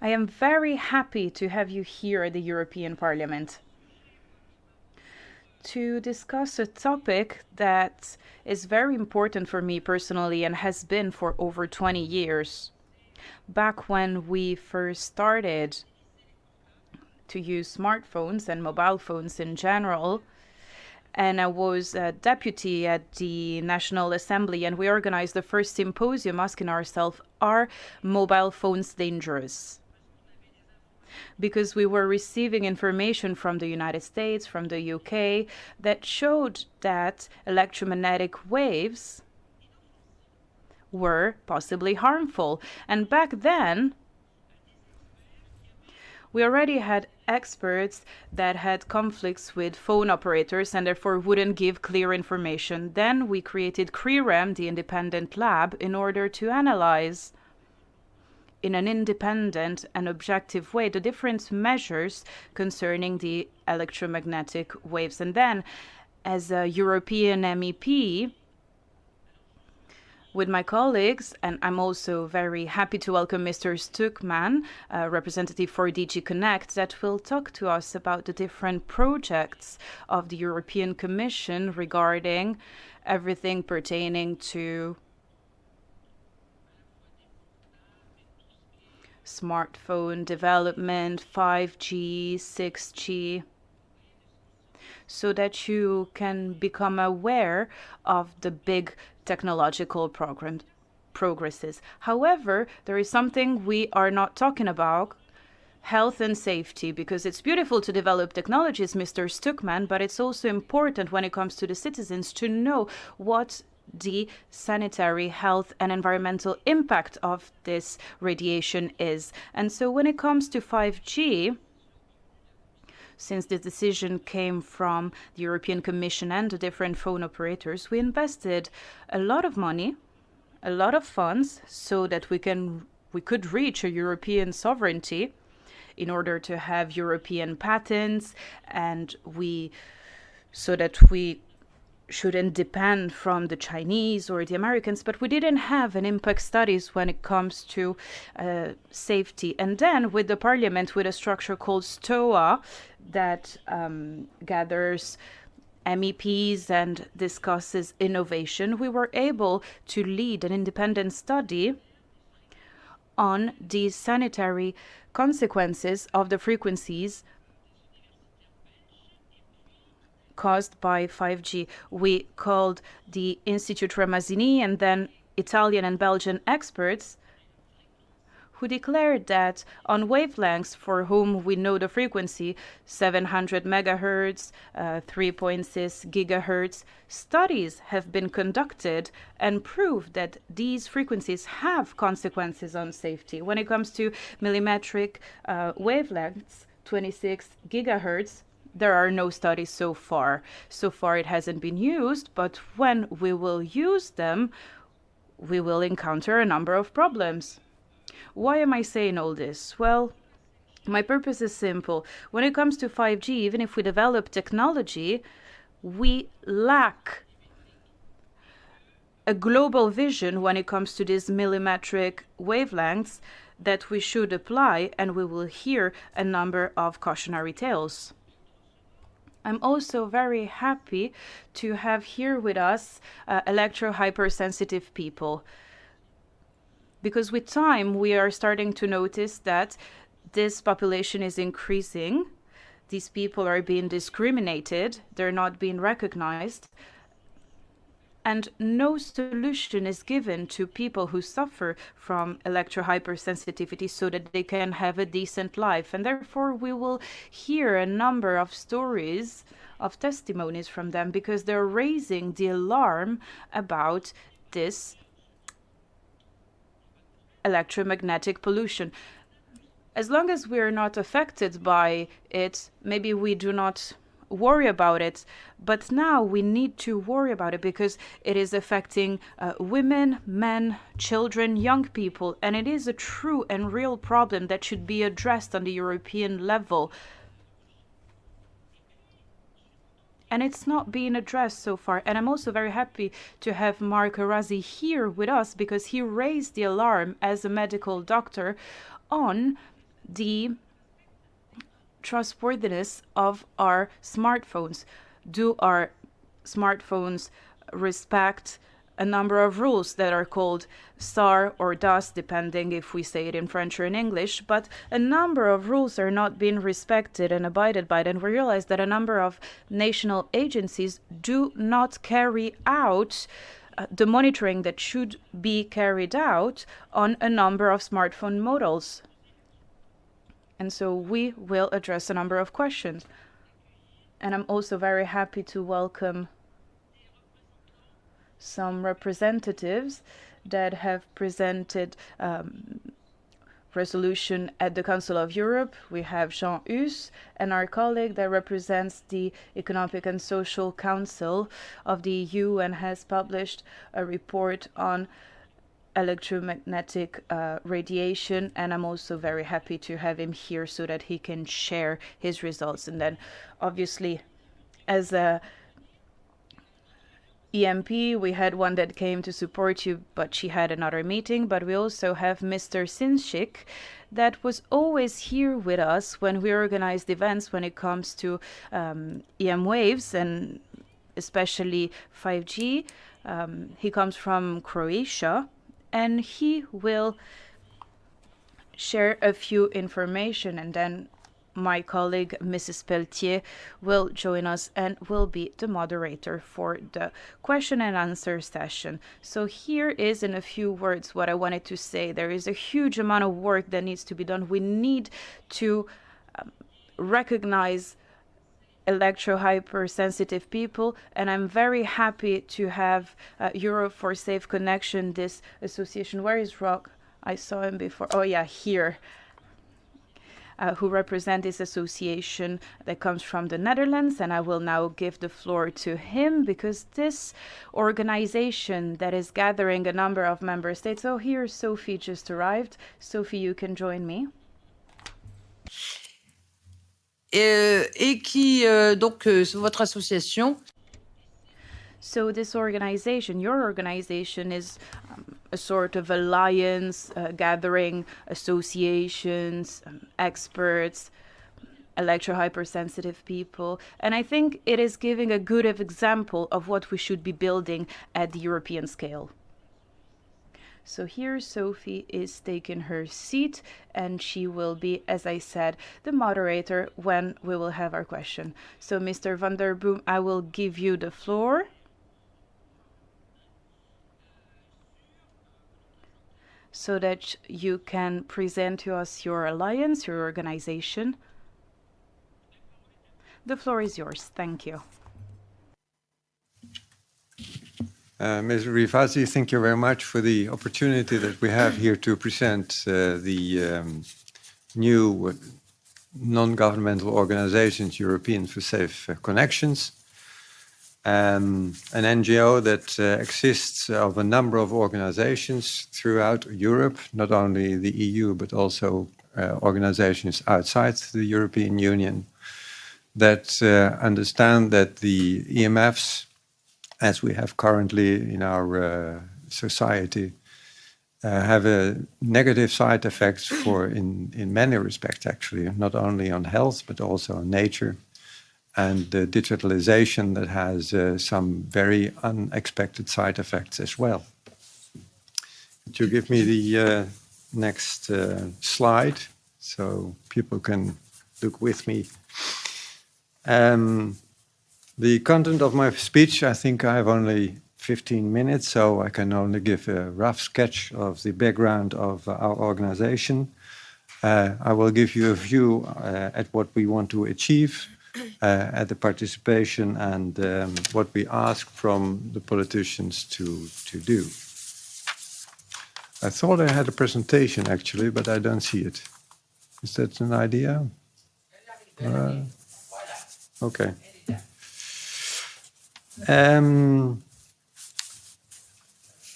I am very happy to have you here at the European Parliament to discuss a topic that is very important for me personally and has been for over 20 years. Back when we first started to use smartphones and mobile phones in general, and I was a deputy at the National Assembly, and we organized the first symposium asking ourselves, are mobile phones dangerous? Because we were receiving information from the United States, from the UK, that showed that electromagnetic waves were possibly harmful. And back then, we already had experts that had conflicts with phone operators and therefore wouldn't give clear information. Then we created CREREM, the independent lab, in order to analyze in an independent and objective way the different measures concerning the electromagnetic waves. And then, as a European MEP, with my colleagues, and I'm also very happy to welcome Mr. Stuckman, a representative for DG Connect, that will talk to us about the different projects of the European Commission regarding everything pertaining to smartphone development, 5G, 6G, so that you can become aware of the big technological progresses. However, there is something we are not talking about, health and safety, because it's beautiful to develop technologies, Mr. Stuckman, but it's also important when it comes to the citizens to know what the sanitary, health, and environmental impact of this radiation is. And so when it comes to 5G, since the decision came from the European Commission and the different phone operators, we invested a lot of money, a lot of funds, so that we could reach a European sovereignty in order to have European patents, and so that we shouldn't depend from the Chinese or the Americans, but we didn't have an impact studies when it comes to safety. And then with the parliament, with a structure called STOA that gathers MEPs and discusses innovation, we were able to lead an independent study on the sanitary consequences of the frequencies caused by 5G. We called the Institute Ramazzini and then Italian and Belgian experts who declared that on wavelengths for whom we know the frequency, 700 megahertz, 3.6 gigahertz, studies have been conducted and proved that these frequencies have consequences on safety. When it comes to millimetric wavelengths, 26 gigahertz, there are no studies so far. So far it hasn't been used, but when we will use them, we will encounter a number of problems. Why am I saying all this? Well, my purpose is simple. When it comes to 5G, even if we develop technology, we lack a global vision when it comes to these millimetric wavelengths that we should apply, and we will hear a number of cautionary tales. I'm also very happy to have here with us electrohypersensitive people, because with time we are starting to notice that this population is increasing. These people are being discriminated, they're not being recognized, and no solution is given to people who suffer from electrohypersensitivity so that they can have a decent life. And therefore we will hear a number of stories, of testimonies from them, because they're raising the alarm about this electromagnetic pollution. As long as we are not affected by it, maybe we do not worry about it, but now we need to worry about it because it is affecting women, men, children, young people, and it is a true and real problem that should be addressed on the European level. And it's not being addressed so far. And I'm also very happy to have Mark Rivasi here with us, because he raised the alarm as a medical doctor on the trustworthiness of our smartphones. Do our smartphones respect a number of rules that are called SAR or DAS, depending if we say it in French or in English, but a number of rules are not being respected and abided by, and we realize that a number of national agencies do not carry out the monitoring that should be carried out on a number of smartphone models. And so we will address a number of questions. And I'm also very happy to welcome some representatives that have presented resolution at the Council of Europe. We have Jean Hus and our colleague that represents the Economic and Social Council of the EU and has published a report on electromagnetic radiation, and I'm also very happy to have him here so that he can share his results. And then obviously as a EMP, we had one that came to support you, but she had another meeting. But we also have Mr. Sinčić that was always here with us when we organized events when it comes to EM waves and especially 5G. He comes from Croatia and he will share a few information, and then my colleague, Mrs. Pelletier, will join us and will be the moderator for the question and answer session. So here is, in a few words, what I wanted to say. There is a huge amount of work that needs to be done. We need to recognize electro-hypersensitive people, and I'm very happy to have Europe for Safe Connection, this association. Where is Rock? I saw him before. Oh yeah, here. Who represent this association that comes from the Netherlands, and I will now give the floor to him because this organization that is gathering a number of member states. Oh, here Sophie just arrived. Sophie, you can join me. Et qui, donc, votre association. So this organization, your organization, is a sort of alliance gathering associations, experts, electro-hypersensitive people. And I think it is giving a good example of what we should be building at the European scale. So here Sophie is taking her seat, and she will be, as I said, the moderator when we will have our question. So Mr. van der Boom, I will give you the floor. So that you can present to us your alliance, your organization. The floor is yours. Thank you. Ms. Rivasi, thank you very much for the opportunity that we have here to present the new non-governmental organizations, European for Safe Connections, an NGO that exists of a number of organizations throughout Europe, not only the EU, but also organizations outside the European Union that understand that the EMFs, as we have currently in our society, have a negative side effects in many respects, actually, not only on health, but also on nature, and digitalization that has some very unexpected side effects as well. Could you give me the next slide so people can look with me? The content of my speech, I think I have only 15 minutes, so I can only give a rough sketch of the background of our organization. I will give you a view at what we want to achieve at the participation and what we ask from the politicians to do. I thought I had a presentation, actually, but I don't see it. Is that an idea? Okay.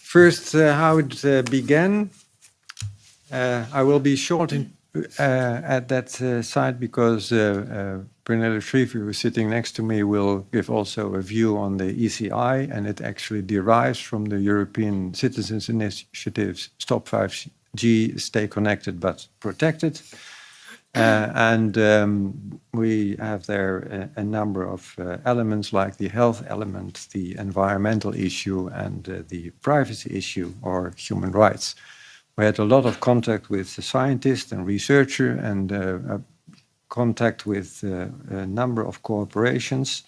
First, how it began. I will be short at that side because Brunello Shrivi, who is sitting next to me, will give also a view on the ECI, and it actually derives from the European Citizens Initiative's Stop 5G, Stay Connected but Protected. We have there a number of elements like the health element, the environmental issue, and the privacy issue or human rights. We had a lot of contact with the scientists and researchers and contact with a number of corporations,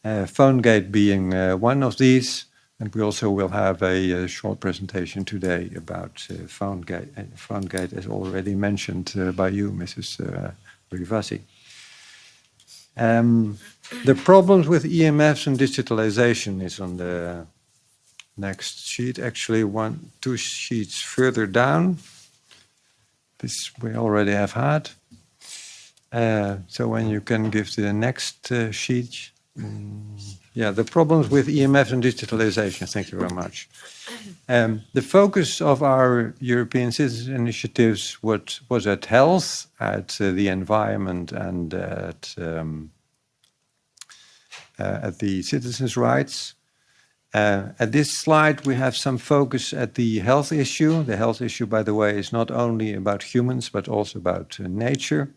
PhoneGate being one of these. And we also will have a short presentation today about PhoneGate. PhoneGate, as already mentioned by you, Mrs. Rivasi. The problems with EMFs and digitalization is on the next sheet. Actually, two sheets further down. This we already have had. So when you can give the next sheet. Yeah, the problems with EMF and digitalization. Thank you very much. The focus of our European Citizens Initiatives was at health, at the environment, and at the citizens' rights. At this slide, we have some focus at the health issue. The health issue, by the way, is not only about humans, but also about nature.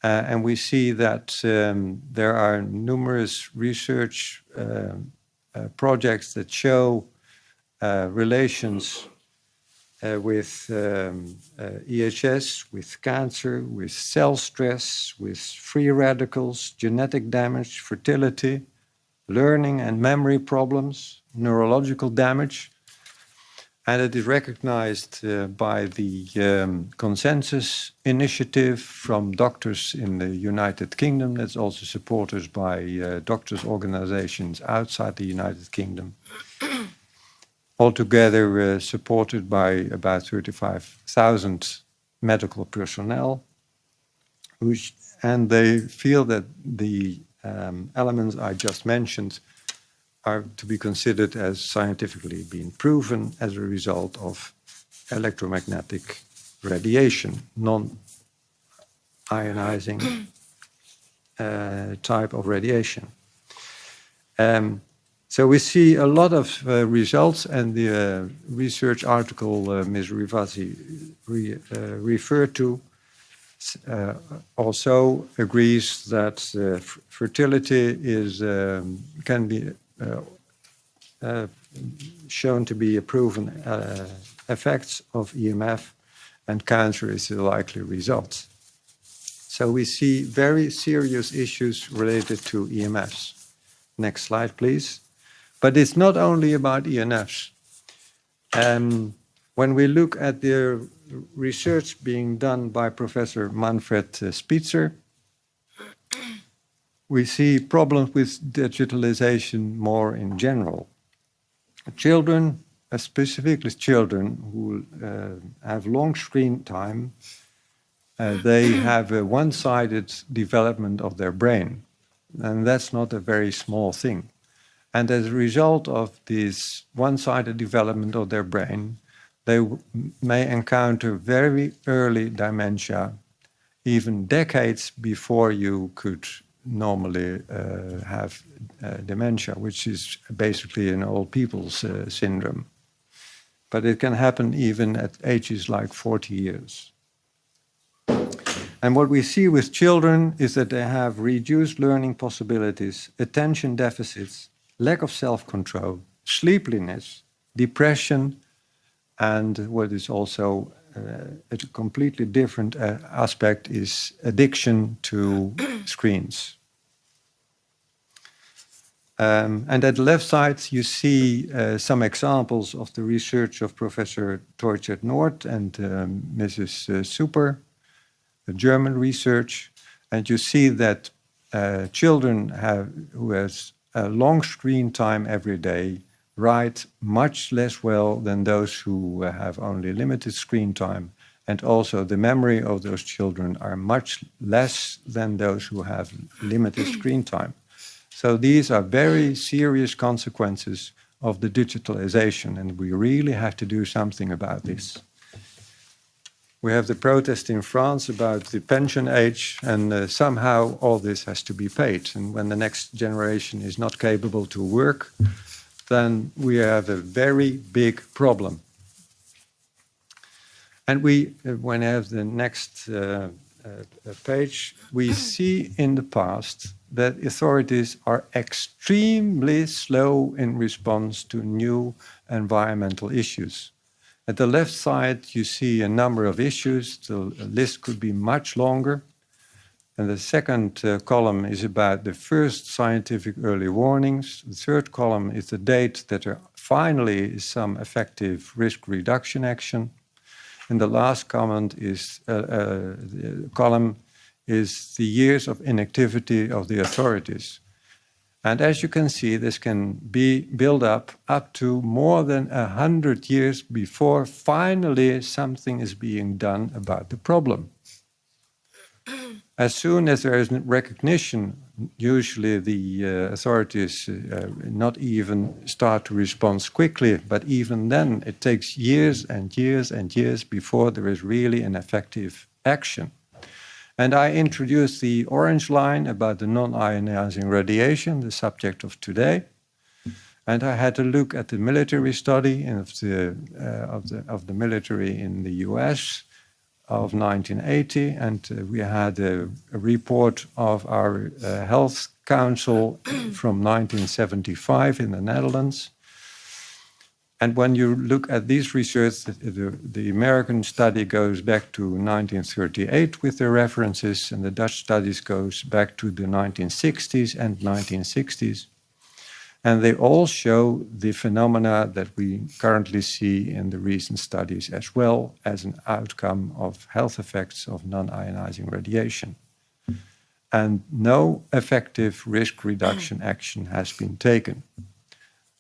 And we see that there are numerous research projects that show relations with EHS, with cancer, with cell stress, with free radicals, genetic damage, fertility, learning and memory problems, neurological damage. And it is recognized by the consensus initiative from doctors in the United Kingdom. That's also supported by doctors' organizations outside the United Kingdom. Altogether supported by about 35,000 medical personnel. And they feel that the elements I just mentioned are to be considered as scientifically being proven as a result of electromagnetic radiation, non-ionizing type of radiation. So we see a lot of results, and the research article Ms. Rivasi referred to also agrees that fertility can be shown to be a proven effects of EMF, and cancer is the likely result. So we see very serious issues related to EMFs. Next slide, please. But it's not only about EMFs. When we look at the research being done by Professor Manfred Spitzer, we see problems with digitalization more in general. Children, specifically children who have long screen time, they have a one-sided development of their brain. And that's not a very small thing. And as a result of this one-sided development of their brain, they may encounter very early dementia, even decades before you could normally have dementia, which is basically an old people's syndrome. But it can happen even at ages like 40 years. And what we see with children is that they have reduced learning possibilities, attention deficits, lack of self-control, sleepiness, depression, and what is also a completely different aspect is addiction to screens. And at the left side, you see some examples of the research of Professor Torchert Noord and Mrs. Super, the German research. And you see that children who have a long screen time every day write much less well than those who have only limited screen time. And also the memory of those children are much less than those who have limited screen time. So these are very serious consequences of the digitalization, and we really have to do something about this. We have the protest in France about the pension age, and somehow all this has to be paid. And when the next generation is not capable to work, then we have a very big problem. And when I have the next page, we see in the past that authorities are extremely slow in response to new environmental issues. At the left side, you see a number of issues. The list could be much longer. And the second column is about the first scientific early warnings. The third column is the date that there finally is some effective risk reduction action. And the last column is the years of inactivity of the authorities. And as you can see, this can be built up to more than 100 years before finally something is being done about the problem. As soon as there is recognition, usually the authorities not even start to respond quickly, but even then it takes years and years and years before there is really an effective action. And I introduced the orange line about the non-ionizing radiation, the subject of today. And I had to look at the military study of the military in the US of 1980, and we had a report of our Health Council from 1975 in the Netherlands. And when you look at these research, the American study goes back to 1938 with the references, and the Dutch studies goes back to the 1960s and 1960s. And they all show the phenomena that we currently see in the recent studies, as well as an outcome of health effects of non-ionizing radiation. And no effective risk reduction action has been taken.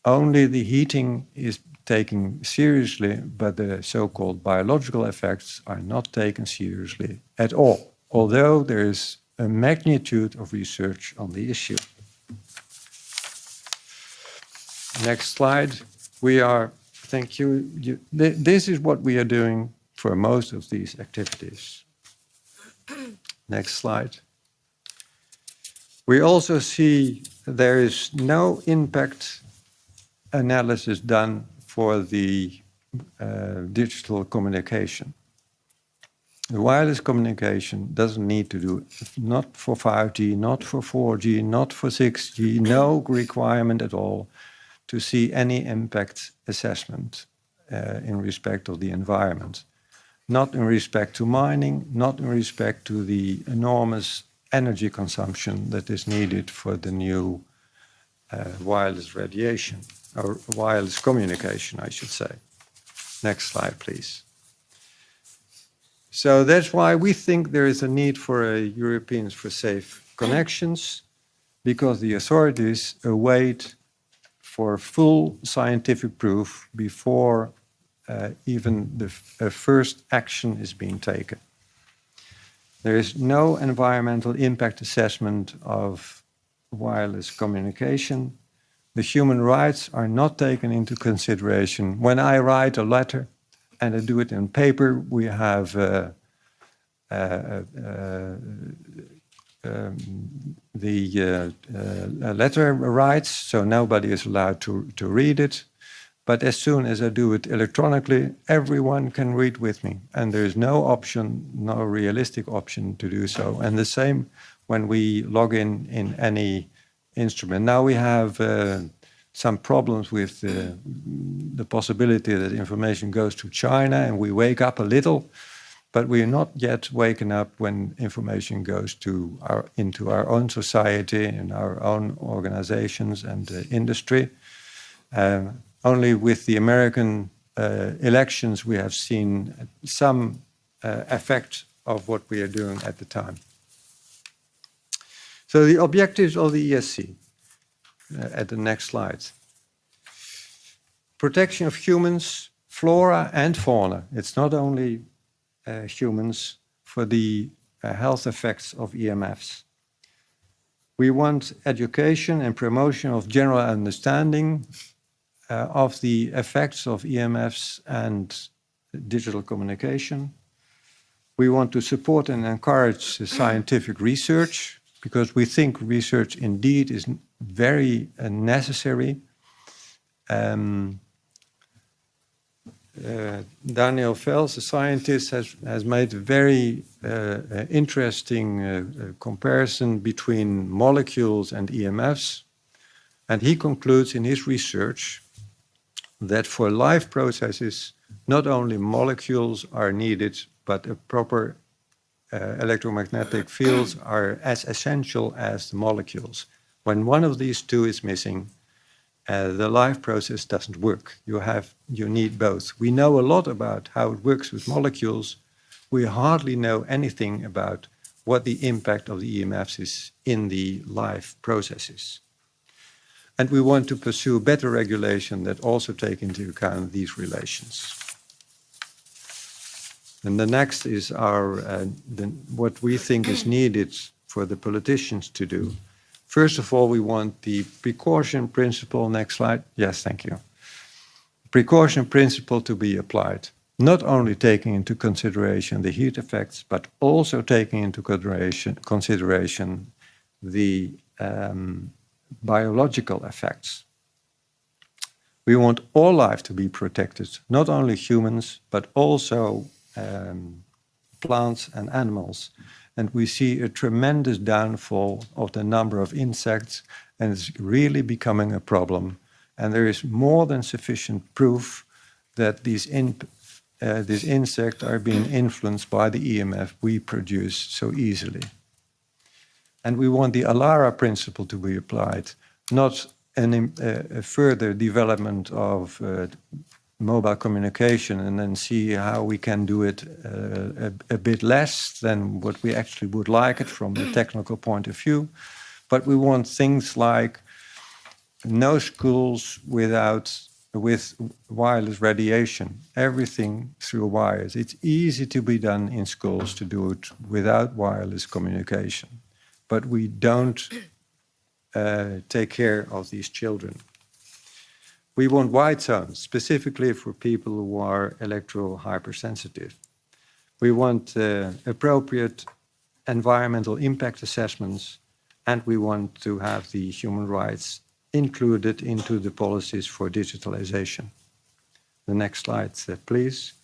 Only the heating is taken seriously, but the so-called biological effects are not taken seriously at all, although there is a magnitude of research on the issue. Next slide. Thank you. This is what we are doing for most of these activities. Next slide. We also see there is no impact analysis done for the digital communication. The wireless communication doesn't need to do, not for 5G, not for 4G, not for 6G, no requirement at all to see any impact assessment in respect of the environment. Not in respect to mining, not in respect to the enormous energy consumption that is needed for the new wireless radiation, or wireless communication, I should say. Next slide, please. So that's why we think there is a need for a Europeans for Safe Connections, because the authorities await for full scientific proof before even the first action is being taken. There is no environmental impact assessment of wireless communication. The human rights are not taken into consideration. When I write a letter and I do it in paper, we have the letter rights, so nobody is allowed to read it. But as soon as I do it electronically, everyone can read with me. And there is no option, no realistic option to do so. And the same when we log in any instrument. Now we have some problems with the possibility that information goes to China, and we wake up a little, but we are not yet waken up when information goes into our own society and our own organizations and industry. Only with the American elections we have seen some effect of what we are doing at the time. So the objectives of the ESC, at the next slide. Protection of humans, flora and fauna. It's not only humans, for the health effects of EMFs. We want education and promotion of general understanding of the effects of EMFs and digital communication. We want to support and encourage scientific research, because we think research indeed is very necessary. Daniel Vels, a scientist, has made a very interesting comparison between molecules and EMFs. And he concludes in his research that for life processes, not only molecules are needed, but a proper electromagnetic fields are as essential as the molecules. When one of these two is missing, the life process doesn't work. You need both. We know a lot about how it works with molecules. We hardly know anything about what the impact of the EMFs is in the life processes. And we want to pursue better regulation that also take into account these relations. And the next is what we think is needed for the politicians to do. First of all, we want the precaution principle. Next slide. Yes, thank you. Precaution principle to be applied, not only taking into consideration the heat effects, but also taking into consideration the biological effects. We want all life to be protected, not only humans, but also plants and animals. And we see a tremendous downfall of the number of insects, and it's really becoming a problem. And there is more than sufficient proof that these insects are being influenced by the EMF we produce so easily. And we want the ALARA principle to be applied, not a further development of mobile communication and then see how we can do it a bit less than what we actually would like it from a technical point of view. But we want things like no schools with wireless radiation, everything through wires. It's easy to be done in schools to do it without wireless communication, but we don't take care of these children. We want white zones, specifically for people who are electro-hypersensitive. We want appropriate environmental impact assessments, and we want to have the human rights included into the policies for digitalization. The next slide, please.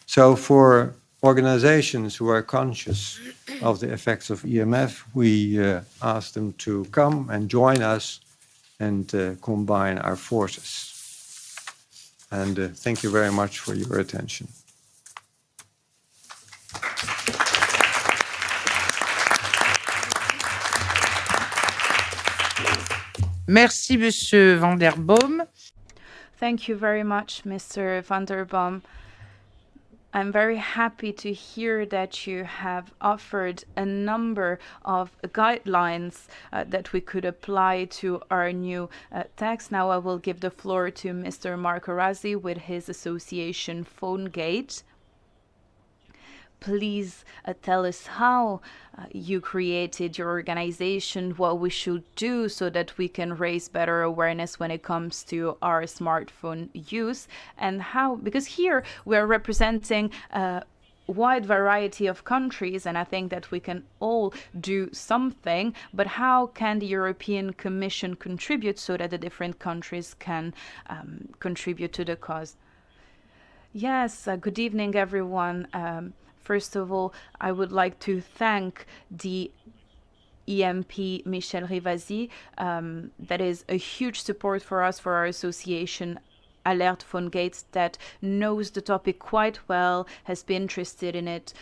So for organizations who are conscious of the effects of EMF, we ask them to come and join us and combine our forces. And thank you very much for your attention. Merci, Monsieur Van der Boom. Thank you very much, Mr. Van der Boom. I'm very happy to hear that you have offered a number of guidelines that we could apply to our new text. Now I will give the floor to Mr. Marco Razzi with his association PhoneGate. Please tell us how you created your organization, what we should do so that we can raise better awareness when it comes to our smartphone use, and how, because here we are representing a wide variety of countries, and I think that we can all do something, but how can the European Commission contribute so that the different countries can contribute to the cause? Yes, good evening, everyone. First of all, I would like to thank the EMP Michele Rivasi. That is a huge support for us, for our association Alert PhoneGate, that knows the topic quite well, has been interested in it,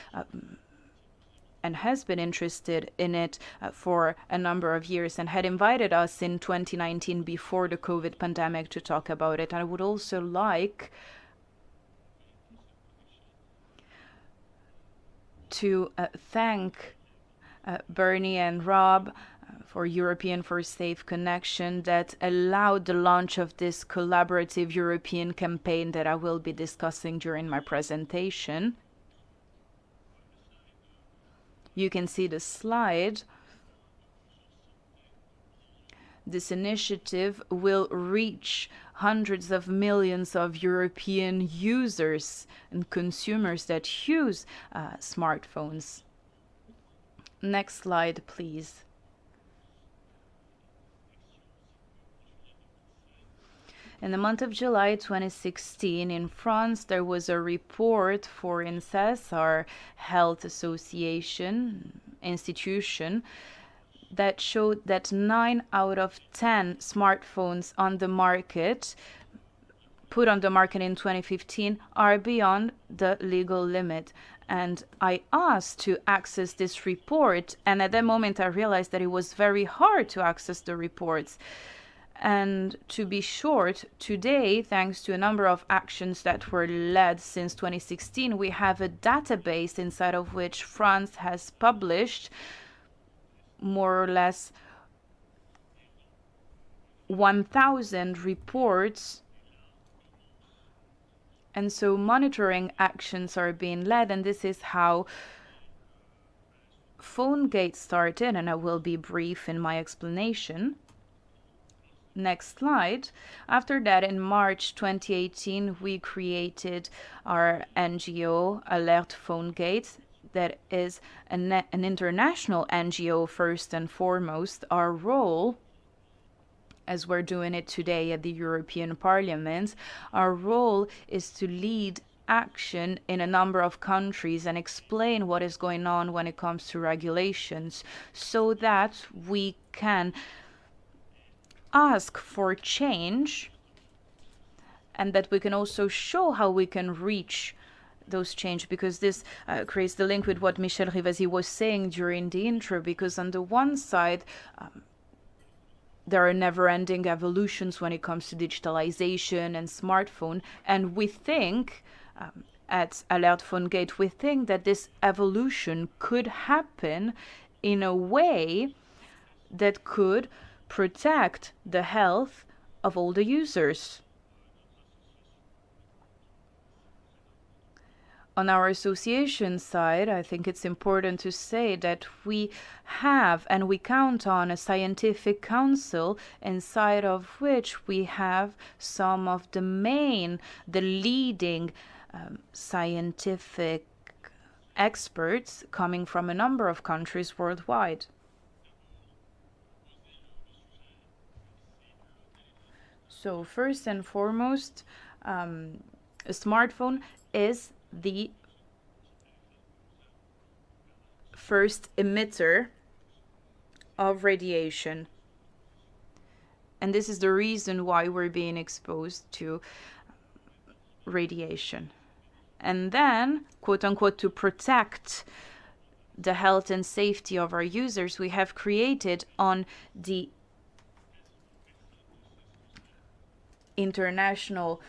for a number of years, and had invited us in 2019 before the COVID pandemic to talk about it. I would also like to thank Bernie and Rob for European for Safe Connection that allowed the launch of this collaborative European campaign that I will be discussing during my presentation. You can see the slide. This initiative will reach hundreds of millions of European users and consumers that use smartphones. Next slide, please. In the month of July 2016, in France, there was a report for INSES, our health association institution, that showed that 9 out of 10 smartphones on the market, put on the market in 2015, are beyond the legal limit. And I asked to access this report, and at that moment I realized that it was very hard to access the reports. And to be short, today, thanks to a number of actions that were led since 2016, we have a database inside of which France has published more or less 1,000 reports. And so monitoring actions are being led, and this is how PhoneGate started, and I will be brief in my explanation. Next slide. After that, in March 2018, we created our NGO, Alert PhoneGate, that is an international NGO first and foremost. Our role, as we're doing it today at the European Parliament, our role is to lead action in a number of countries and explain what is going on when it comes to regulations, so that we can ask for change and that we can also show how we can reach those change, because this creates the link with what Michele Rivasi was saying during the intro, because on the one side, there are never-ending evolutions when it comes to digitalization and smartphone, and we think at Alert PhoneGate, we think that this evolution could happen in a way that could protect the health of all the users. On our association side, I think it's important to say that we have and we count on a scientific council inside of which we have some of the leading scientific experts coming from a number of countries worldwide. So first and foremost, a smartphone is the first emitter of radiation. And this is the reason why we're being exposed to radiation. And then, quote unquote, to protect the health and safety of our users, we have created on the international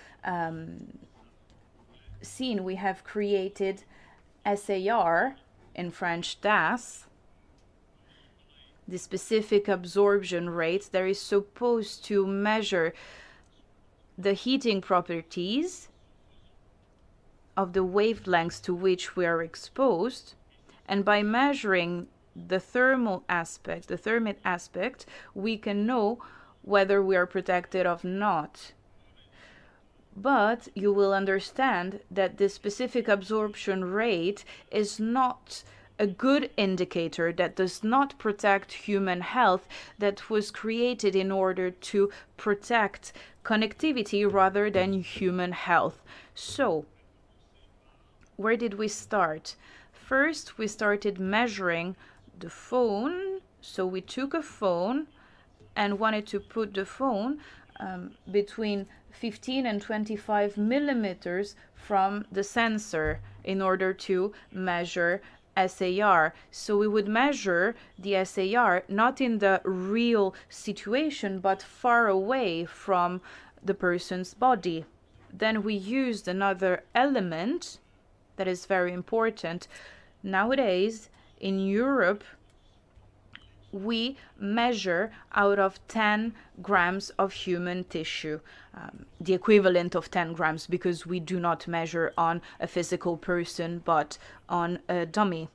scene, we have created SAR, in French DAS, the specific absorption rate that is supposed to measure the heating properties of the wavelengths to which we are exposed, and by measuring the thermal aspect, the thermic aspect, we can know whether we are protected or not. But you will understand that this specific absorption rate is not a good indicator, that does not protect human health, that was created in order to protect connectivity rather than human health. So, where did we start? First, we started measuring the phone. So we took a phone and wanted to put the phone between 15 and 25 millimeters from the sensor in order to measure SAR. So we would measure the SAR not in the real situation, but far away from the person's body. Then we used another element that is very important. Nowadays, in Europe, we measure out of 10 grams of human tissue, the equivalent of 10 grams, because we do not measure on a physical person, but on a dummy.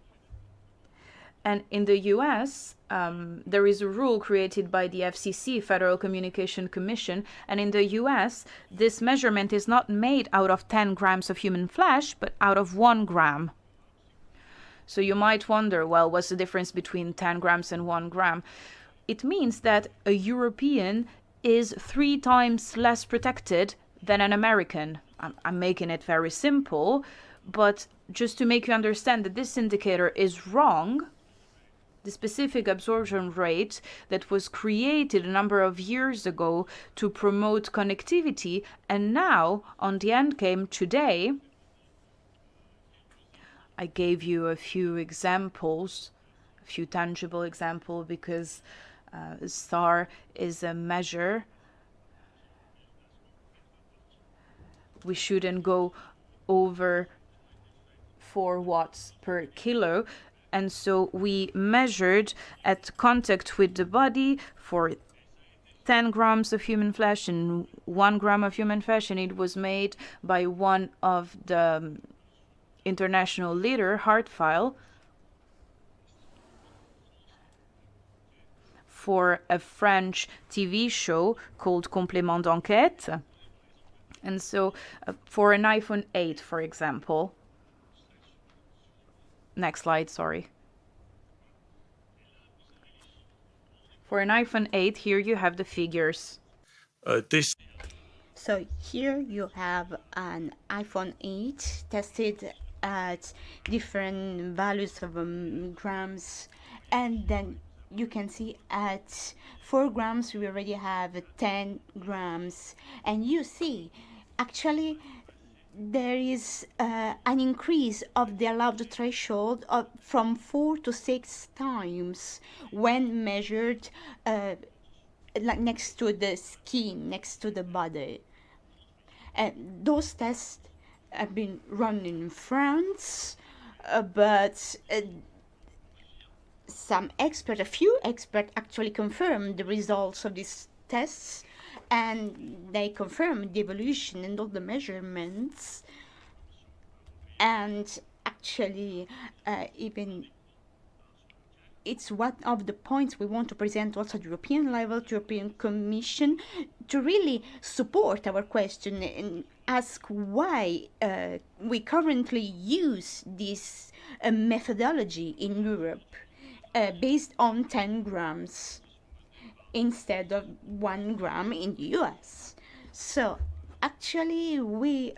And in the US, there is a rule created by the FCC, Federal Communication Commission, and in the US, this measurement is not made out of 10 grams of human flesh, but out of 1 gram. So you might wonder, well, what's the difference between 10 grams and 1 gram? It means that a European is 3 times less protected than an American. I'm making it very simple, but just to make you understand that this indicator is wrong, the specific absorption rate that was created a number of years ago to promote connectivity, and now on the end came today. I gave you a few examples, a few tangible examples, because STAR is a measure. We shouldn't go over 4 watts per kilo. And so we measured at contact with the body for 10 grams of human flesh and 1 gram of human flesh, and it was made by one of the international leader, Hartfile, for a French TV show called Complément d'enquête. And so for an iPhone 8, for example, next slide, sorry. For an iPhone 8, here you have the figures. So here you have an iPhone 8 tested at different values of grams, and then you can see at 4 grams we already have 10 grams, and you see actually there is an increase of the allowed threshold from 4 to 6 times when measured like next to the skin, next to the body. And those tests have been run in France, but a few experts actually confirmed the results of these tests, and they confirmed the evolution and all the measurements. And actually, even it's one of the points we want to present also at European level, to European Commission, to really support our question and ask why we currently use this methodology in Europe based on 10 grams instead of 1 gram in the US. So actually we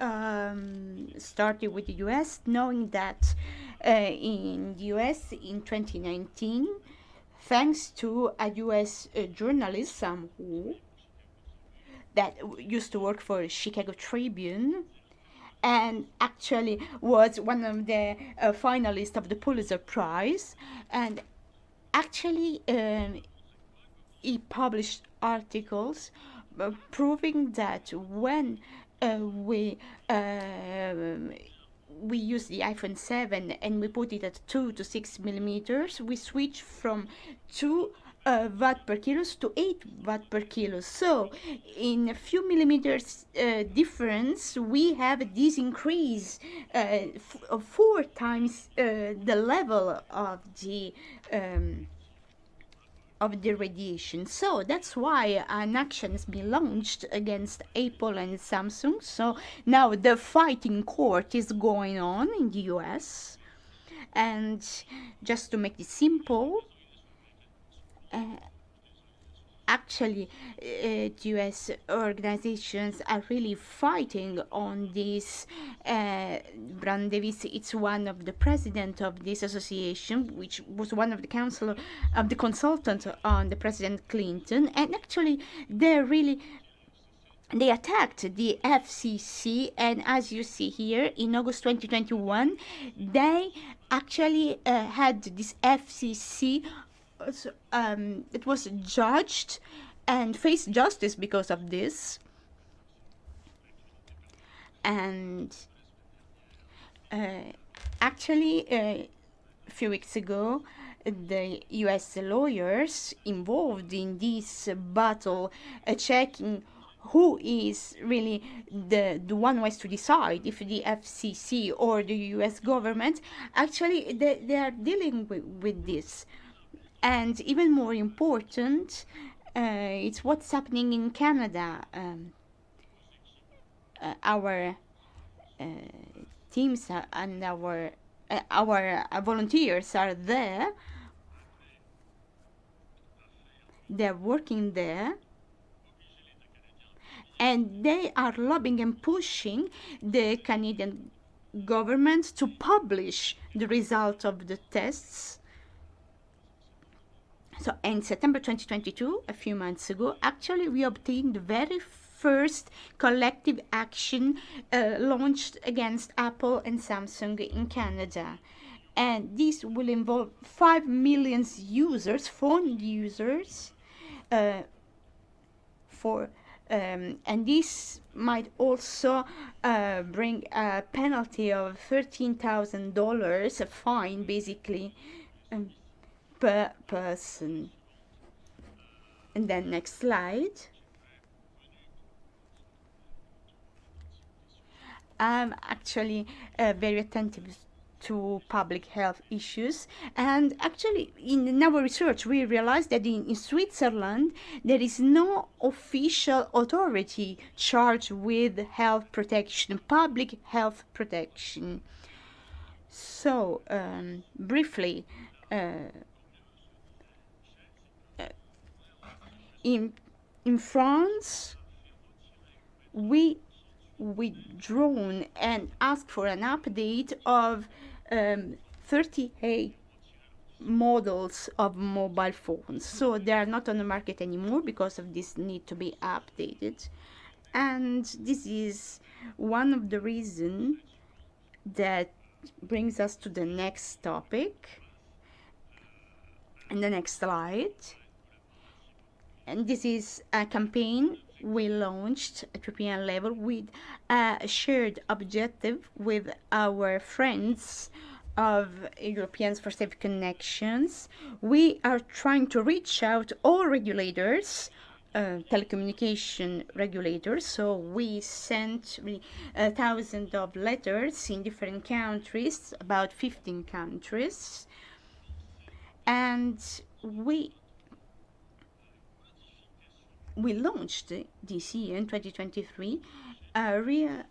started with the US, knowing that in the US in 2019, thanks to a US journalist, Sam Wu, that used to work for Chicago Tribune, and actually was one of the finalists of the Pulitzer Prize, and actually he published articles proving that when we use the iPhone 7 and we put it at 2 to 6 millimeters, we switch from 2 watt per kilo to 8 watt per kilo. So in a few millimeters difference, we have this increase of 4 times the level of the radiation. So that's why an action has been launched against Apple and Samsung. So now the fight in court is going on in the US. And just to make it simple, actually the US organizations are really fighting on this. Brand Davis, it's one of the president of this association, which was one of the council of the consultant on the President Clinton, and actually they attacked the FCC, and as you see here, in August 2021, they actually had this FCC. It was judged and faced justice because of this. And actually, a few weeks ago, the US lawyers involved in this battle, checking who is really the one who has to decide, if the FCC or the US government. Actually, they are dealing with this. And even more important, it's what's happening in Canada. Our teams and our volunteers are there. They're working there, and they are lobbying and pushing the Canadian government to publish the result of the tests. So in September 2022, a few months ago, actually we obtained the very first collective action launched against Apple and Samsung in Canada. And this will involve 5 million users, phone users, and this might also bring a penalty of $13,000, a fine basically, per person. And then next slide. I'm actually very attentive to public health issues, and actually in our research we realized that in Switzerland there is no official authority charged with health protection, public health protection. So briefly, in France we withdrawn and asked for an update of 38 models of mobile phones. So they are not on the market anymore because of this need to be updated. And this is one of the reasons that brings us to the next topic. And the next slide. And this is a campaign we launched at European level with a shared objective with our friends of Europeans for Safe Connections. We are trying to reach out all regulators, telecommunication regulators. So we sent thousands of letters in different countries, about 15 countries, and we launched this year in 2023 a real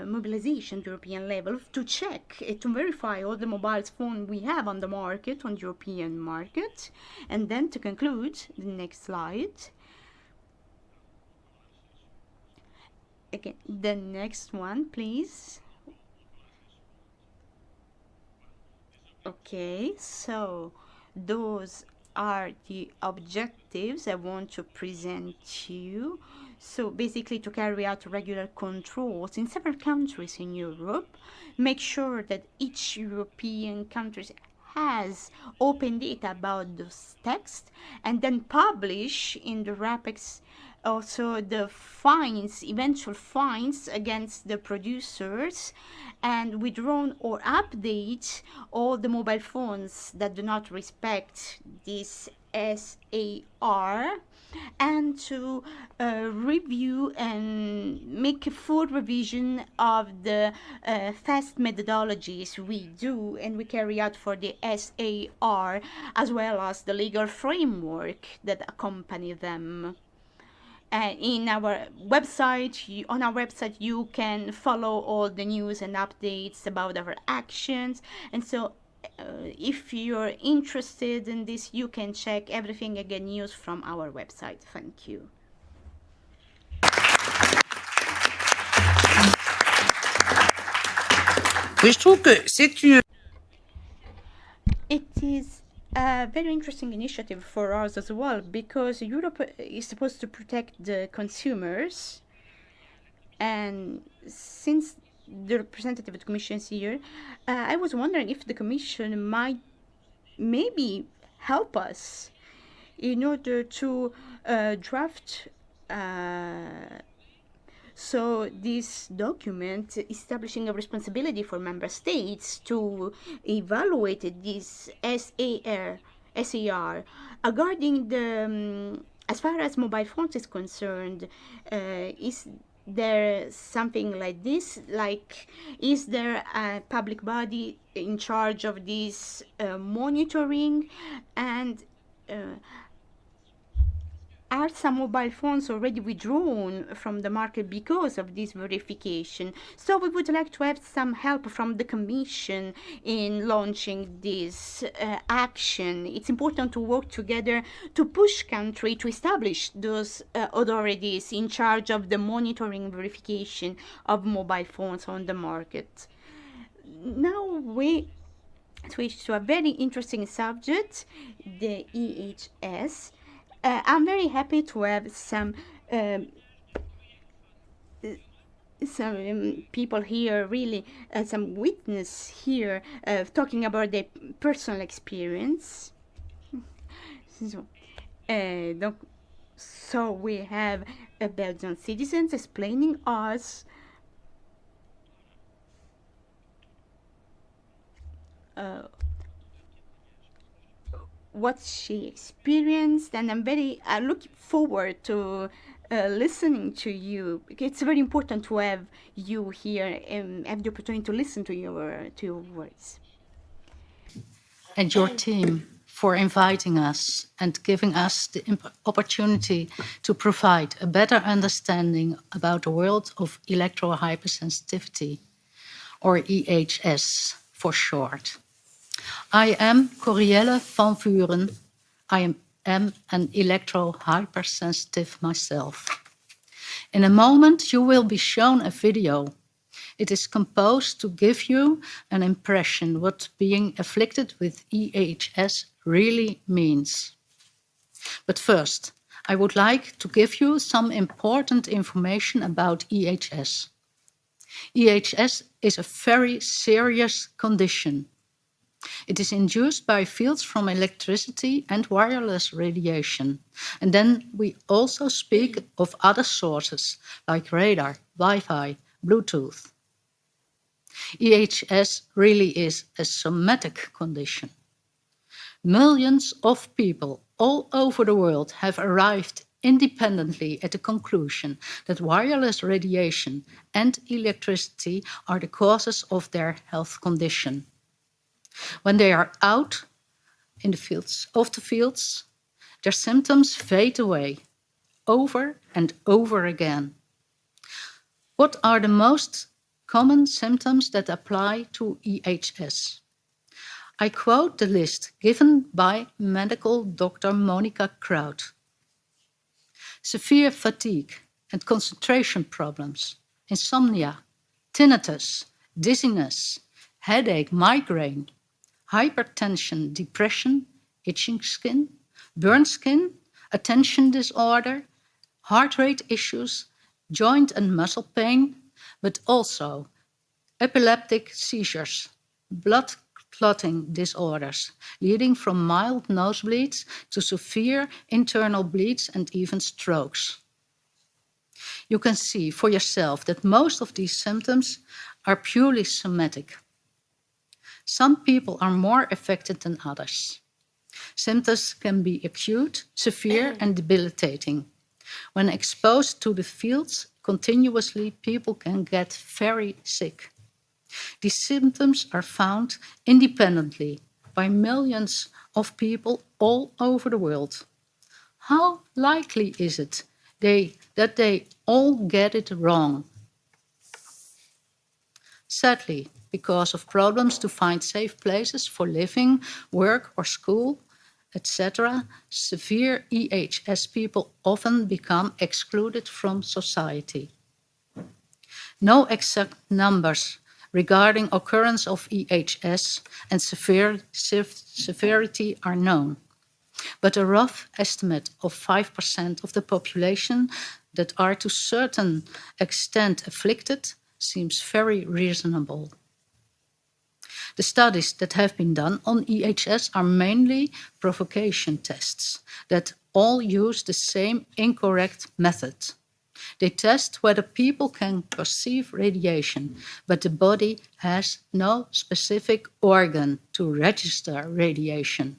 mobilization at European level to check, to verify all the mobile phones we have on the market, on the European market. And then to conclude, the next slide. Again, the next one, please. Okay, so those are the objectives I want to present to you. So basically to carry out regular controls in several countries in Europe, make sure that each European country has open data about those texts, and then publish in the RAPEX also the fines, eventual fines against the producers, and withdraw or update all the mobile phones that do not respect this SAR, and to review and make a full revision of the fast methodologies we do and we carry out for the SAR, as well as the legal framework that accompany them. In our website, on our website, you can follow all the news and updates about our actions. And so if you're interested in this, you can check everything again news from our website. Thank you. Oui, je trouve que c'est une... It is a very interesting initiative for us as well, because Europe is supposed to protect the consumers, and since the representative of the Commission is here, I was wondering if the Commission might maybe help us in order to draft so this document establishing a responsibility for member states to evaluate this SAR regarding the as far as mobile phones is concerned. Is there something like this? Like, is there a public body in charge of this monitoring? And are some mobile phones already withdrawn from the market because of this verification? So we would like to have some help from the Commission in launching this action. It's important to work together to push countries to establish those authorities in charge of the monitoring verification of mobile phones on the market. Now we switch to a very interesting subject, the EHS. I'm very happy to have some people here, really some witness here, talking about their personal experience. So we have Belgian citizens explaining us what she experienced, and I'm very looking forward to listening to you. It's very important to have you here and have the opportunity to listen to your words. And your team for inviting us and giving us the opportunity to provide a better understanding about the world of electrohypersensitivity, or EHS for short. I am Corielle van Vuren. I am an electro-hypersensitive myself. In a moment, you will be shown a video. It is composed to give you an impression what being afflicted with EHS really means. But first, I would like to give you some important information about EHS. EHS is a very serious condition. It is induced by fields from electricity and wireless radiation. And then we also speak of other sources like radar, Wi-Fi, Bluetooth. EHS really is a somatic condition. Millions of people all over the world have arrived independently at the conclusion that wireless radiation and electricity are the causes of their health condition. When they are out in the fields, their symptoms fade away over and over again. What are the most common symptoms that apply to EHS? I quote the list given by medical Dr. Monica Kraut. Severe fatigue and concentration problems, insomnia, tinnitus, dizziness, headache, migraine, hypertension, depression, itching skin, burnt skin, attention disorder, heart rate issues, joint and muscle pain, but also epileptic seizures, blood clotting disorders, leading from mild nosebleeds to severe internal bleeds and even strokes. You can see for yourself that most of these symptoms are purely somatic. Some people are more affected than others. Symptoms can be acute, severe, and debilitating. When exposed to the fields continuously, people can get very sick. These symptoms are found independently by millions of people all over the world. How likely is it that they all get it wrong? Sadly, because of problems to find safe places for living, work, or school, etc., severe EHS people often become excluded from society. No exact numbers regarding occurrence of EHS and severity are known, but a rough estimate of 5% of the population that are to a certain extent afflicted seems very reasonable. The studies that have been done on EHS are mainly provocation tests that all use the same incorrect method. They test whether people can perceive radiation, but the body has no specific organ to register radiation.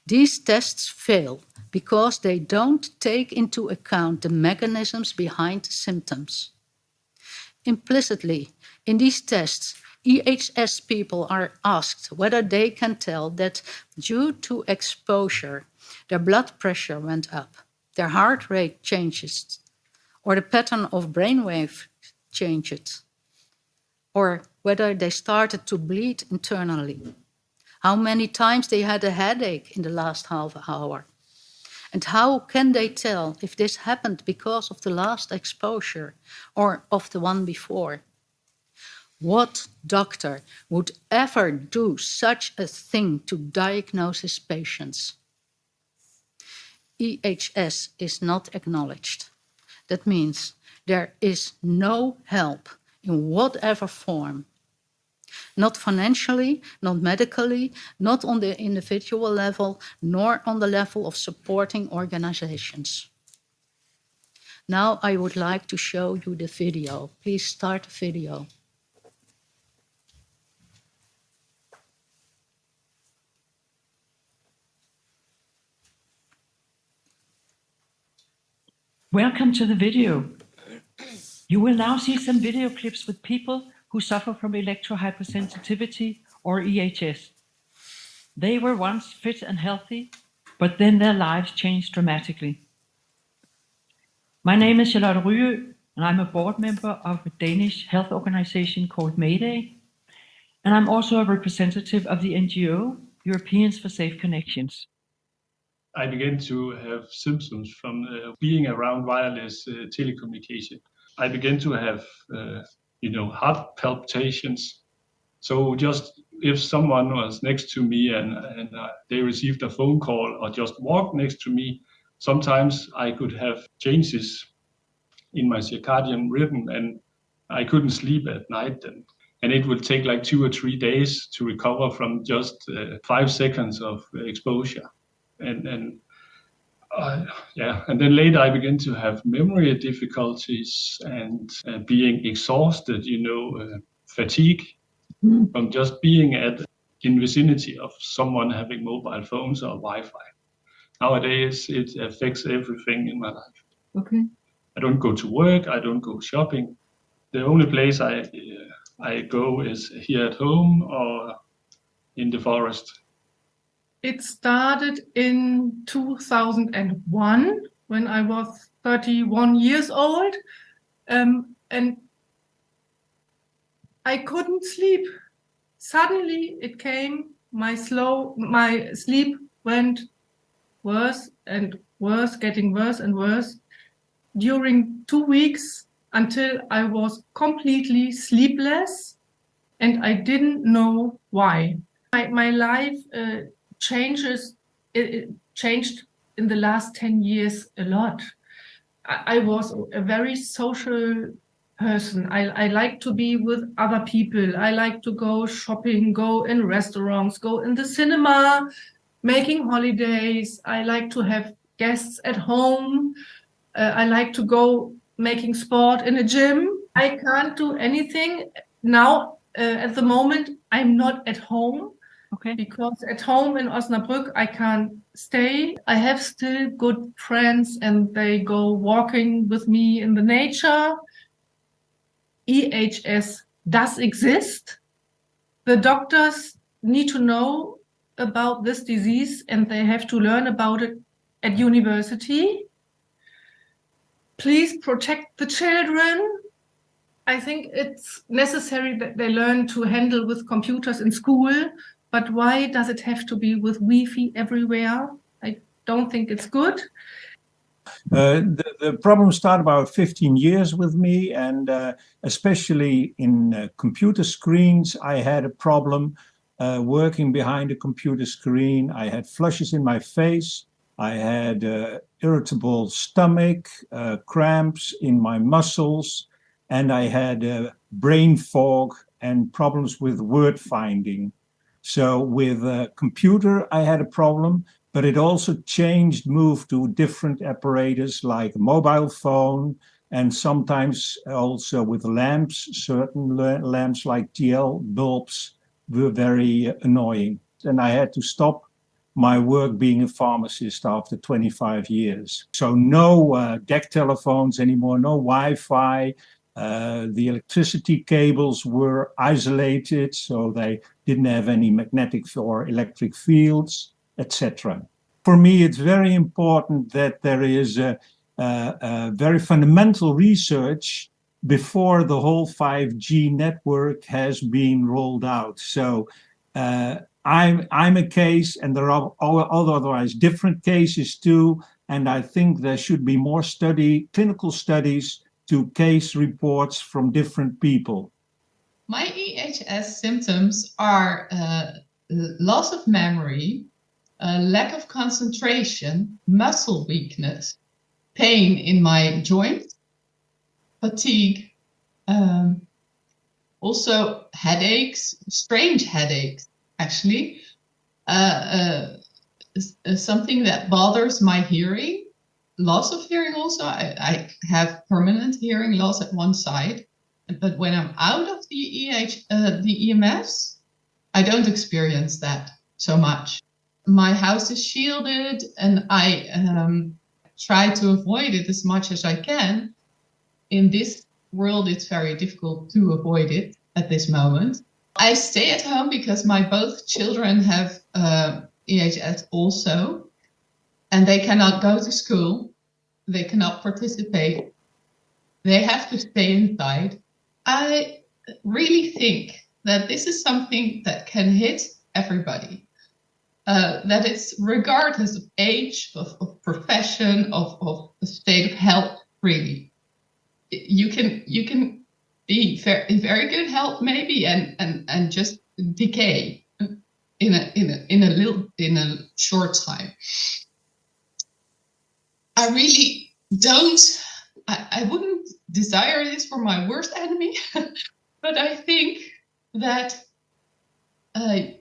These tests fail because they don't take into account the mechanisms behind the symptoms. Implicitly, in these tests, EHS people are asked whether they can tell that due to exposure, their blood pressure went up, their heart rate changes, or the pattern of brainwave changes, or whether they started to bleed internally, how many times they had a headache in the last half hour, and how can they tell if this happened because of the last exposure or of the one before? What doctor would ever do such a thing to diagnose his patients? EHS is not acknowledged. That means there is no help in whatever form. Not financially, not medically, not on the individual level, nor on the level of supporting organizations. Now I would like to show you the video. Please start the video. Welcome to the video. You will now see some video clips with people who suffer from electrohypersensitivity or EHS. They were once fit and healthy, but then their lives changed dramatically. My name is Charlotte Ryø, and I'm a board member of a Danish health organization called Mayday, and I'm also a representative of the NGO, Europeans for Safe Connections. I began to have symptoms from being around wireless telecommunication. I began to have, heart palpitations. So just if someone was next to me and they received a phone call or just walked next to me, sometimes I could have changes in my circadian rhythm and I couldn't sleep at night. And it would take like 2 or 3 days to recover from just 5 seconds of exposure. And then later I began to have memory difficulties and being exhausted, fatigue from just being in vicinity of someone having mobile phones or Wi-Fi. Nowadays, it affects everything in my life. Okay. I don't go to work. I don't go shopping. The only place I go is here at home or in the forest. It started in 2001 when I was 31 years old, and I couldn't sleep. Suddenly it came, my sleep went worse and worse, getting worse and worse during 2 weeks until I was completely sleepless and I didn't know why. My life it changed in the last 10 years a lot. I was a very social person. I like to be with other people. I like to go shopping, go in restaurants, go in the cinema, making holidays. I like to have guests at home. I like to go making sport in a gym. I can't do anything. Now, at the moment, I'm not at home. Okay. Because at home in Osnabrück, I can't stay. I have still good friends and they go walking with me in the nature. EHS does exist. The doctors need to know about this disease and they have to learn about it at university. Please protect the children. I think it's necessary that they learn to handle with computers in school. But why does it have to be with Wi-Fi everywhere? I don't think it's good. The problem started about 15 years with me, and especially in computer screens, I had a problem working behind a computer screen. I had flushes in my face. I had irritable stomach, cramps in my muscles, and I had brain fog and problems with word finding. So with a computer, I had a problem, but it also moved to different apparatus like a mobile phone, and sometimes also with lamps. Certain lamps like TL bulbs were very annoying. And I had to stop my work being a pharmacist after 25 years. So no deck telephones anymore, no Wi-Fi. The electricity cables were isolated, so they didn't have any magnetic or electric fields, etc. for me, it's very important that there is a very fundamental research before the whole 5G network has been rolled out. So I'm a case, and there are otherwise different cases too, and I think there should be more clinical studies to case reports from different people. My EHS symptoms are loss of memory, lack of concentration, muscle weakness, pain in my joints, fatigue, also headaches, strange headaches, actually. Something that bothers my hearing, loss of hearing also. I have permanent hearing loss at one side, but when I'm out of the EMS, I don't experience that so much. My house is shielded, and I try to avoid it as much as I can. In this world, it's very difficult to avoid it at this moment. I stay at home because my both children have EHS also, and they cannot go to school. They cannot participate. They have to stay inside. I really think that this is something that can hit everybody. That it's regardless of age, of profession, of state of health, really. You can be in very good health maybe and just decay in a short time. I really don't. I wouldn't desire this for my worst enemy, but I think that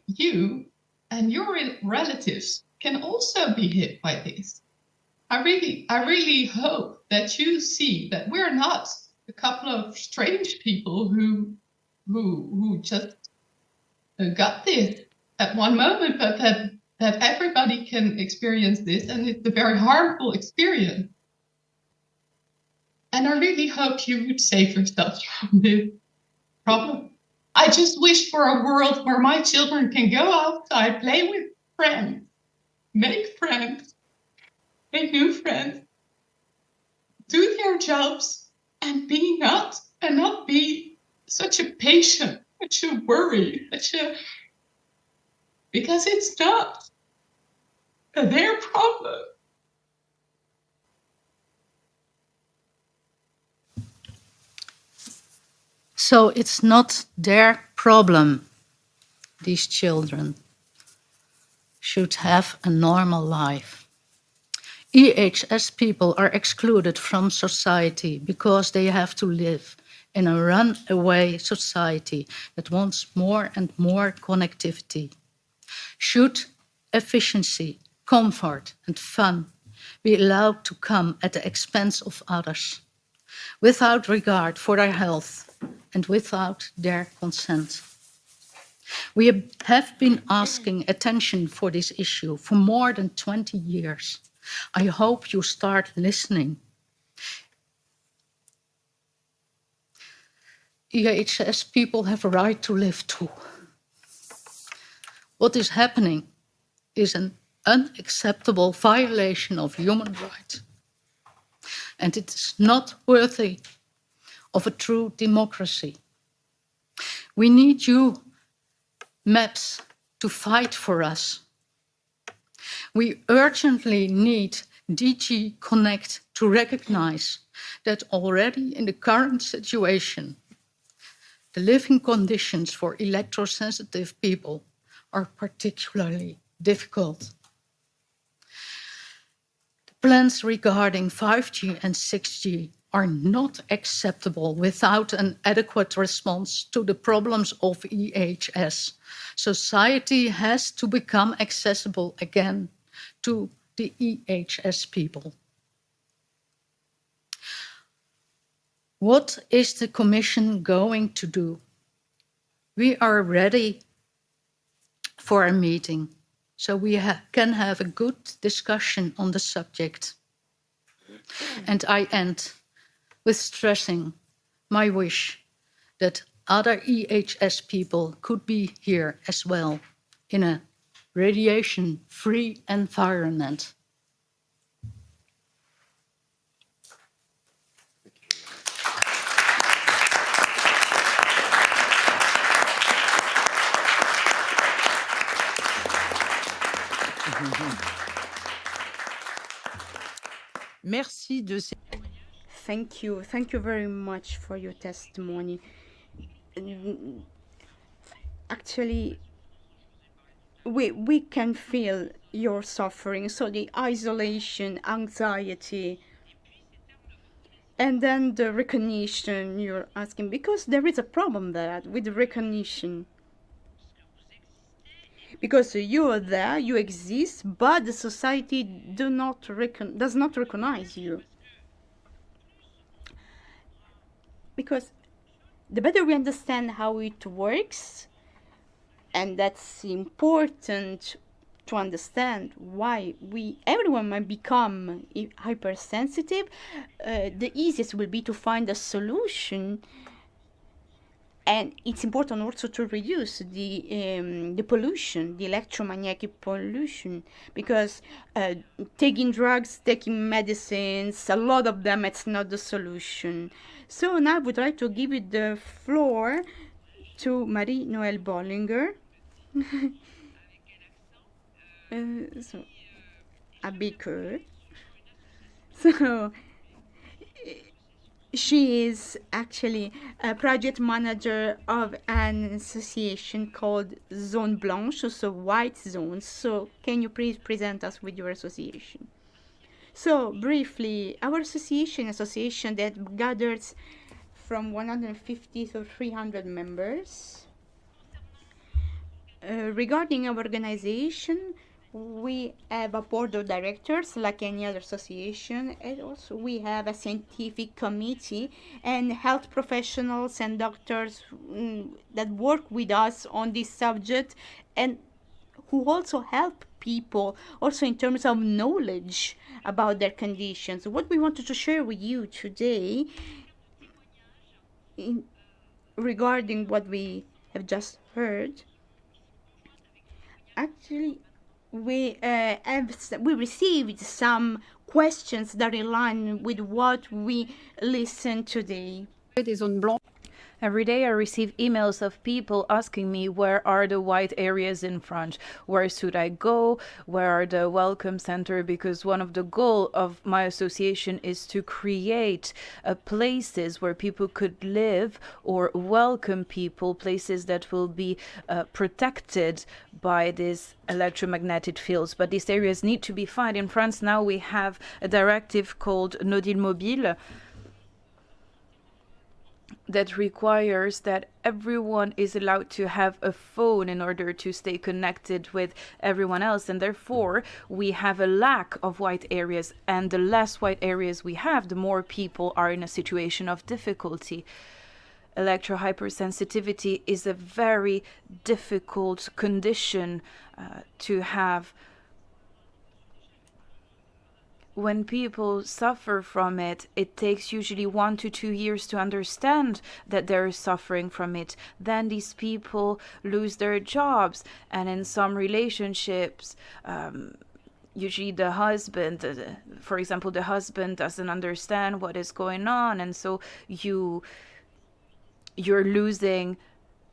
you and your relatives can also be hit by this. I really hope that you see that we're not a couple of strange people who just got this at one moment, but that everybody can experience this, and it's a very harmful experience. And I really hope you would save yourself from this problem. I just wish for a world where my children can go outside, play with friends, make friends, make new friends, do their jobs, and not be such a patient, such a worry, because it's not their problem. So it's not their problem. These children should have a normal life. EHS people are excluded from society because they have to live in a runaway society that wants more and more connectivity. Should efficiency, comfort, and fun be allowed to come at the expense of others, without regard for their health and without their consent? We have been asking attention for this issue for more than 20 years. I hope you start listening. EHS people have a right to live too. What is happening is an unacceptable violation of human rights, and it is not worthy of a true democracy. We need you, MEPs, to fight for us. We urgently need DG Connect to recognize that already in the current situation, the living conditions for electrosensitive people are particularly difficult. The plans regarding 5G and 6G are not acceptable without an adequate response to the problems of EHS. Society has to become accessible again to the EHS people. What is the Commission going to do? We are ready for a meeting, so we can have a good discussion on the subject. And I end with stressing my wish that other EHS people could be here as well in a radiation-free environment. Merci de ces... Thank you very much for your testimony. Actually, we can feel your suffering, so the isolation, anxiety, and then the recognition you're asking, because there is a problem there with the recognition. Because you are there, you exist, but the society does not recognize you. Because the better we understand how it works, and that's important to understand why everyone might become hypersensitive, the easiest will be to find a solution. And it's important also to reduce the pollution, the electromagnetic pollution, because taking drugs, taking medicines, a lot of them, it's not the solution. So now I would like to give it the floor to Marie-Noëlle Bollinger. So, a baker. So, she is actually a project manager of an association called Zone Blanche, so white zones. So can you please present us with your association? So briefly, our association that gathers from 150 to 300 members. Regarding our organization, we have a board of directors like any other association, and also we have a scientific committee and health professionals and doctors that work with us on this subject and who also help people also in terms of knowledge about their conditions. What we wanted to share with you today regarding what we have just heard, actually we received some questions that are in line with what we listened today. Every day I receive emails of people asking me where are the white areas in France, where should I go, where are the welcome center, because one of the goals of my association is to create places where people could live or welcome people, places that will be protected by these electromagnetic fields. But these areas need to be found. In France now we have a directive called Nodil Mobile that requires that everyone is allowed to have a phone in order to stay connected with everyone else, and therefore we have a lack of white areas, and the less white areas we have, the more people are in a situation of difficulty. Electrohypersensitivity is a very difficult condition to have. When people suffer from it, it takes usually 1 to 2 years to understand that they're suffering from it. Then these people lose their jobs, and in some relationships, usually the husband, for example, the husband doesn't understand what is going on, and so you're losing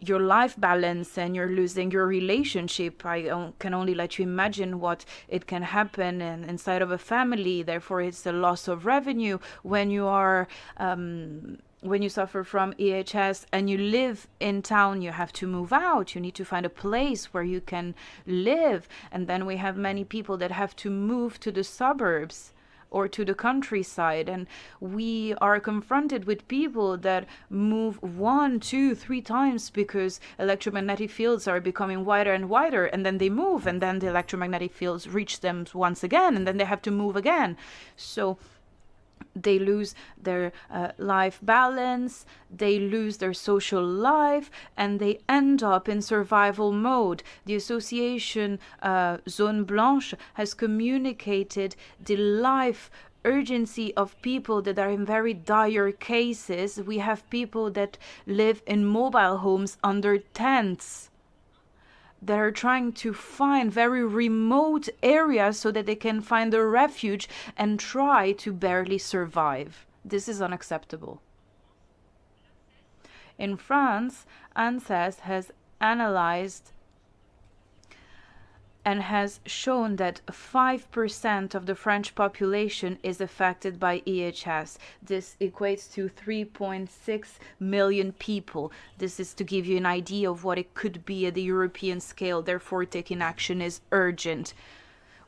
your life balance and you're losing your relationship. I can only let you imagine what it can happen inside of a family. Therefore, it's a loss of revenue when you are when you suffer from EHS and you live in town. You have to move out. You need to find a place where you can live. And then we have many people that have to move to the suburbs or to the countryside, and we are confronted with people that move 1, 2, 3 times because electromagnetic fields are becoming wider and wider, and then they move, and then the electromagnetic fields reach them once again, and then they have to move again. So they lose their life balance, they lose their social life, and they end up in survival mode. The association Zone Blanche has communicated the life urgency of people that are in very dire cases. We have people that live in mobile homes under tents that are trying to find very remote areas so that they can find a refuge and try to barely survive. This is unacceptable. In France, ANSES has analyzed and has shown that 5% of the French population is affected by EHS. This equates to 3.6 million people. This is to give you an idea of what it could be at the European scale. Therefore, taking action is urgent.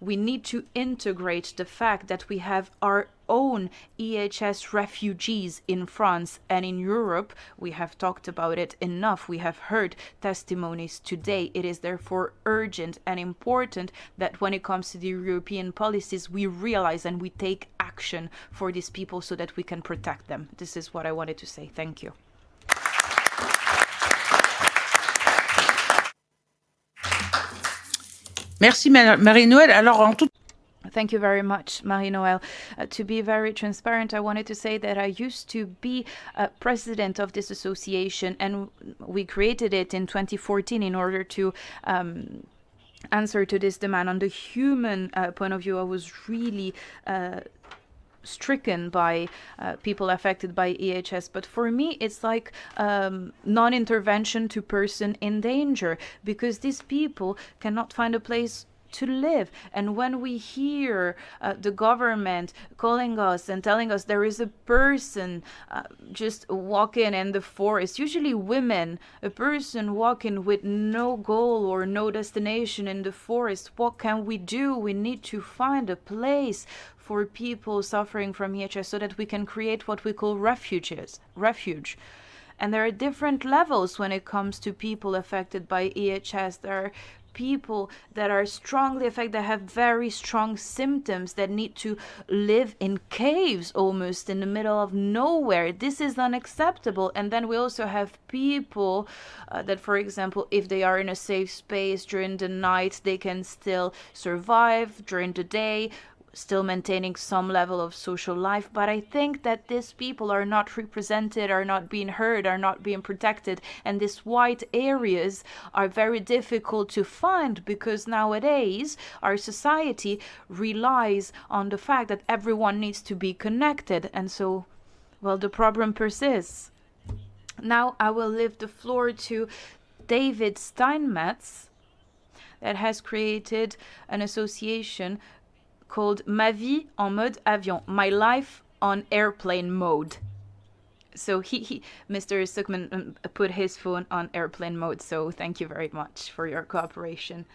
We need to integrate the fact that we have our own EHS refugees in France and in Europe. We have talked about it enough. We have heard testimonies today. It is therefore urgent and important that when it comes to the European policies, we realize and we take action for these people so that we can protect them. This is what I wanted to say. Thank you. Merci Marie-Noëlle. Alors, en tout... Thank you very much, Marie-Noëlle. To be very transparent, I wanted to say that I used to be president of this association, and we created it in 2014 in order to answer to this demand. On the human point of view, I was really stricken by people affected by EHS, but for me it's like non-intervention to person in danger, because these people cannot find a place to live. And when we hear the government calling us and telling us there is a person just walking in the forest, usually women, a person walking with no goal or no destination in the forest, what can we do? We need to find a place for people suffering from EHS so that we can create what we call refuge. And there are different levels when it comes to people affected by EHS. There are people that are strongly affected, that have very strong symptoms, that need to live in caves almost in the middle of nowhere. This is unacceptable. And then we also have people that, for example, if they are in a safe space during the night, they can still survive during the day, still maintaining some level of social life. But I think that these people are not represented, are not being heard, are not being protected. And these white areas are very difficult to find, because nowadays our society relies on the fact that everyone needs to be connected. And so, well, the problem persists. Now I will leave the floor to David Steinmetz, that has created an association called Ma vie en mode avion, my life on airplane mode. So Mr. Suckman put his phone on airplane mode, so thank you very much for your cooperation.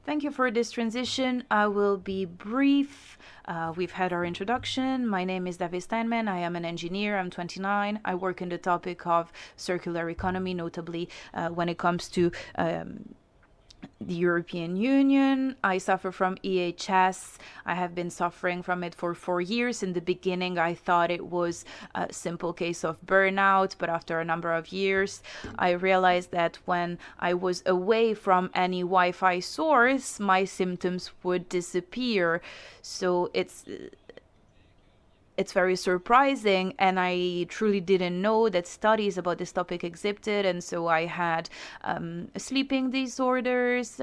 Thank you for this transition. I will be brief. We've had our introduction. My name is David Steinman. I am an engineer. I'm 29. I work in the topic of circular economy, notably when it comes to the European Union. I suffer from EHS. I have been suffering from it for 4 years. In the beginning, I thought it was a simple case of burnout, but after a number of years, I realized that when I was away from any Wi-Fi source, my symptoms would disappear. So it's very surprising, and I truly didn't know that studies about this topic existed. And so I had sleeping disorders,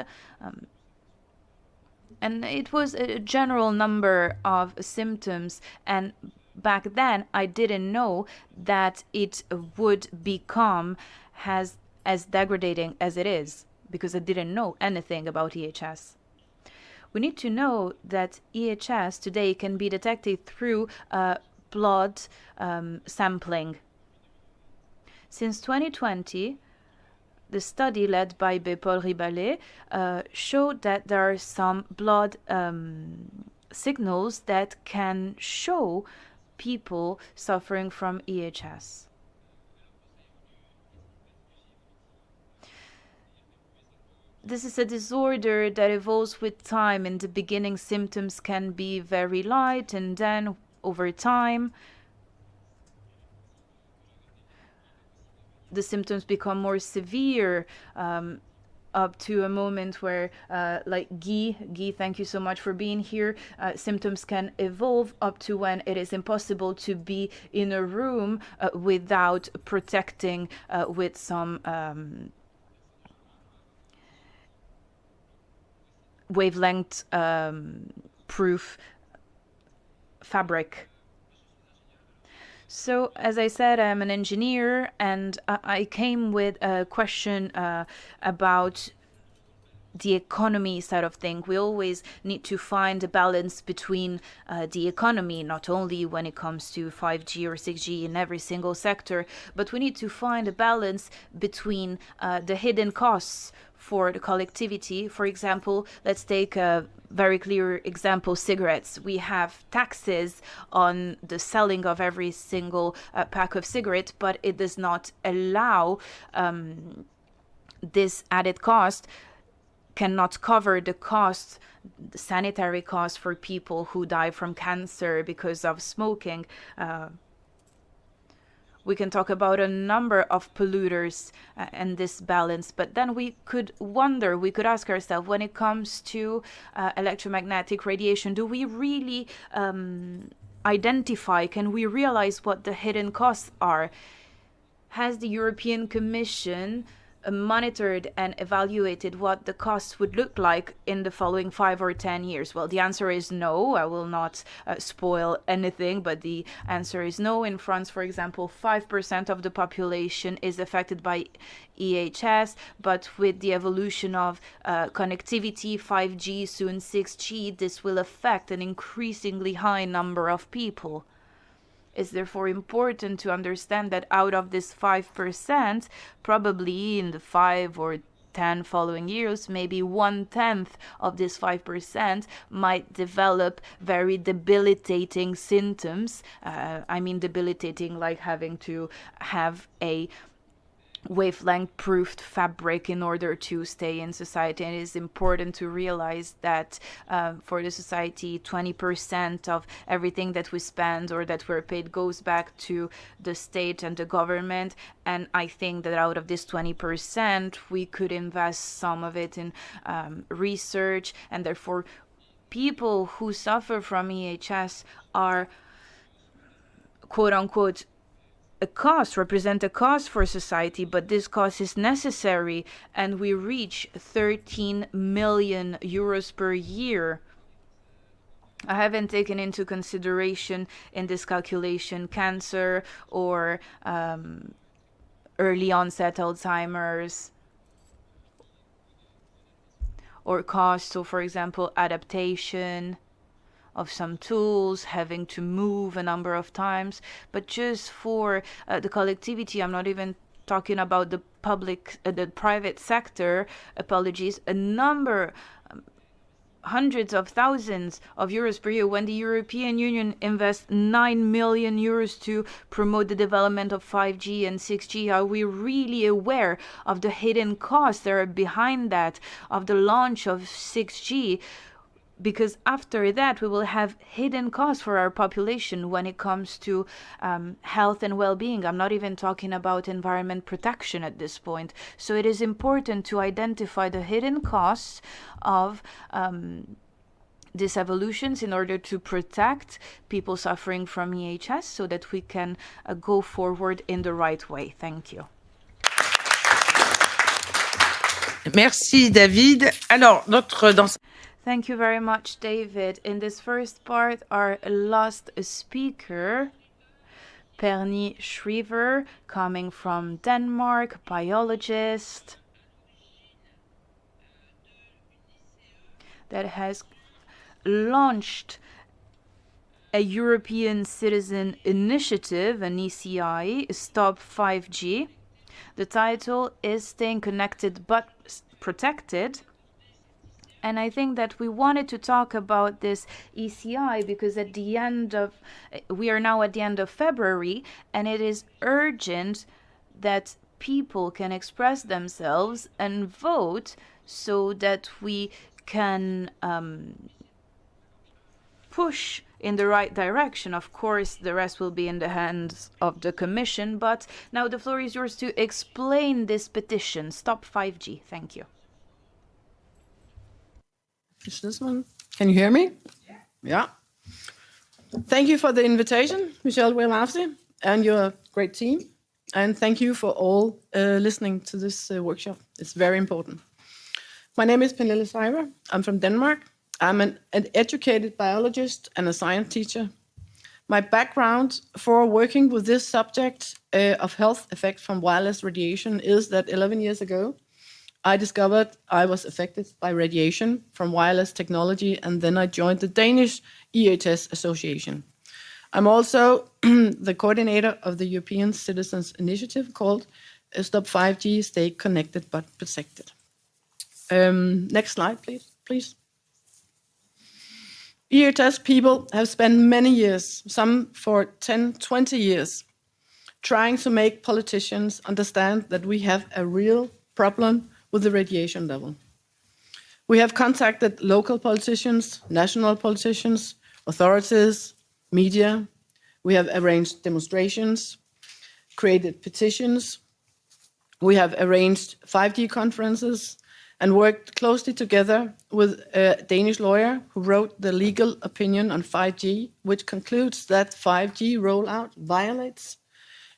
and it was a general number of symptoms. And back then I didn't know that it would become as degrading as it is, because I didn't know anything about EHS. We need to know that EHS today can be detected through blood sampling. Since 2020, the study led by Paul Ribalet showed that there are some blood signals that can show people suffering from EHS. This is a disorder that evolves with time. In the beginning, symptoms can be very light, and then over time, the symptoms become more severe, up to a moment where, like Guy, thank you so much for being here, symptoms can evolve up to when it is impossible to be in a room without protecting with some wavelength proof fabric. So, as I said, I'm an engineer, and I came with a question about the economy side of things. We always need to find a balance between the economy, not only when it comes to 5G or 6G in every single sector, but we need to find a balance between the hidden costs for the collectivity. For example, let's take a very clear example, cigarettes. We have taxes on the selling of every single pack of cigarettes, but it does not allow this added cost cannot cover the cost, the sanitary cost for people who die from cancer because of smoking. We can talk about a number of polluters and this balance, but then we could wonder, we could ask ourselves, when it comes to electromagnetic radiation, do we really identify, can we realize what the hidden costs are? Has the European Commission monitored and evaluated what the costs would look like in the following 5 or 10 years? Well, the answer is no. I will not spoil anything, but the answer is no. In France, for example, 5% of the population is affected by EHS, but with the evolution of connectivity, 5G, soon 6G, this will affect an increasingly high number of people. It's therefore important to understand that out of this 5%, probably in the 5 or 10 following years, maybe 1/10 of this 5% might develop very debilitating symptoms. I mean debilitating like having to have a wavelength-proofed fabric in order to stay in society. And it is important to realize that for the society, 20% of everything that we spend or that we're paid goes back to the state and the government. And I think that out of this 20%, we could invest some of it in research, and therefore people who suffer from EHS are, quote-unquote, represent a cost for society, but this cost is necessary, and we reach 13 million euros per year. I haven't taken into consideration in this calculation cancer or early onset Alzheimer's or cost. So, for example, adaptation of some tools, having to move a number of times. But just for the collectivity, I'm not even talking about the public, the private sector, apologies, a number, hundreds of thousands of euros per year. When the European Union invests 9 million euros to promote the development of 5G and 6G, are we really aware of the hidden costs that are behind that, of the launch of 6G? Because after that, we will have hidden costs for our population when it comes to health and well-being. I'm not even talking about environment protection at this point. So it is important to identify the hidden costs of these evolutions in order to protect people suffering from EHS so that we can go forward in the right way. Thank you. Merci, David. Alors, Thank you very much, David. In this first part, our last speaker, Perni Shriver, coming from Denmark, biologist, that has launched a European Citizen Initiative, an ECI, Stop 5G. The title is Staying Connected but Protected. And I think that we wanted to talk about this ECI because we are now at the end of February, and it is urgent that people can express themselves and vote so that we can push in the right direction. Of course, the rest will be in the hands of the Commission, but now the floor is yours to explain this petition, Stop 5G. Thank you. Is this one? Can you hear me? Yeah. Thank you for the invitation, Michele Rivasi, and your great team. And thank you for all listening to this workshop. It's very important. My name is Pernille Seiber. I'm from Denmark. I'm an educated biologist and a science teacher. My background for working with this subject of health effects from wireless radiation is that 11 years ago, I discovered I was affected by radiation from wireless technology, and then I joined the Danish EHS Association. I'm also the coordinator of the European Citizens Initiative called Stop 5G, Stay Connected but Protected. Next slide, please. EHS people have spent many years, some for 10, 20 years, trying to make politicians understand that we have a real problem with the radiation level. We have contacted local politicians, national politicians, authorities, media. We have arranged demonstrations, created petitions. We have arranged 5G conferences and worked closely together with a Danish lawyer who wrote the legal opinion on 5G, which concludes that 5G rollout violates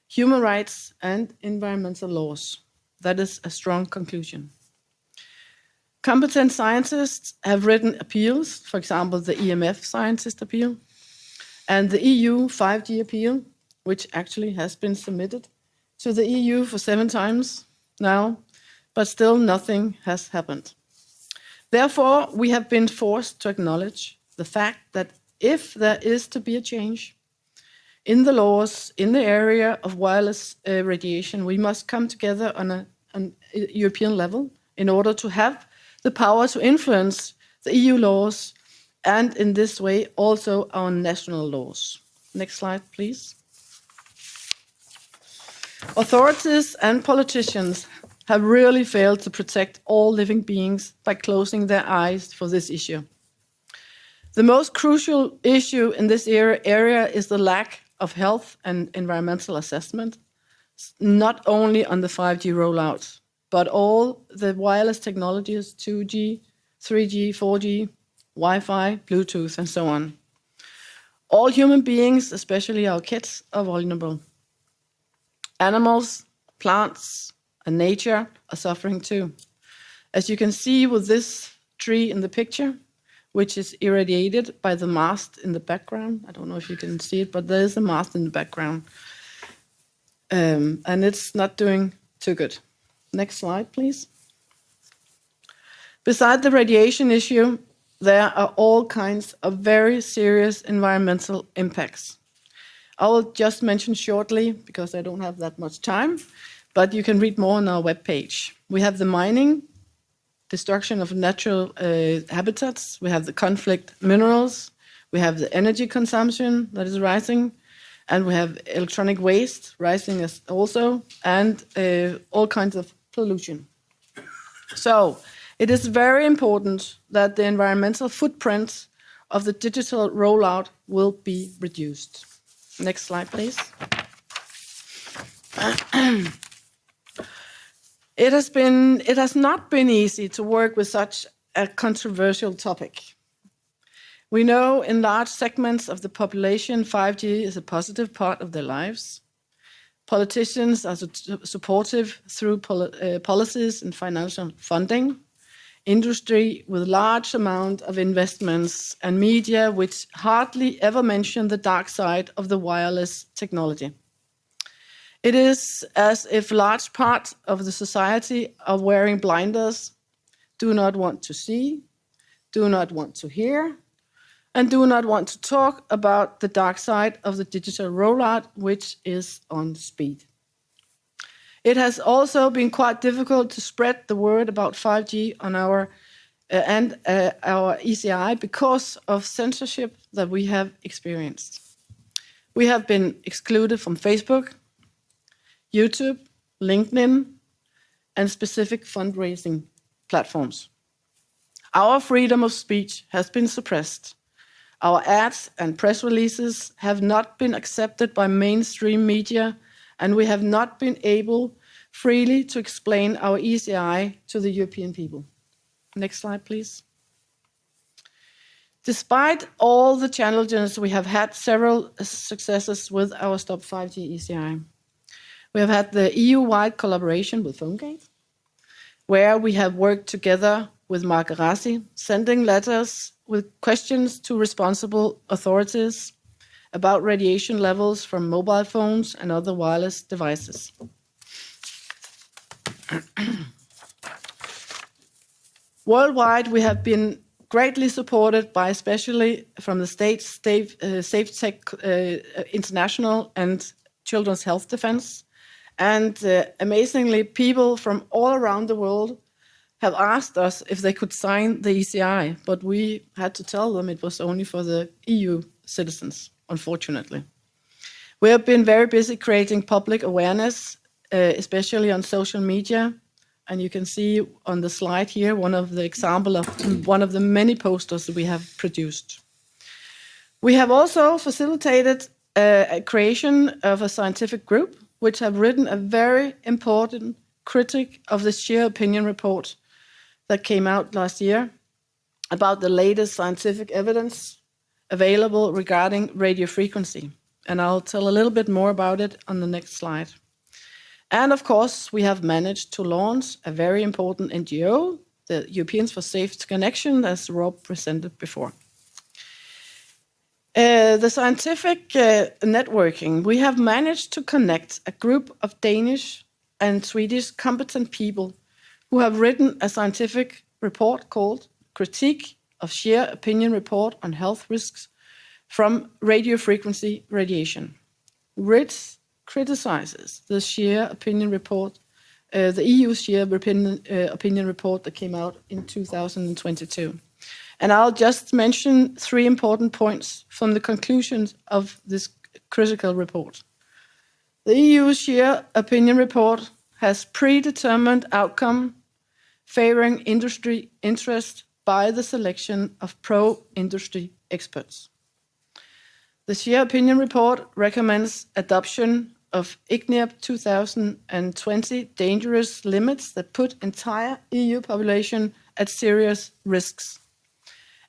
human rights and environmental laws. That is a strong conclusion. Competent scientists have written appeals, for example, the EMF scientist appeal, and the EU 5G appeal, which actually has been submitted to the EU for 7 times now, but still nothing has happened. Therefore, we have been forced to acknowledge the fact that if there is to be a change in the laws in the area of wireless radiation, we must come together on a European level in order to have the power to influence the EU laws and in this way also our national laws. Next slide, please. Authorities and politicians have really failed to protect all living beings by closing their eyes for this issue. The most crucial issue in this area is the lack of health and environmental assessment, not only on the 5G rollout, but all the wireless technologies, 2G, 3G, 4G, Wi-Fi, Bluetooth, and so on. All human beings, especially our kids, are vulnerable. Animals, plants, and nature are suffering too. As you can see with this tree in the picture, which is irradiated by the mast in the background. I don't know if you can see it, but there is a mast in the background. And it's not doing too good. Next slide, please. Beside the radiation issue, there are all kinds of very serious environmental impacts. I will just mention shortly, because I don't have that much time, but you can read more on our webpage. We have the mining, destruction of natural habitats, we have the conflict minerals, we have the energy consumption that is rising, and we have electronic waste rising as also, and all kinds of pollution. So it is very important that the environmental footprint of the digital rollout will be reduced. Next slide, please. It has not been easy to work with such a controversial topic. We know in large segments of the population, 5G is a positive part of their lives. Politicians are supportive through policies and financial funding. Industry with large amount of investments, and media which hardly ever mention the dark side of the wireless technology. It is as if large parts of the society are wearing blinders, do not want to see, do not want to hear, and do not want to talk about the dark side of the digital rollout, which is on speed. It has also been quite difficult to spread the word about 5G on our ECI because of censorship that we have experienced. We have been excluded from Facebook, YouTube, LinkedIn, and specific fundraising platforms. Our freedom of speech has been suppressed. Our ads and press releases have not been accepted by mainstream media, and we have not been able freely to explain our ECI to the European people. Next slide, please. Despite all the challenges, we have had several successes with our Stop 5G ECI. We have had the EU-wide collaboration with PhoneGate, where we have worked together with Mark Rivasi, sending letters with questions to responsible authorities about radiation levels from mobile phones and other wireless devices. Worldwide, we have been greatly supported by, especially from the states, Safe Tech International and Children's Health Defense. And amazingly, people from all around the world have asked us if they could sign the ECI, but we had to tell them it was only for the EU citizens, unfortunately. We have been very busy creating public awareness, especially on social media. And you can see on the slide here one of the example of one of the many posters that we have produced. We have also facilitated a creation of a scientific group, which have written a very important critic of the Share Opinion report that came out last year about the latest scientific evidence available regarding radio frequency. And I'll tell a little bit more about it on the next slide. And of course, we have managed to launch a very important NGO, the Europeans for Safe Connection, as Rob presented before. The scientific networking, we have managed to connect a group of Danish and Swedish competent people who have written a scientific report called Critique of Share Opinion Report on Health Risks from Radio Frequency Radiation, which criticizes the Share Opinion Report, the EU Share Opinion Report that came out in 2022. And I'll just mention 3 important points from the conclusions of this critical report. The EU Share Opinion Report has predetermined outcome favoring industry interest by the selection of pro-industry experts. The Share Opinion Report recommends adoption of ICNIRP 2020 dangerous limits that put entire EU population at serious risks.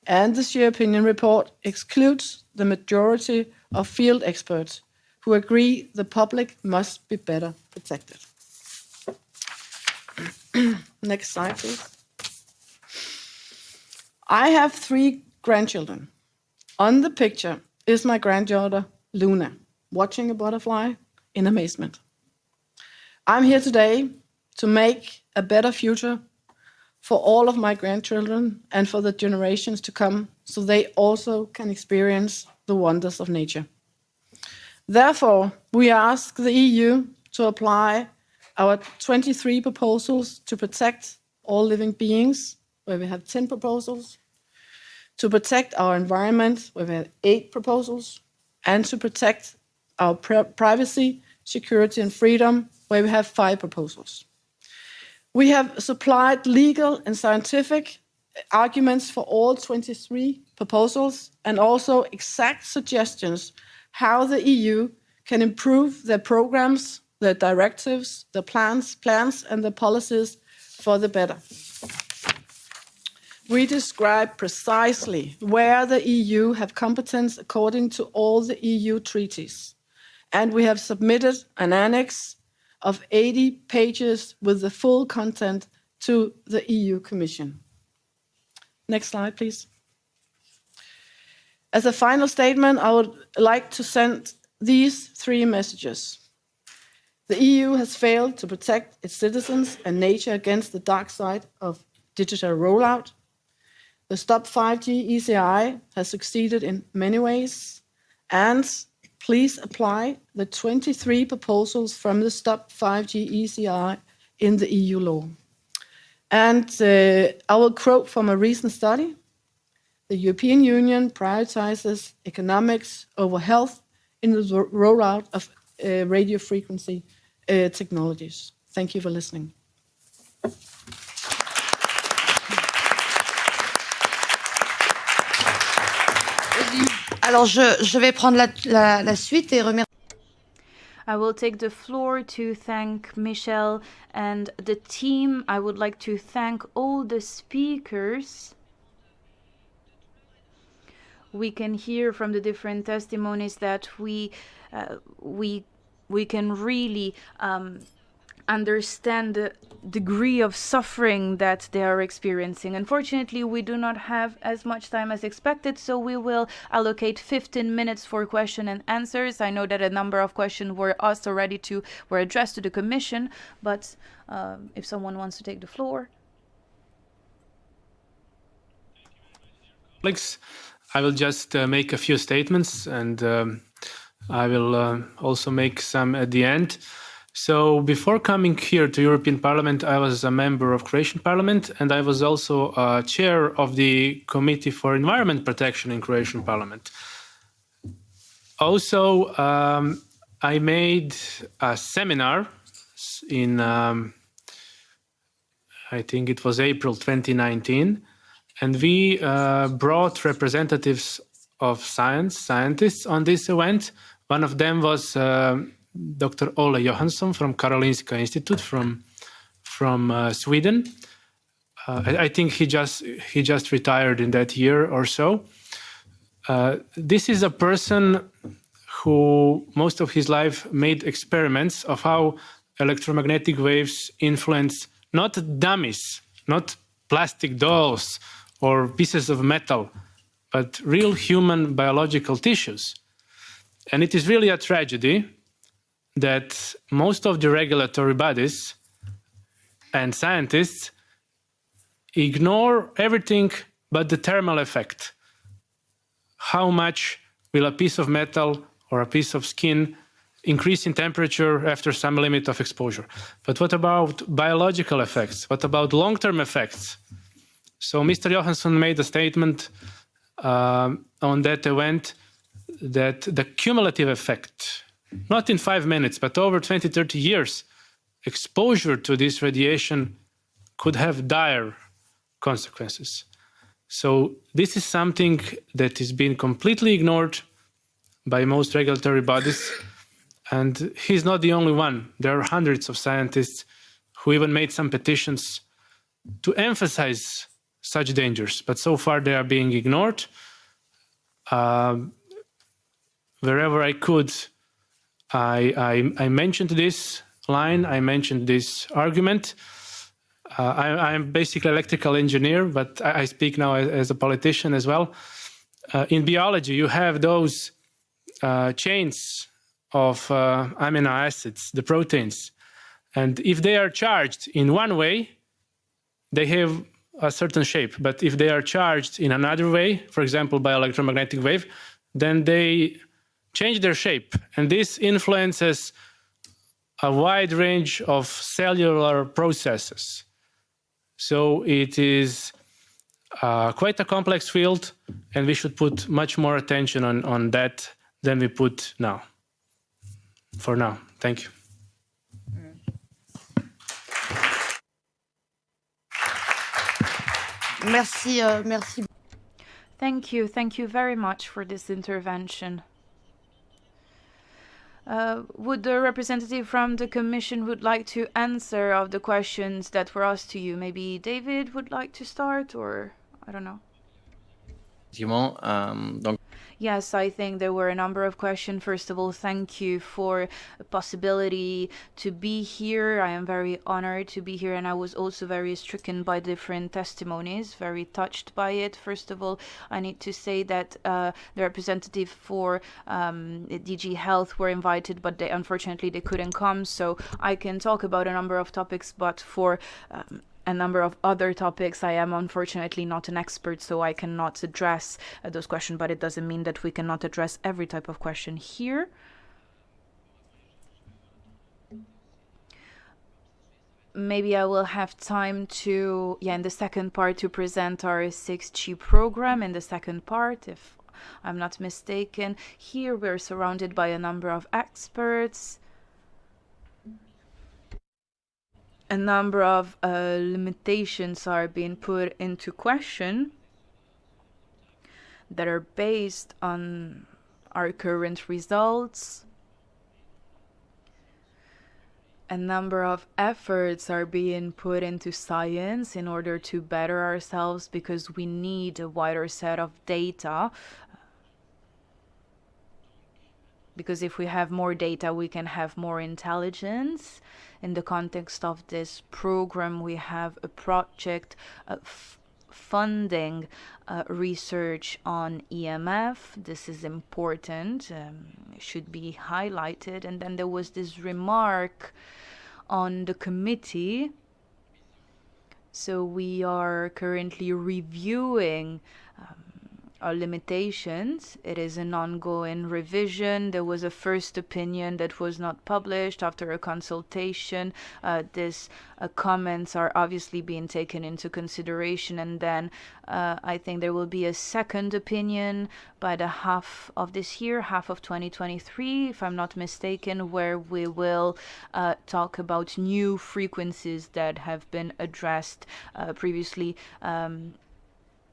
And the Share Opinion Report excludes the majority of field experts who agree the public must be better protected. Next slide, please. I have 3 grandchildren. On the picture is my granddaughter, Luna, watching a butterfly in amazement. I'm here today to make a better future for all of my grandchildren and for the generations to come, so they also can experience the wonders of nature. Therefore, we ask the EU to apply our 23 proposals to protect all living beings, where we have 10 proposals, to protect our environment, where we have 8 proposals, and to protect our privacy, security, and freedom, where we have 5 proposals. We have supplied legal and scientific arguments for all 23 proposals and also exact suggestions how the EU can improve their programs, their directives, their plans, and their policies for the better. We describe precisely where the EU have competence according to all the EU treaties. And we have submitted an annex of 80 pages with the full content to the EU Commission. Next slide, please. As a final statement, I would like to send these 3 messages. The EU has failed to protect its citizens and nature against the dark side of digital rollout. The Stop 5G ECI has succeeded in many ways, and please apply the 23 proposals from the Stop 5G ECI in the EU law. And I will quote from a recent study. The European Union prioritizes economics over health in the rollout of radio frequency technologies. Thank you for listening. Alors, je vais prendre la suite et remercier. I will take the floor to thank Michele and the team. I would like to thank all the speakers. We can hear from the different testimonies that we can really understand the degree of suffering that they are experiencing. Unfortunately, we do not have as much time as expected, so we will allocate 15 minutes for question and answers. I know that a number of questions were asked already were addressed to the Commission, but if someone wants to take the floor. Colleagues, I will just make a few statements, and I will also make some at the end. So before coming here to European Parliament, I was a member of Croatian Parliament, and I was also chair of the Committee for Environment Protection in Croatian Parliament. Also, I made a seminar in, I think it was April 2019, and we brought representatives of scientists on this event. One of them was Dr. Ole Johansson from Karolinska Institute from Sweden. I think he just retired in that year or so. This is a person who most of his life made experiments of how electromagnetic waves influence not dummies, not plastic dolls or pieces of metal, but real human biological tissues. And it is really a tragedy that most of the regulatory bodies and scientists ignore everything but the thermal effect. How much will a piece of metal or a piece of skin increase in temperature after some limit of exposure? But what about biological effects? What about long-term effects? So Mr. Johansson made a statement on that event that the cumulative effect, not in 5 minutes, but over 20, 30 years, exposure to this radiation could have dire consequences. So this is something that is being completely ignored by most regulatory bodies. And he's not the only one. There are hundreds of scientists who even made some petitions to emphasize such dangers. But so far they are being ignored. Wherever I could, I mentioned this line, I mentioned this argument. I'm basically an electrical engineer, but I speak now as a politician as well. In biology, you have those chains of amino acids, the proteins. And if they are charged in one way, they have a certain shape. But if they are charged in another way, for example, by electromagnetic wave, then they change their shape. And this influences a wide range of cellular processes. So it is quite a complex field, and we should put much more attention on that than we put now. For now, thank you. Merci, merci. Thank you very much for this intervention. Would the representative from the Commission would like to answer of the questions that were asked to you? Maybe David would like to start, or I don't know. Yes, I think there were a number of questions. First of all, thank you for the possibility to be here. I am very honored to be here, and I was also very stricken by different testimonies, very touched by it. First of all, I need to say that the representative for DG Health were invited, but unfortunately they couldn't come, so I can talk about a number of topics, but for a number of other topics, I am unfortunately not an expert, so I cannot address those questions, but it doesn't mean that we cannot address every type of question here. Maybe I will have time to, in the second part, to present our 6G program in the second part, if I'm not mistaken. Here we're surrounded by a number of experts. A number of limitations are being put into question that are based on our current results. A number of efforts are being put into science in order to better ourselves, because we need a wider set of data, because if we have more data, we can have more intelligence. In the context of this program, we have a project funding research on EMF. This is important, should be highlighted. And then there was this remark on the committee. So we are currently reviewing our limitations. It is an ongoing revision. There was a first opinion that was not published after a consultation. These comments are obviously being taken into consideration, and then I think there will be a second opinion by the half of this year, half of 2023, if I'm not mistaken, where we will talk about new frequencies that have been addressed previously.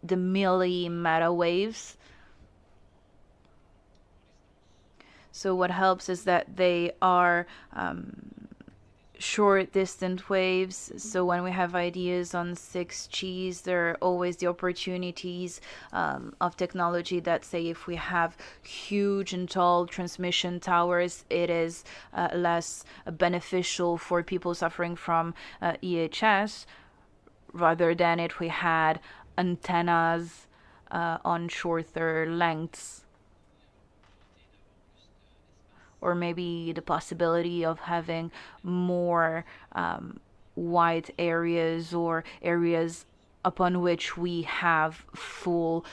The milli-meta waves. So what helps is that they are short distant waves. So when we have ideas on 6Gs, there are always the opportunities of technology that say if we have huge and tall transmission towers, it is less beneficial for people suffering from EHS, rather than if we had antennas on shorter lengths, or maybe the possibility of having more wide areas or areas upon which we have full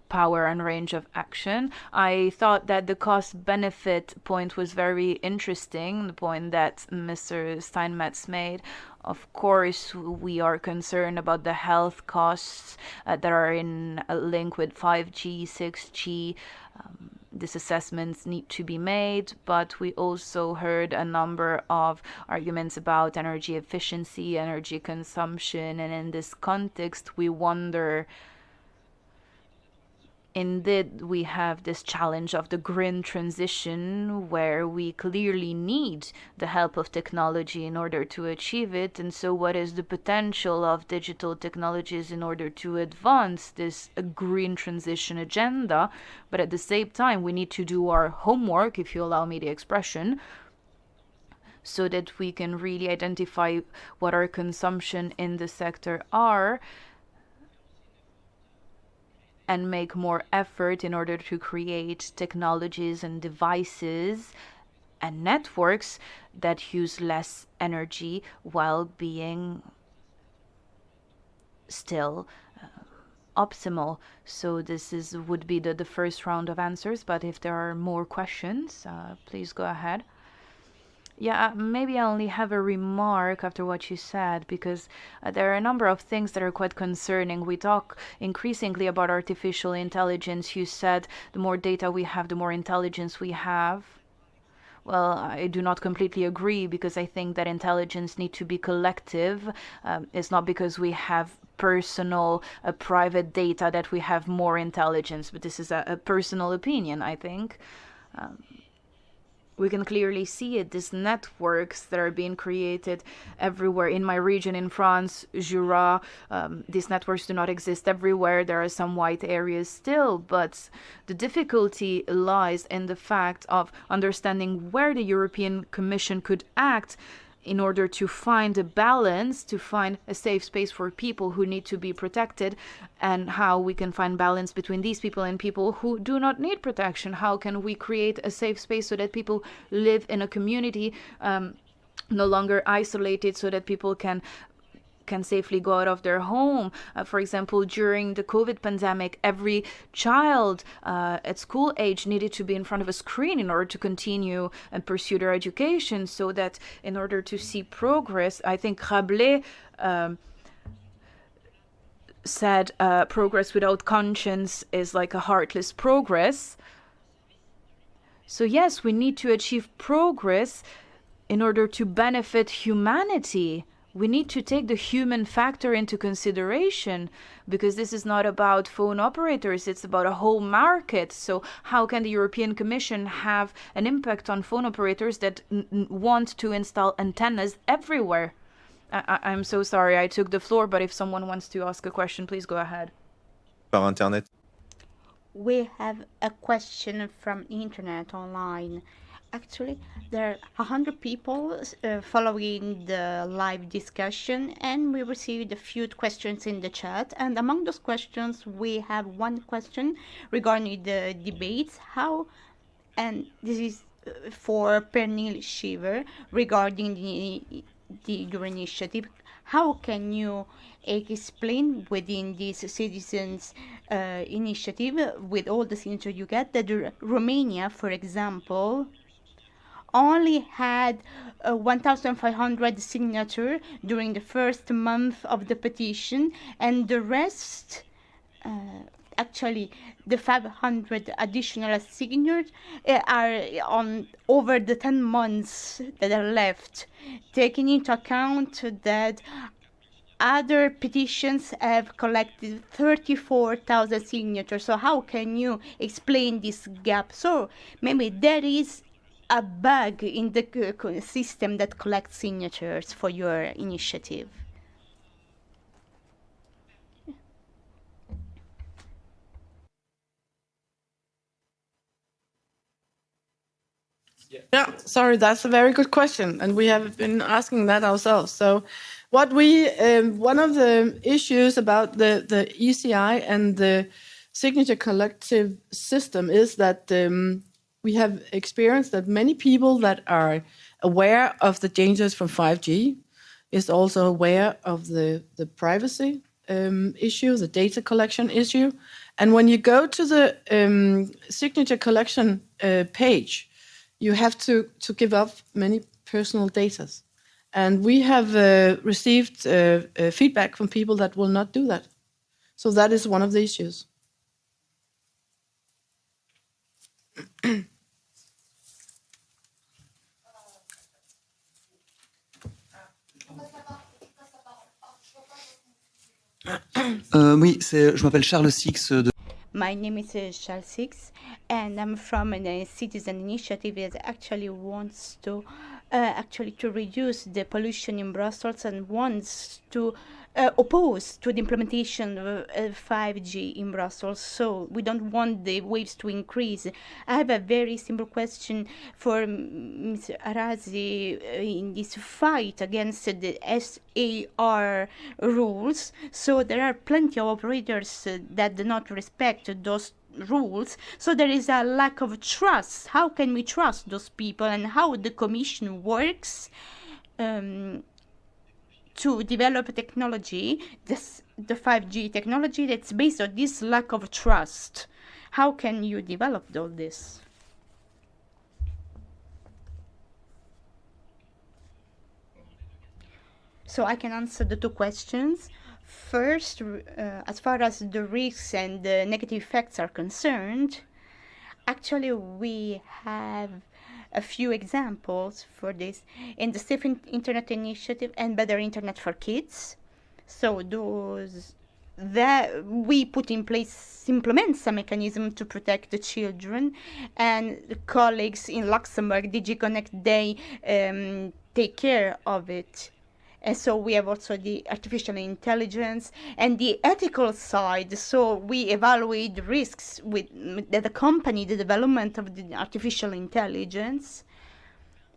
power and range of action. I thought that the cost-benefit point was very interesting, the point that Mr. Steinmetz made. Of course, we are concerned about the health costs that are in a link with 5G, 6G. These assessments need to be made, but we also heard a number of arguments about energy efficiency, energy consumption, and in this context, we wonder, indeed, we have this challenge of the green transition where we clearly need the help of technology in order to achieve it. And so what is the potential of digital technologies in order to advance this green transition agenda? But at the same time, we need to do our homework, if you allow me the expression, so that we can really identify what our consumption in the sector are, and make more effort in order to create technologies and devices and networks that use less energy while being still optimal. So this would be the first round of answers, but if there are more questions, please go ahead. Yeah, maybe I only have a remark after what you said, because there are a number of things that are quite concerning. We talk increasingly about artificial intelligence. You said the more data we have, the more intelligence we have. Well, I do not completely agree, because I think that intelligence needs to be collective. It's not because we have personal, private data that we have more intelligence, but this is a personal opinion, I think. We can clearly see it, these networks that are being created everywhere. In my region in France, Jura, these networks do not exist everywhere. There are some white areas still, but the difficulty lies in the fact of understanding where the European Commission could act in order to find a balance, to find a safe space for people who need to be protected, and how we can find balance between these people and people who do not need protection. How can we create a safe space so that people live in a community, no longer isolated, so that people can safely go out of their home. For example, during the COVID pandemic, every child at school age needed to be in front of a screen in order to continue and pursue their education, so that in order to see progress, I think Rabelais said progress without conscience is like a heartless progress. So yes, we need to achieve progress in order to benefit humanity. We need to take the human factor into consideration, because this is not about phone operators, it's about a whole market. So how can the European Commission have an impact on phone operators that want to install antennas everywhere? I'm so sorry I took the floor, but if someone wants to ask a question, please go ahead. Par Internet. we have a question from internet online. Actually, there are 100 people following the live discussion, and we received a few questions in the chat. And among those questions, we have one question regarding the debates. How, and this is for Pernil Shiver, regarding your initiative. How can you explain within this citizens' initiative, with all the signatures you get, that Romania, for example, only had 1,500 signatures during the first month of the petition, and the rest, actually, the 500 additional signatures are on over the 10 months that are left, taking into account that other petitions have collected 34,000 signatures. So how can you explain this gap? So maybe there is a bug in the system that collects signatures for your initiative. Yeah, sorry, that's a very good question, and we have been asking that ourselves. So, what we one of the issues about the ECI and the signature collective system is that we have experienced that many people that are aware of the dangers from 5G is also aware of the privacy issue, the data collection issue. And when you go to the signature collection page, you have to give up many personal data. And we have received feedback from people that will not do that. So that is one of the issues. Oui, je m'appelle Charles Six. My name is Charles Six, and I'm from a citizen initiative that actually wants to reduce the pollution in Brussels and wants to oppose to the implementation of 5G in Brussels. So we don't want the waves to increase. I have a very simple question for Mr. Rivasi in this fight against the SAR rules. So there are plenty of operators that do not respect those rules, so there is a lack of trust. How can we trust those people, and how the Commission works to develop a technology, the 5G technology, that's based on this lack of trust? How can you develop all this? So I can answer the two questions. First, as far as the risks and the negative effects are concerned, actually we have a few examples for this in the Safe Internet Initiative and Better Internet for Kids. So those that we put in place implements a mechanism to protect the children, and the colleagues in Luxembourg, DigiConnect, they take care of it. And so we have also the artificial intelligence and the ethical side. So we evaluate the risks with that accompany the development of the artificial intelligence.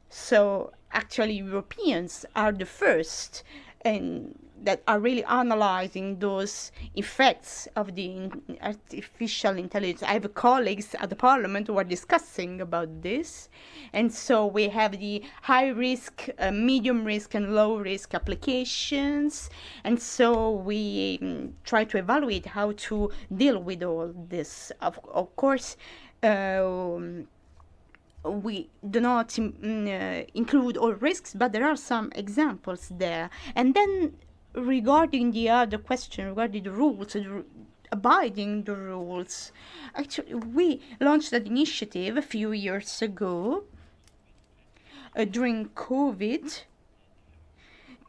So actually Europeans are the first and that are really analyzing those effects of the artificial intelligence. I have colleagues at the Parliament who are discussing about this. And so we have the high risk, medium risk, and low risk applications. And so we try to evaluate how to deal with all this. Of course, we do not include all risks, but there are some examples there. And then regarding the other question, regarding the rules, abiding the rules, actually we launched that initiative a few years ago during COVID,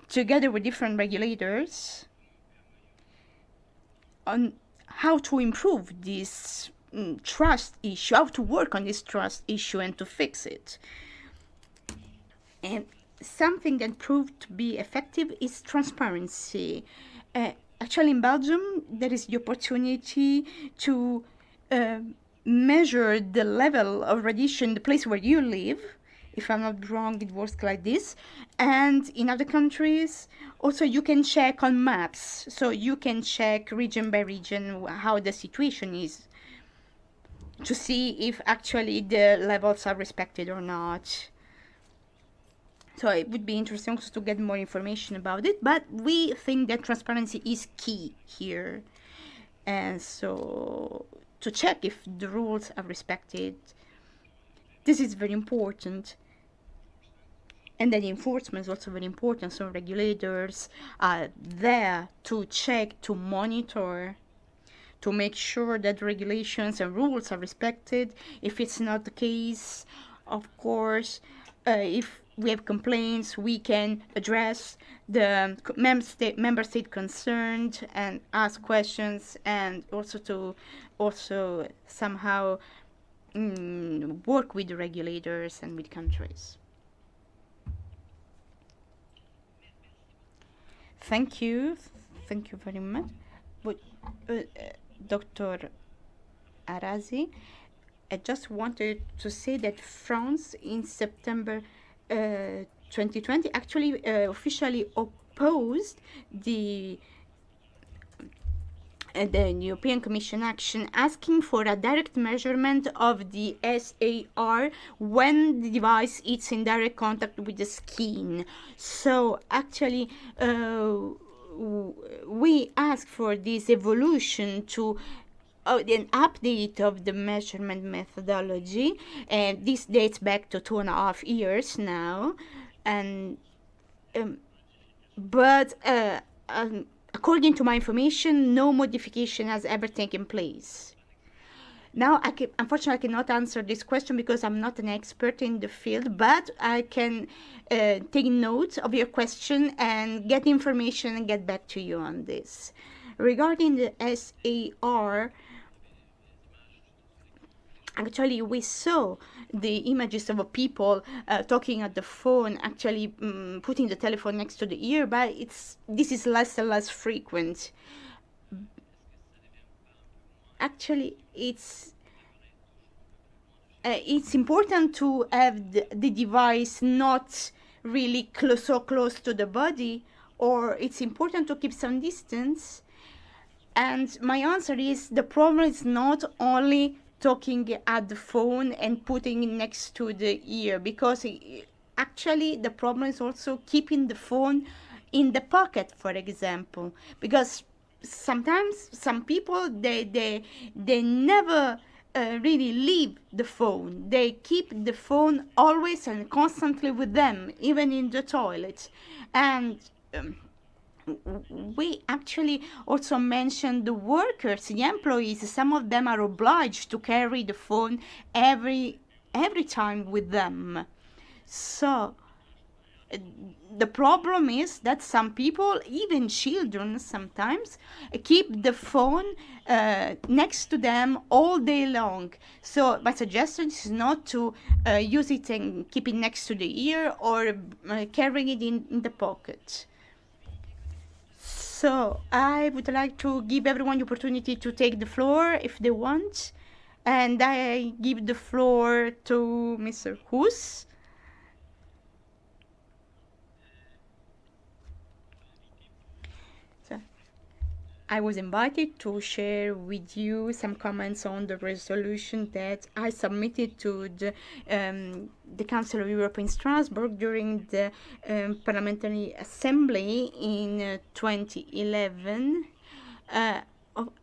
together with different regulators, on how to improve this trust issue, how to work on this trust issue and to fix it. And something that proved to be effective is transparency. Actually, in Belgium, there is the opportunity to measure the level of radiation in the place where you live. If I'm not wrong, it works like this. And in other countries, also you can check on maps. So you can check region by region how the situation is to see if actually the levels are respected or not. So it would be interesting to get more information about it, but we think that transparency is key here. And so to check if the rules are respected, this is very important. And then enforcement is also very important. So regulators are there to check, to monitor, to make sure that regulations and rules are respected. If it's not the case, of course, if we have complaints, we can address the member state concerned and ask questions, and also to somehow work with the regulators and with countries. Thank you very much. But, Dr. Arazi, I just wanted to say that France in September 2020 actually officially opposed the European Commission action asking for a direct measurement of the SAR when the device is in direct contact with the skin. So actually we asked for this evolution to an update of the measurement methodology, and this dates back to 2.5 years now, and according to my information, no modification has ever taken place. Now, unfortunately, I cannot answer this question because I'm not an expert in the field, but I can take note of your question and get information and get back to you on this. Regarding the SAR, actually, we saw the images of people talking at the phone, actually putting the telephone next to the ear, but this is less and less frequent. Actually, it's important to have the device not really so close to the body, or it's important to keep some distance. And my answer is the problem is not only talking at the phone and putting it next to the ear, because actually the problem is also keeping the phone in the pocket, for example, because sometimes some people they never really leave the phone. They keep the phone always and constantly with them, even in the toilet. And we actually also mentioned the workers, the employees. Some of them are obliged to carry the phone every time with them. So the problem is that some people, even children sometimes, keep the phone next to them all day long. So my suggestion is not to use it and keep it next to the ear or carrying it in the pocket. So I would like to give everyone the opportunity to take the floor if they want. And I give the floor to Mr. Hus. I was invited to share with you some comments on the resolution that I submitted to the Council of Europe in Strasbourg during the Parliamentary Assembly in 2011.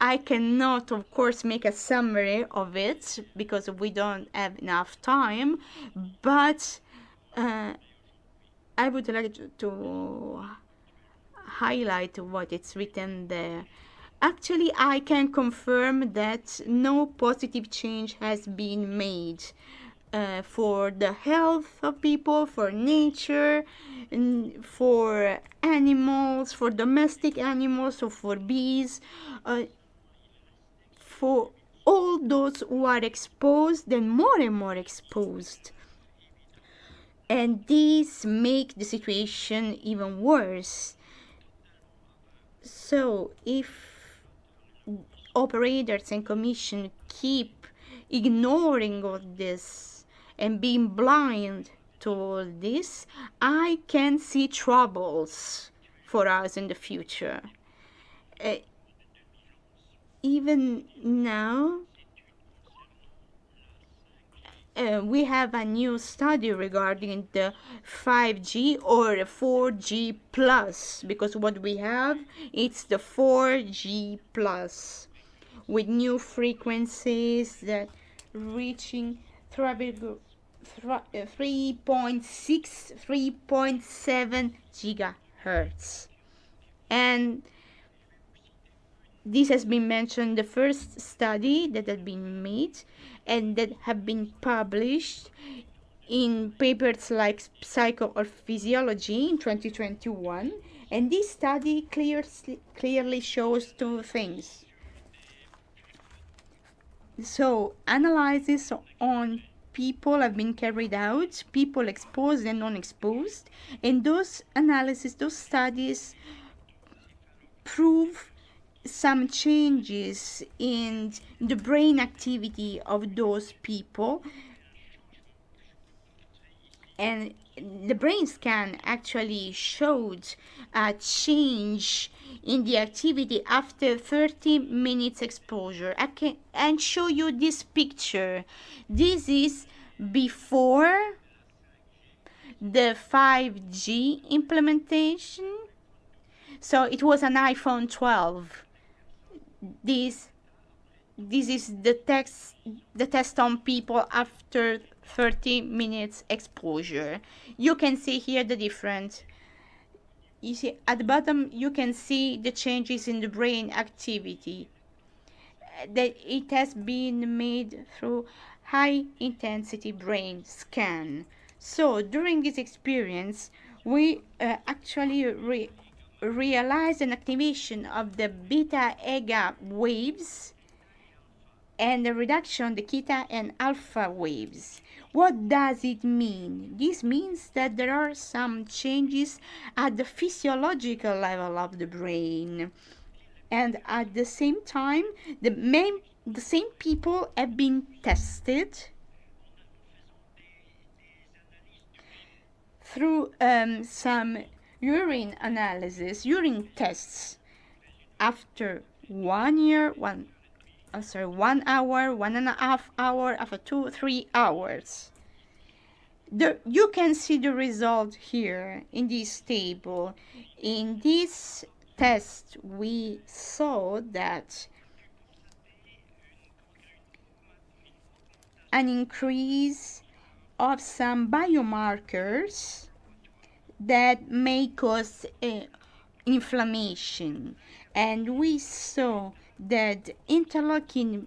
I cannot, of course, make a summary of it because we don't have enough time, but I would like to highlight what it's written there. Actually, I can confirm that no positive change has been made for the health of people, for nature, for animals, for domestic animals, or for bees, for all those who are exposed and more exposed. And these make the situation even worse. So if operators and commission keep ignoring all this and being blind to all this, I can see troubles for us in the future. Even now, we have a new study regarding the 5G or 4G plus, because what we have, it's the 4G plus with new frequencies that reaching 3.6, 3.7 gigahertz. And this has been mentioned, the first study that had been made and that have been published in papers like Psycho or Physiology in 2021. And this study clearly shows two things. So analysis on people have been carried out, people exposed and non-exposed, and those analyses, those studies prove some changes in the brain activity of those people, and the brain scan actually showed a change in the activity after 30 minutes exposure. I can show you this picture. This is before the 5G implementation. So it was an iPhone 12. This is the test on people after 30 minutes exposure. You can see here the difference. You see at the bottom you can see the changes in the brain activity. That it has been made through high intensity brain scan. So during this experience we actually realize an activation of the beta-ega waves and the reduction of the theta and alpha waves. What does it mean? This means that there are some changes at the physiological level of the brain, and at the same time the same people have been tested through some urine analysis, urine tests after 1 hour, 1.5 hours, after 2-3 hours. You can see the result here in this table. In this test, we saw that an increase of some biomarkers that may cause inflammation, and we saw that interleukin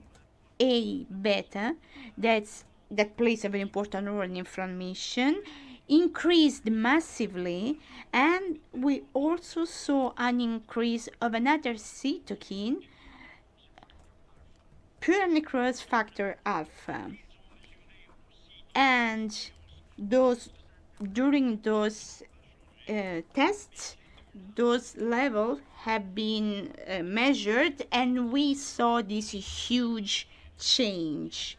A beta, that plays a very important role in inflammation, increased massively, and we also saw an increase of another cytokine, pure necrosis factor alpha, and during those tests, those levels have been measured, and we saw this huge change.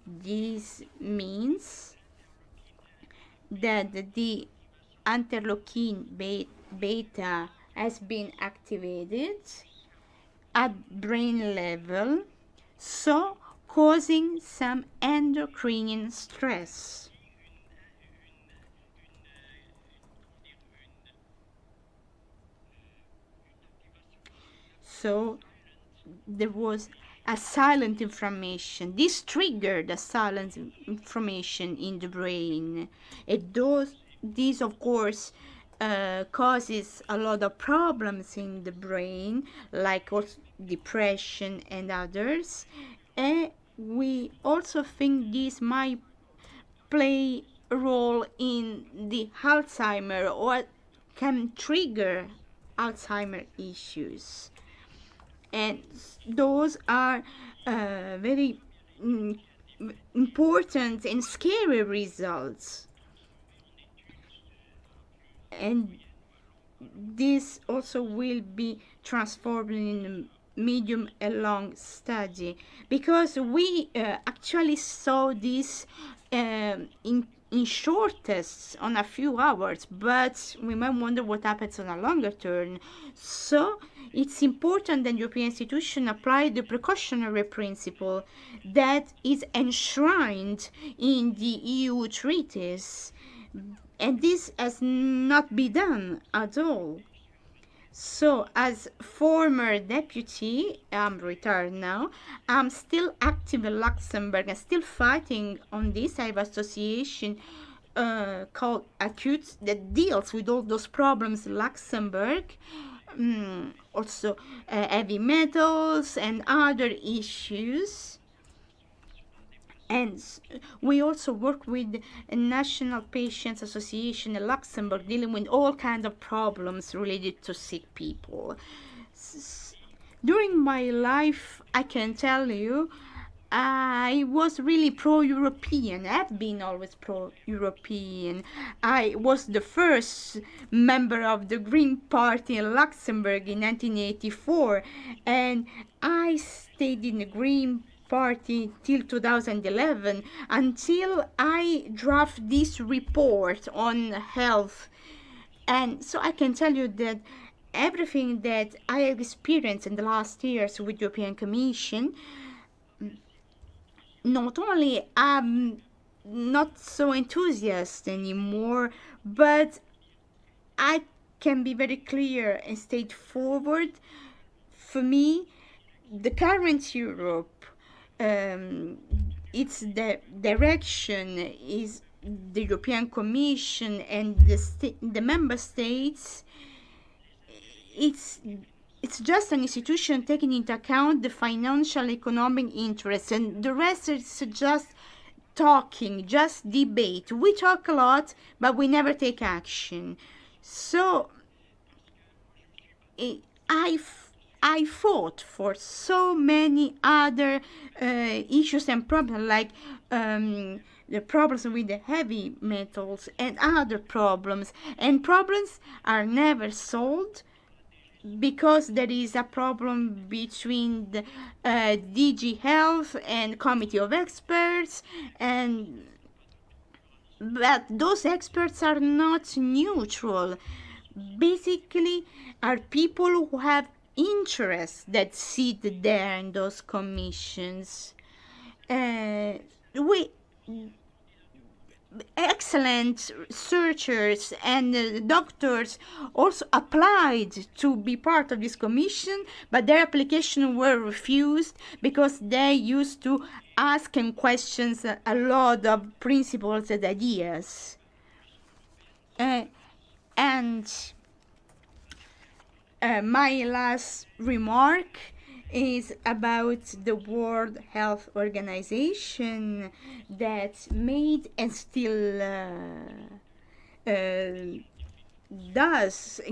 This means that the interleukin beta has been activated at brain level, so causing some endocrine stress. So there was a silent inflammation. This triggered a silent inflammation in the brain. This of course causes a lot of problems in the brain, like also depression and others. And we also think this might play a role in the Alzheimer, or can trigger Alzheimer issues. And those are very important and scary results. And this also will be transformed in medium and long study, because we actually saw this in short tests on a few hours, but we might wonder what happens on a longer term. So it's important that European institutions apply the precautionary principle that is enshrined in the EU treaties, and this has not been done at all. So, as former deputy, I'm retired now, I'm still active in Luxembourg and still fighting on this. I have an association called Acute that deals with all those problems in Luxembourg. Also heavy metals and other issues. And we also work with a National Patients Association in Luxembourg, dealing with all kinds of problems related to sick people. During my life, I can tell you, I was really pro-European. I've been always pro-European. I was the first member of the Green Party in Luxembourg in 1984, and I stayed in the Green Party till 2011, until I draft this report on health. And so I can tell you that everything that I have experienced in the last years with the European Commission, not only I'm not so enthusiastic anymore, but I can be very clear and straightforward. For me, the current Europe, its the direction is the European Commission and the member states. It's just an institution taking into account the financial economic interests, and the rest is just talking, just debate. We talk a lot, but we never take action. So I fought for so many other issues and problems, like the problems with the heavy metals and other problems. And problems are never solved because there is a problem between the DG Health and Committee of Experts, but those experts are not neutral. Basically, are people who have interests that sit there in those commissions. Excellent researchers and doctors also applied to be part of this commission, but their applications were refused because they used to ask and question a lot of principles and ideas. My last remark is about the World Health Organization that made and still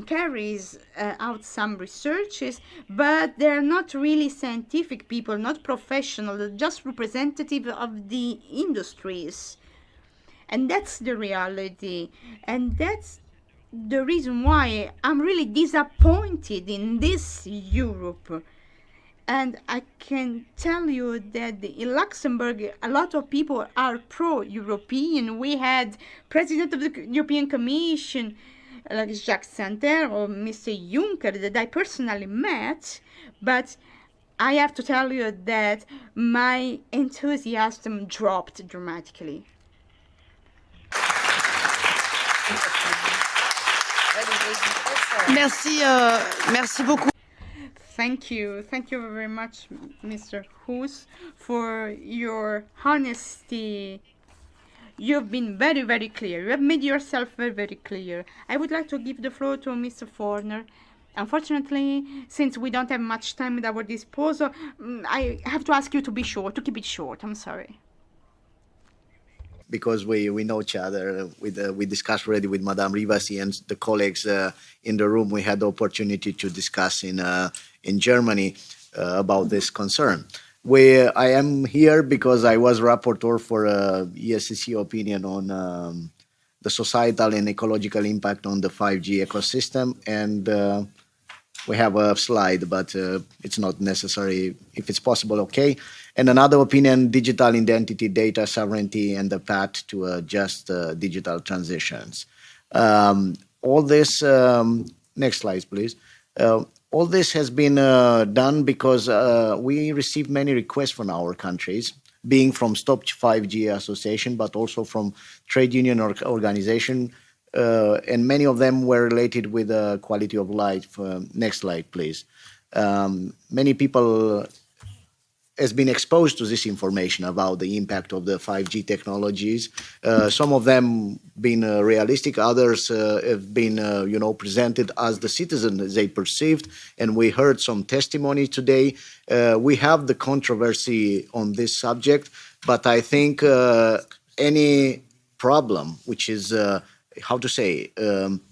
carries out some researches, but they're not really scientific people, not professional, they're just representative of the industries. And that's the reality. And that's the reason why I'm really disappointed in this Europe. And I can tell you that in Luxembourg, a lot of people are pro-European. We had President of the European Commission, like Jacques Santer or Mr. Juncker, that I personally met. But I have to tell you that my enthusiasm dropped dramatically. Merci beaucoup. Thank you very much, Mr. Hoos, for your honesty. You've been very, very clear. You have made yourself very, very clear. I would like to give the floor to Mr. Forner. Unfortunately, since we don't have much time at our disposal, I have to ask you to be short, to keep it short. I'm sorry. Because we know each other. We discussed already with Madame Rivasi and the colleagues in the room. We had the opportunity to discuss in Germany about this concern. I am here because I was rapporteur for ESCC opinion on the societal and ecological impact on the 5G ecosystem, and We have a slide, but it's not necessary. If it's possible, okay. And another opinion, digital identity, data sovereignty, and the path to just digital transitions. All this, next slide, please. All this has been done because we received many requests from our countries, being from Stop 5G Association, but also from trade union organization, and many of them were related with quality of life. Next slide, please. Many people has been exposed to this information about the impact of the 5G technologies. Some of them been realistic, others have been, presented as the citizens they perceived, and we heard some testimony today. We have the controversy on this subject, but I think any problem which is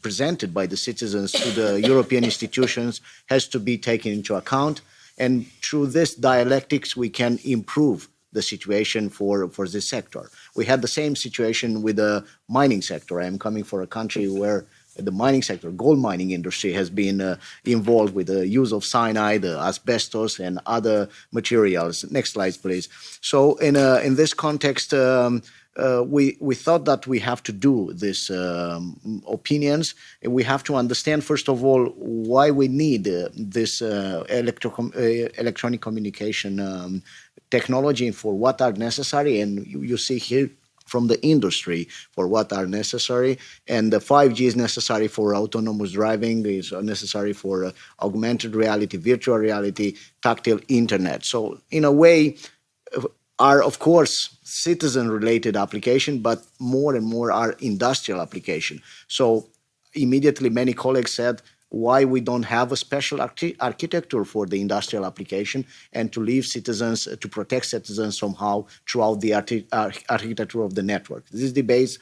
presented by the citizens to the European institutions has to be taken into account. And through this dialectics, we can improve the situation for this sector. We had the same situation with the mining sector. I am coming from a country where the mining sector, gold mining industry, has been involved with the use of cyanide, asbestos, and other materials. Next slide, please. So in this context, we thought that we have to do these opinions, and we have to understand, first of all, why we need this electronic communication technology and for what are necessary. And you see here from the industry for what are necessary. And the 5G is necessary for autonomous driving, is necessary for augmented reality, virtual reality, tactile internet. So in a way, are, of course, citizen-related application, but more and more are industrial application. So immediately many colleagues said, why we don't have a special architecture for the industrial application and to leave citizens, to protect citizens somehow throughout the architecture of the network. This debate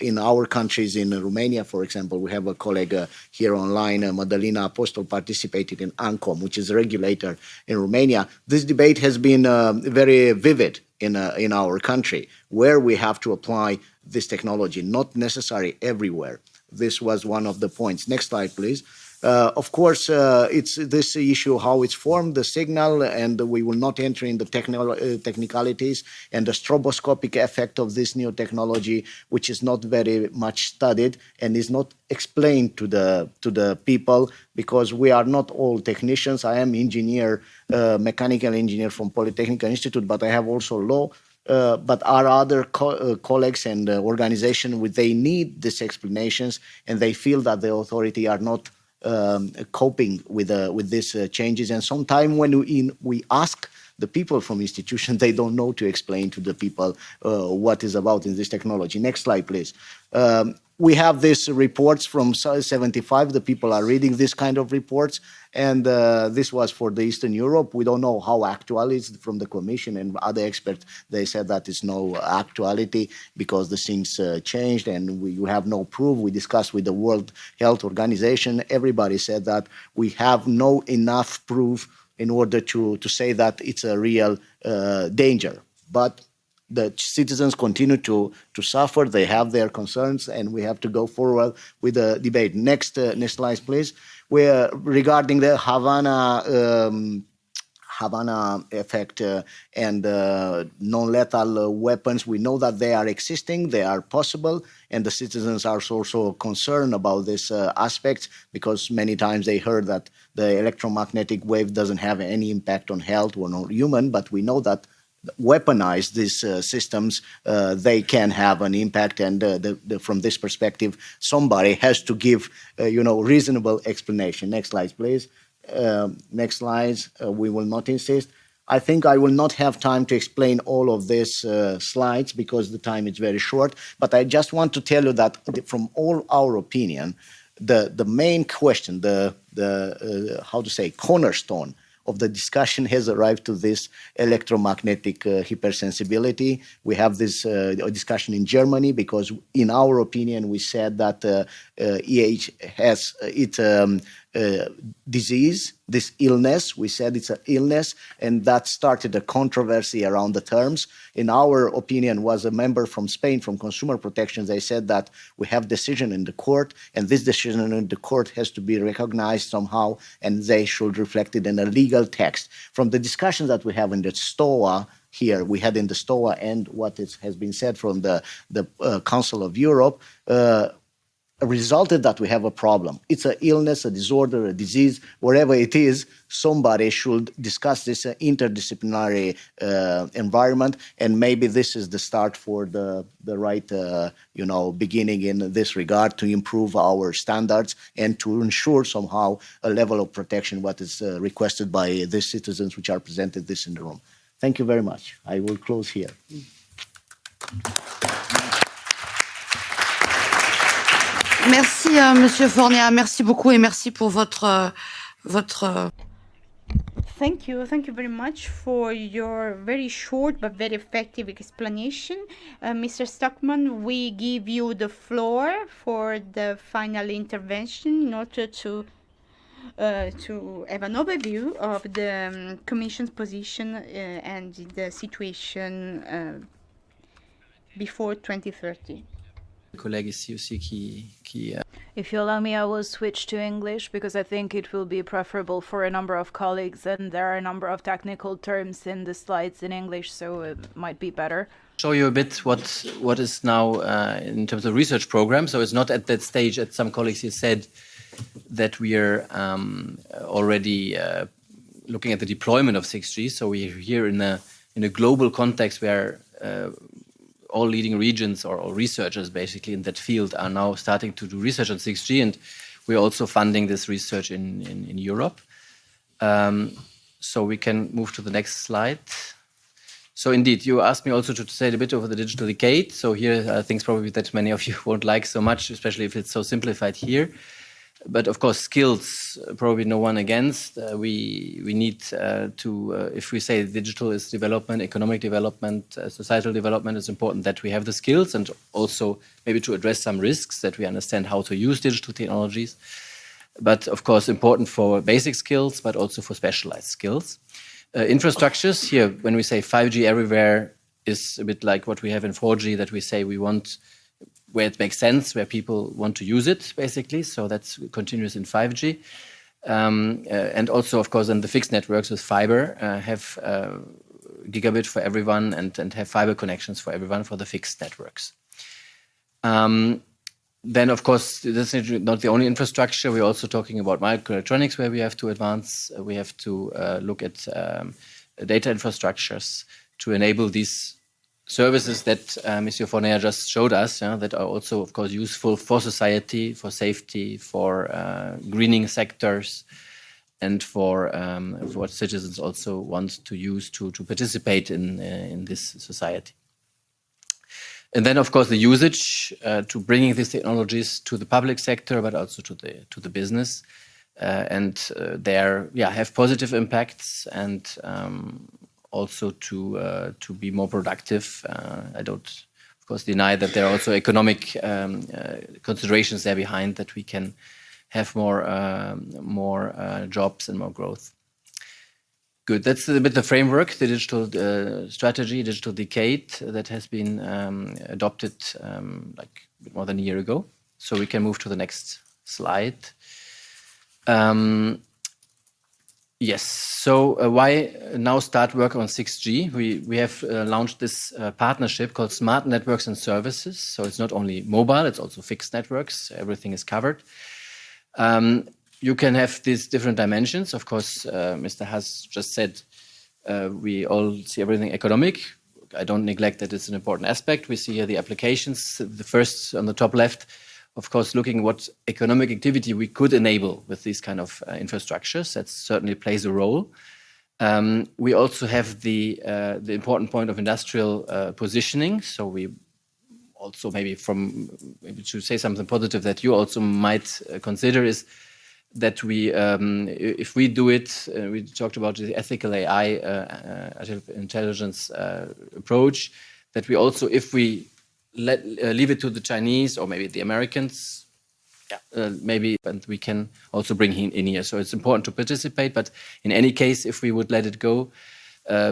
in our countries, in Romania, for example, we have a colleague here online, Madalina Apostol, participated in ANCOM, which is a regulator in Romania. This debate has been very vivid in our country, where we have to apply this technology, not necessary everywhere. This was one of the points. Next slide, please. Of course, it's this issue, how it's formed, the signal, and we will not enter in the technicalities and the stroboscopic effect of this new technology, which is not very much studied and is not explained to the people, because we are not all technicians. I am engineer, mechanical engineer from Polytechnic Institute, but I have also law. But our other colleagues and organizations, they need these explanations, and they feel that the authority are not coping with these changes. And sometimes when we ask the people from institutions, they don't know to explain to the people what is about in this technology. Next slide, please. We have these reports from 75. The people are reading this kind of reports. And this was for the Eastern Europe. We don't know how actual it is from the Commission and other experts. They said that it's no actuality because the things changed and you have no proof. We discussed with the World Health Organization. Everybody said that we have no enough proof in order to say that it's a real danger. But the citizens continue to suffer. They have their concerns, and we have to go forward with the debate. Next slide, please. We're regarding the Havana effect and non-lethal weapons. We know that they are existing, they are possible, and the citizens are also concerned about this aspect, because many times they heard that the electromagnetic wave doesn't have any impact on health or on human, but we know that weaponize these systems, they can have an impact, and from this perspective, somebody has to give, reasonable explanation. Next slide, please. Next slides. We will not insist. I think I will not have time to explain all of these slides because the time is very short. But I just want to tell you that from all our opinion, the main question, cornerstone of the discussion has arrived to this electromagnetic hypersensibility. We have this discussion in Germany because, in our opinion, we said that EH has disease, this illness. We said it's an illness, and that started a controversy around the terms. In our opinion, was a member from Spain, from Consumer Protection. They said that we have decision in the court, and this decision in the court has to be recognized somehow, and they should reflect it in a legal text. From the discussions that we have in the STOA here, we had in the STOA and what has been said from the Council of Europe, resulted that we have a problem. It's an illness, a disorder, a disease, wherever it is, somebody should discuss this interdisciplinary environment, and maybe this is the start for the right, beginning in this regard to improve our standards and to ensure somehow a level of protection what is requested by the citizens which are presented this in the room. Thank you very much. I will close here. Merci, Monsieur Fornia. Merci beaucoup et merci pour votre. Thank you very much for your very short but very effective explanation. Mr. Stockman, we give you the floor for the final intervention in order to have an overview of the Commission's position and the situation before 2030. If you allow me, I will switch to English because I think it will be preferable for a number of colleagues, and there are a number of technical terms in the slides in English, so it might be better. Show you a bit what is now in terms of research program. So it's not at that stage, as some colleagues here said, that we are already looking at the deployment of 6G. So we are here in a global context where all leading regions or all researchers basically in that field are now starting to do research on 6G, and we're also funding this research in Europe. So we can move to the next slide. So indeed, you asked me also to say a bit over the digital decade. So here are things probably that many of you won't like so much, especially if it's so simplified here. But of course, skills, probably no one against. We need to, if we say digital is development, economic development, societal development, it's important that we have the skills, and also maybe to address some risks, that we understand how to use digital technologies. But of course, important for basic skills, but also for specialized skills. Infrastructures, here, when we say 5G everywhere, is a bit like what we have in 4G, that we say we want where it makes sense, where people want to use it, basically. So that's continuous in 5G. And also, of course, in the fixed networks with fiber, have gigabit for everyone and have fiber connections for everyone for the fixed networks. Then, of course, this is not the only infrastructure. We're also talking about microelectronics, where we have to advance. We have to look at data infrastructures to enable these services that Monsieur Fornia just showed us, that are also, of course, useful for society, for safety, for greening sectors, and for what citizens also want to use to participate in this society. And then, of course, the usage to bringing these technologies to the public sector, but also to the business, and there, have positive impacts and also to be more productive. I don't, of course, deny that there are also economic considerations there behind, that we can have more jobs and more growth. Good. That's a bit the framework, the digital strategy, digital decade that has been adopted like a bit more than a year ago. So we can move to the next slide. Yes. So why now start work on 6G? We have launched this partnership called Smart Networks and Services. So it's not only mobile, it's also fixed networks. Everything is covered. You can have these different dimensions. Of course, Mr. Haas just said we all see everything economic. I don't neglect that it's an important aspect. We see here the applications. The first on the top left, of course, looking what economic activity we could enable with these kind of infrastructures. That certainly plays a role. We also have the important point of industrial positioning. So we also maybe to say something positive that you also might consider is that we, if we do it, we talked about the ethical AI, artificial intelligence approach, that we also, if we leave it to the Chinese or maybe the Americans, maybe, and we can also bring him in here. So it's important to participate, but in any case, if we would let it go,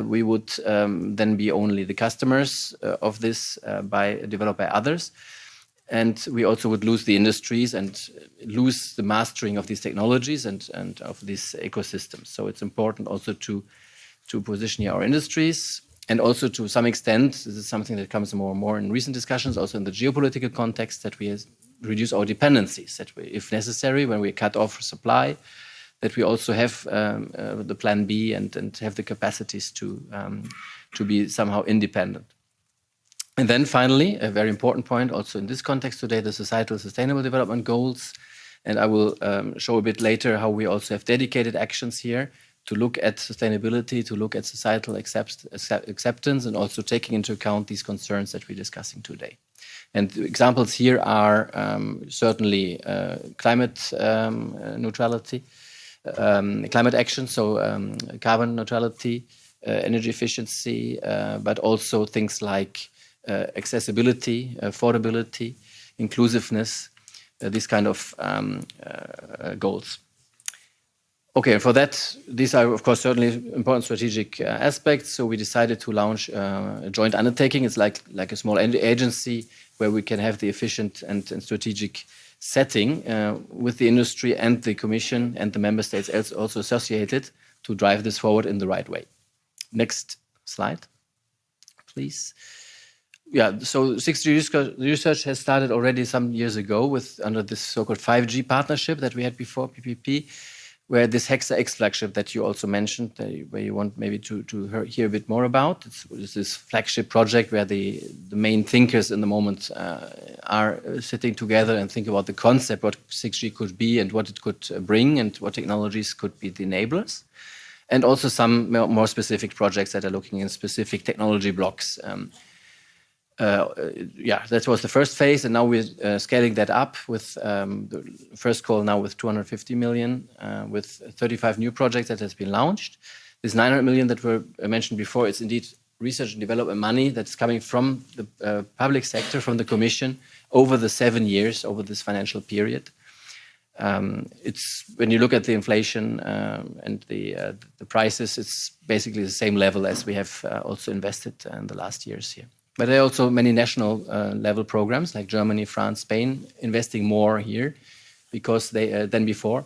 we would then be only the customers of this developed by others. And we also would lose the industries and lose the mastering of these technologies and of these ecosystems. So it's important also to position here our industries, and also to some extent, this is something that comes more and more in recent discussions, also in the geopolitical context, that we reduce our dependencies, that we, if necessary, when we cut off supply, that we also have the plan B and have the capacities to be somehow independent. And then finally, a very important point also in this context today, the Societal Sustainable Development Goals. And I will show a bit later how we also have dedicated actions here to look at sustainability, to look at societal acceptance, and also taking into account these concerns that we're discussing today. And the examples here are certainly climate neutrality, climate action, so carbon neutrality, energy efficiency, but also things like accessibility, affordability, inclusiveness, these kind of goals. Okay, and for that, these are, of course, certainly important strategic aspects. So we decided to launch a joint undertaking. It's like a small agency where we can have the efficient and strategic setting with the industry and the Commission and the member states also associated to drive this forward in the right way. Next slide, please. Yeah, so 6G research has started already some years ago under this so-called 5G partnership that we had before, PPP, where this Hexa-X flagship that you also mentioned, where you want maybe to hear a bit more about. It's this flagship project where the main thinkers in the moment are sitting together and think about the concept, what 6G could be and what it could bring and what technologies could be the enablers. And also some more specific projects that are looking in specific technology blocks. That was the first phase, and now we're scaling that up with the first call now with 250 million, with 35 new projects that has been launched. This 900 million that were mentioned before, it's indeed research and development money that's coming from the public sector, from the Commission, over the 7 years, over this financial period. It's when you look at the inflation and the prices, it's basically the same level as we have also invested in the last years here. But there are also many national level programs like Germany, France, Spain, investing more here because than before,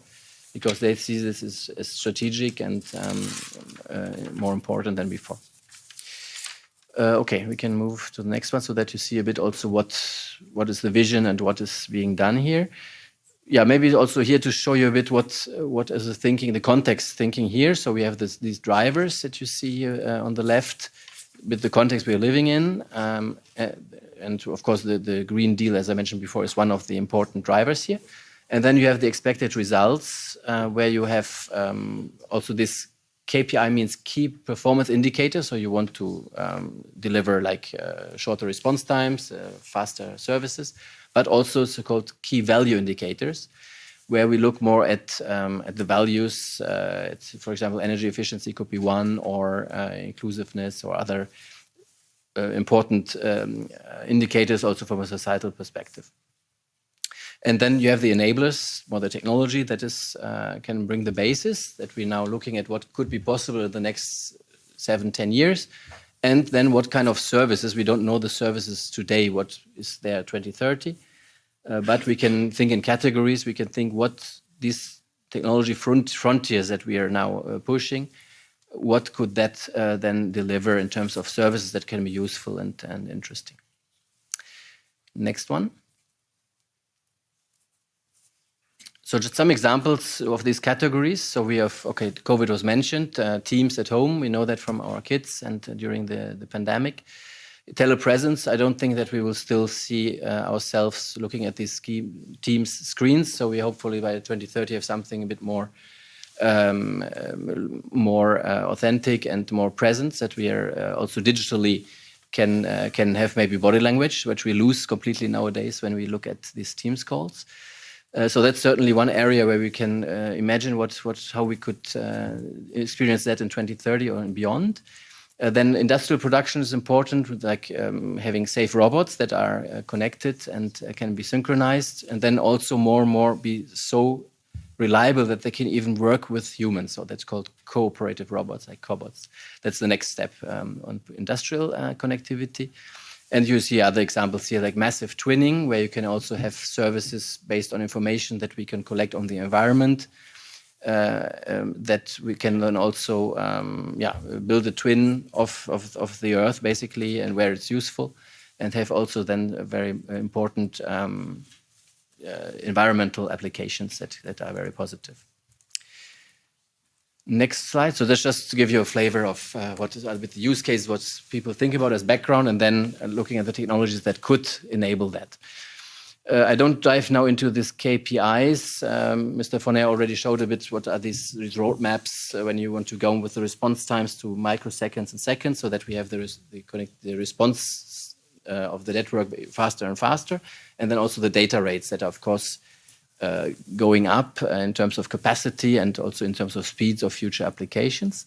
because they see this as strategic and more important than before. Okay, we can move to the next one so that you see a bit also what is the vision and what is being done here. Yeah, maybe also here to show you a bit what is the thinking, the context thinking here. So we have these drivers that you see on the left, with the context we're living in. And of course, the Green Deal, as I mentioned before, is one of the important drivers here. And then you have the expected results, where you have also this KPI means key performance indicator. So you want to deliver like shorter response times, faster services, but also so-called key value indicators, where we look more at the values. For example, energy efficiency could be one, or inclusiveness, or other important indicators also from a societal perspective. And then you have the enablers, or the technology that is can bring the basis, that we're now looking at what could be possible in the next 7-10 years. And then what kind of services, we don't know the services today, what is there 2030. But we can think in categories, we can think what these technology frontiers that we are now pushing, what could that then deliver in terms of services that can be useful and interesting. Next one. So just some examples of these categories. So we have, okay, COVID was mentioned, teams at home, we know that from our kids and during the pandemic. Telepresence, I don't think that we will still see ourselves looking at these teams screens. So we hopefully by 2030 have something a bit more authentic and more present, that we are also digitally can have maybe body language, which we lose completely nowadays when we look at these Teams calls. So that's certainly one area where we can imagine how we could experience that in 2030 or beyond. Then industrial production is important, like having safe robots that are connected and can be synchronized, and then also more and more be so reliable that they can even work with humans. So that's called cooperative robots, like cobots. That's the next step on industrial connectivity. And you see other examples here, like massive twinning, where you can also have services based on information that we can collect on the environment, that we can then also build a twin of the Earth, basically, and where it's useful, and have also then a very important environmental applications that are very positive. Next slide. So that's just to give you a flavor of what is with the use case, what people think about as background, and then looking at the technologies that could enable that. I don't dive now into these KPIs. Mr. Fournier already showed a bit what are these roadmaps when you want to go with the response times to microseconds and seconds, so that we have the response of the network faster and faster, and then also the data rates that are, of course, going up in terms of capacity and also in terms of speeds of future applications.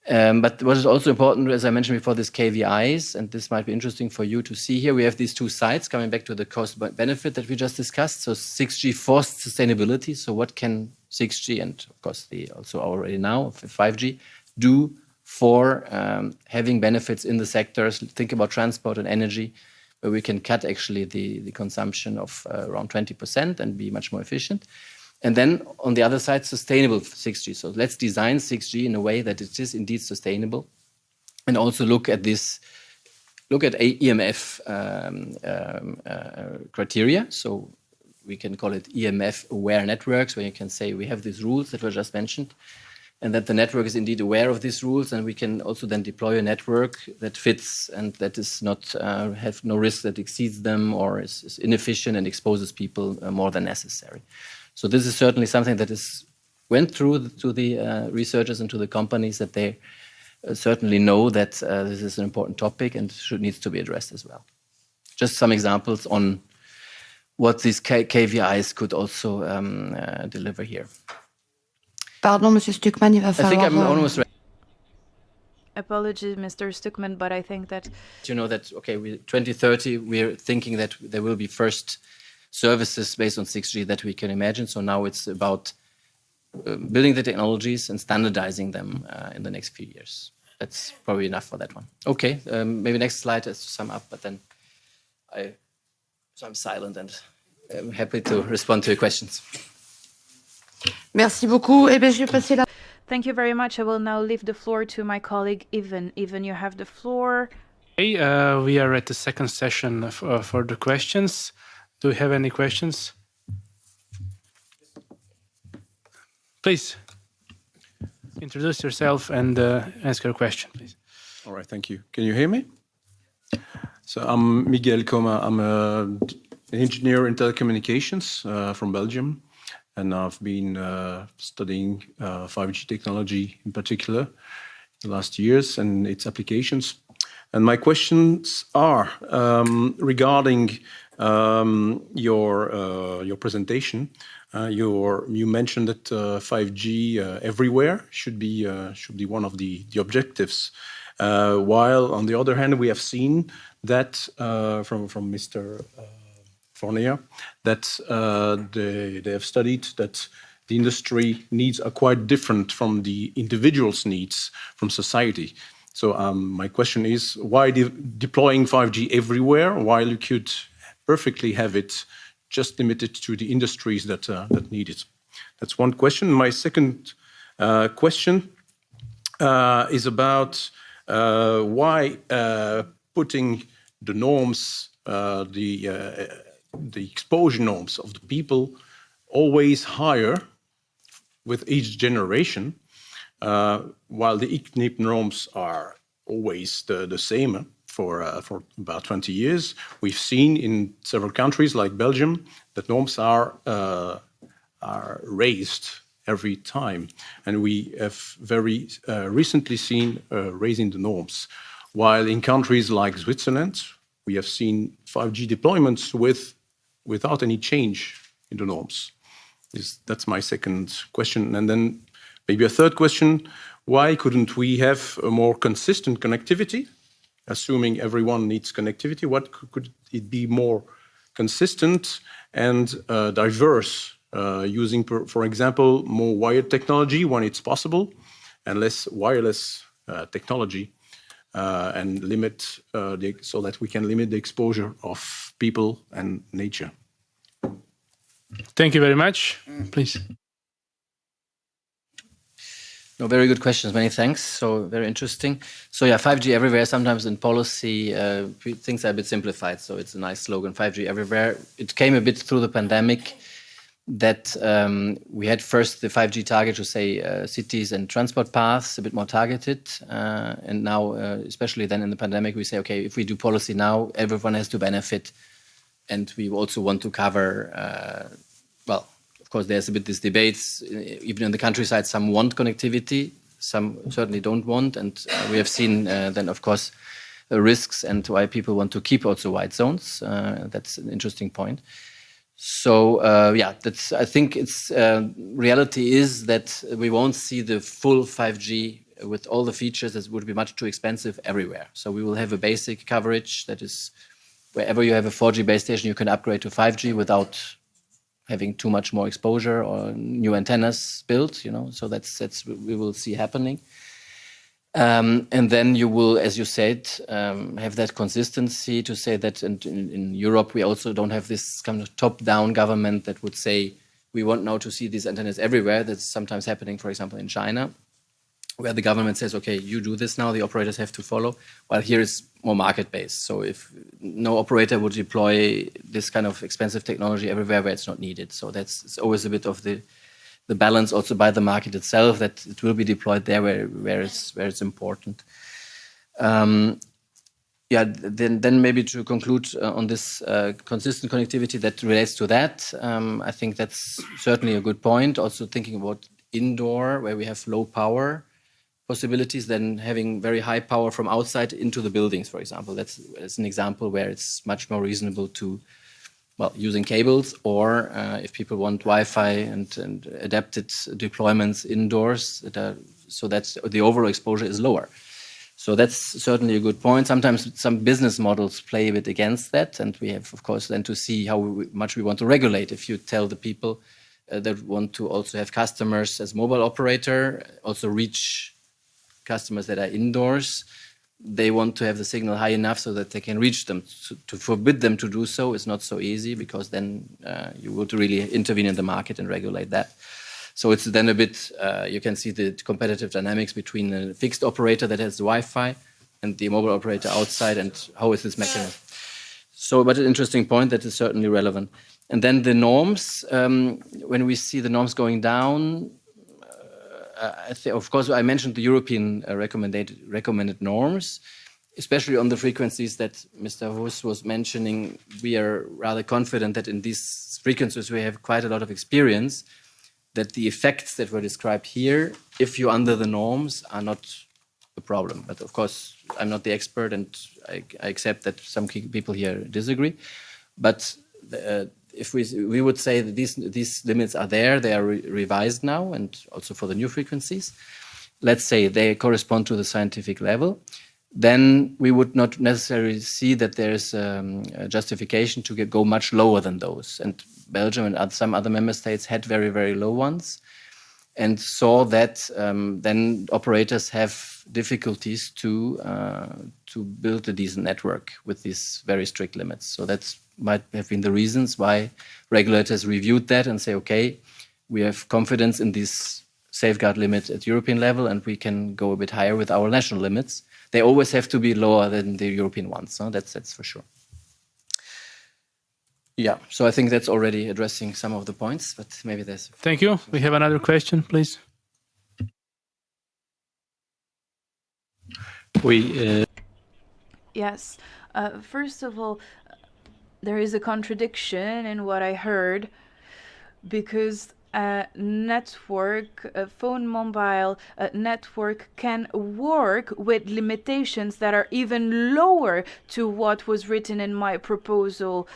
But what is also important, as I mentioned before, these KVIs, and this might be interesting for you to see here, we have these two sides coming back to the cost benefit that we just discussed. So 6G forced sustainability. So what can 6G and of course also already now 5G do for having benefits in the sectors? Think about transport and energy, where we can cut actually the consumption of around 20% and be much more efficient. And then on the other side, sustainable 6G. So let's design 6G in a way that it is indeed sustainable, and also look at EMF criteria. So we can call it EMF aware networks, where you can say we have these rules that were just mentioned, and that the network is indeed aware of these rules, and we can also then deploy a network that fits and that is not have no risk that exceeds them or is inefficient and exposes people more than necessary. So this is certainly something that went through to the researchers and to the companies, that they certainly know that this is an important topic and needs to be addressed as well. Just some examples on what these KVIs could also deliver here. Pardon, Monsieur Stuckmann, il va falloir... I think I'm almost ready. Apologies, Mr. Stuckmann, but I think that... You know that, okay, 2030, we're thinking that there will be first services based on 6G that we can imagine. So now it's about building the technologies and standardizing them in the next few years. That's probably enough for that one. Okay, maybe next slide is to sum up, but then I'm silent and I'm happy to respond to your questions. Merci beaucoup. Eh bien, je vais passer la... Thank you very much. I will now leave the floor to my colleague Ivan. Ivan, you have the floor. Okay, we are at the second session for the questions. Do you have any questions? Please introduce yourself and ask your question, please. All right, thank you. Can you hear me? So I'm Miguel Coma. I'm an engineer in telecommunications from Belgium, and I've been studying 5G technology in particular the last years and its applications. And my questions are regarding your presentation. You mentioned that 5G everywhere should be one of the objectives. While on the other hand, we have seen that from Mr. Fournier that they have studied that the industry needs are quite different from the individual's needs from society. So my question is, why deploying 5G everywhere while you could perfectly have it just limited to the industries that need it? That's one question. My second question is about why putting the norms, the exposure norms of the people always higher with each generation, while the ICNIP norms are always the same for about 20 years. We've seen in several countries like Belgium that norms are raised every time, and we have very recently seen raising the norms. While in countries like Switzerland, we have seen 5G deployments without any change in the norms. That's my second question. And then maybe a third question. why couldn't we have a more consistent connectivity? Assuming everyone needs connectivity, what could it be more consistent and diverse, using, for example, more wired technology when it's possible, and less wireless technology, and limit so that we can limit the exposure of people and nature. Thank you very much. Please. No, very good questions. Many thanks. So very interesting. So yeah, 5G everywhere. Sometimes in policy, things are a bit simplified. So it's a nice slogan, 5G everywhere. It came a bit through the pandemic that we had first the 5G target to say cities and transport paths, a bit more targeted. And now, especially then in the pandemic, we say, okay, if we do policy now, everyone has to benefit. And we also want to cover, well, of course, there's a bit these debates, even in the countryside, some want connectivity, some certainly don't want. And we have seen then, of course, risks and why people want to keep also white zones. That's an interesting point. So, yeah, that's, I think it's reality is that we won't see the full 5G with all the features. That would be much too expensive everywhere. So we will have a basic coverage that is wherever you have a 4G base station, you can upgrade to 5G without having too much more exposure or new antennas built, you know, so that's we will see happening. And then you will, as you said, have that consistency to say that in Europe we also don't have this kind of top-down government that would say we want now to see these antennas everywhere. That's sometimes happening, for example, in China, where the government says, okay, you do this now, the operators have to follow. While here it's more market-based. So if no operator would deploy this kind of expensive technology everywhere where it's not needed. So it's always a bit of the balance also by the market itself, that it will be deployed there where it's important. Yeah, then maybe to conclude on this consistent connectivity that relates to that, I think that's certainly a good point. Also thinking about indoor, where we have low power possibilities, then having very high power from outside into the buildings, for example. That's an example where it's much more reasonable to, well, using cables, or if people want Wi-Fi and adapted deployments indoors, so that the overall exposure is lower. So that's certainly a good point. Sometimes some business models play a bit against that, and we have, of course, then to see how much we want to regulate. If you tell the people that want to also have customers as mobile operator, also reach customers that are indoors, they want to have the signal high enough so that they can reach them. To forbid them to do so is not so easy, because then you would really intervene in the market and regulate that. So it's then a bit, you can see the competitive dynamics between a fixed operator that has Wi-Fi and the mobile operator outside, and how is this mechanism. So, but an interesting point that is certainly relevant. And then the norms, when we see the norms going down, I think, of course, I mentioned the European recommended norms, especially on the frequencies that Mr. Huss was mentioning. We are rather confident that in these frequencies we have quite a lot of experience, that the effects that were described here, if you're under the norms, are not a problem. But of course, I'm not the expert, and I accept that some people here disagree. But if we would say that these limits are there, they are revised now, and also for the new frequencies, let's say they correspond to the scientific level, then we would not necessarily see that there's a justification to go much lower than those. And Belgium and some other member states had very, very low ones, and saw that then operators have difficulties to build a decent network with these very strict limits. So that's might have been the reasons why regulators reviewed that and say, okay, we have confidence in this safeguard limit at European level, and we can go a bit higher with our national limits. They always have to be lower than the European ones. So that's for sure. Yeah, so I think that's already addressing some of the points, but maybe there's... Thank you. We have another question, please. Yes. First of all, there is a contradiction in what I heard, because a phone mobile network can work with limitations that are even lower to what was written in my proposal,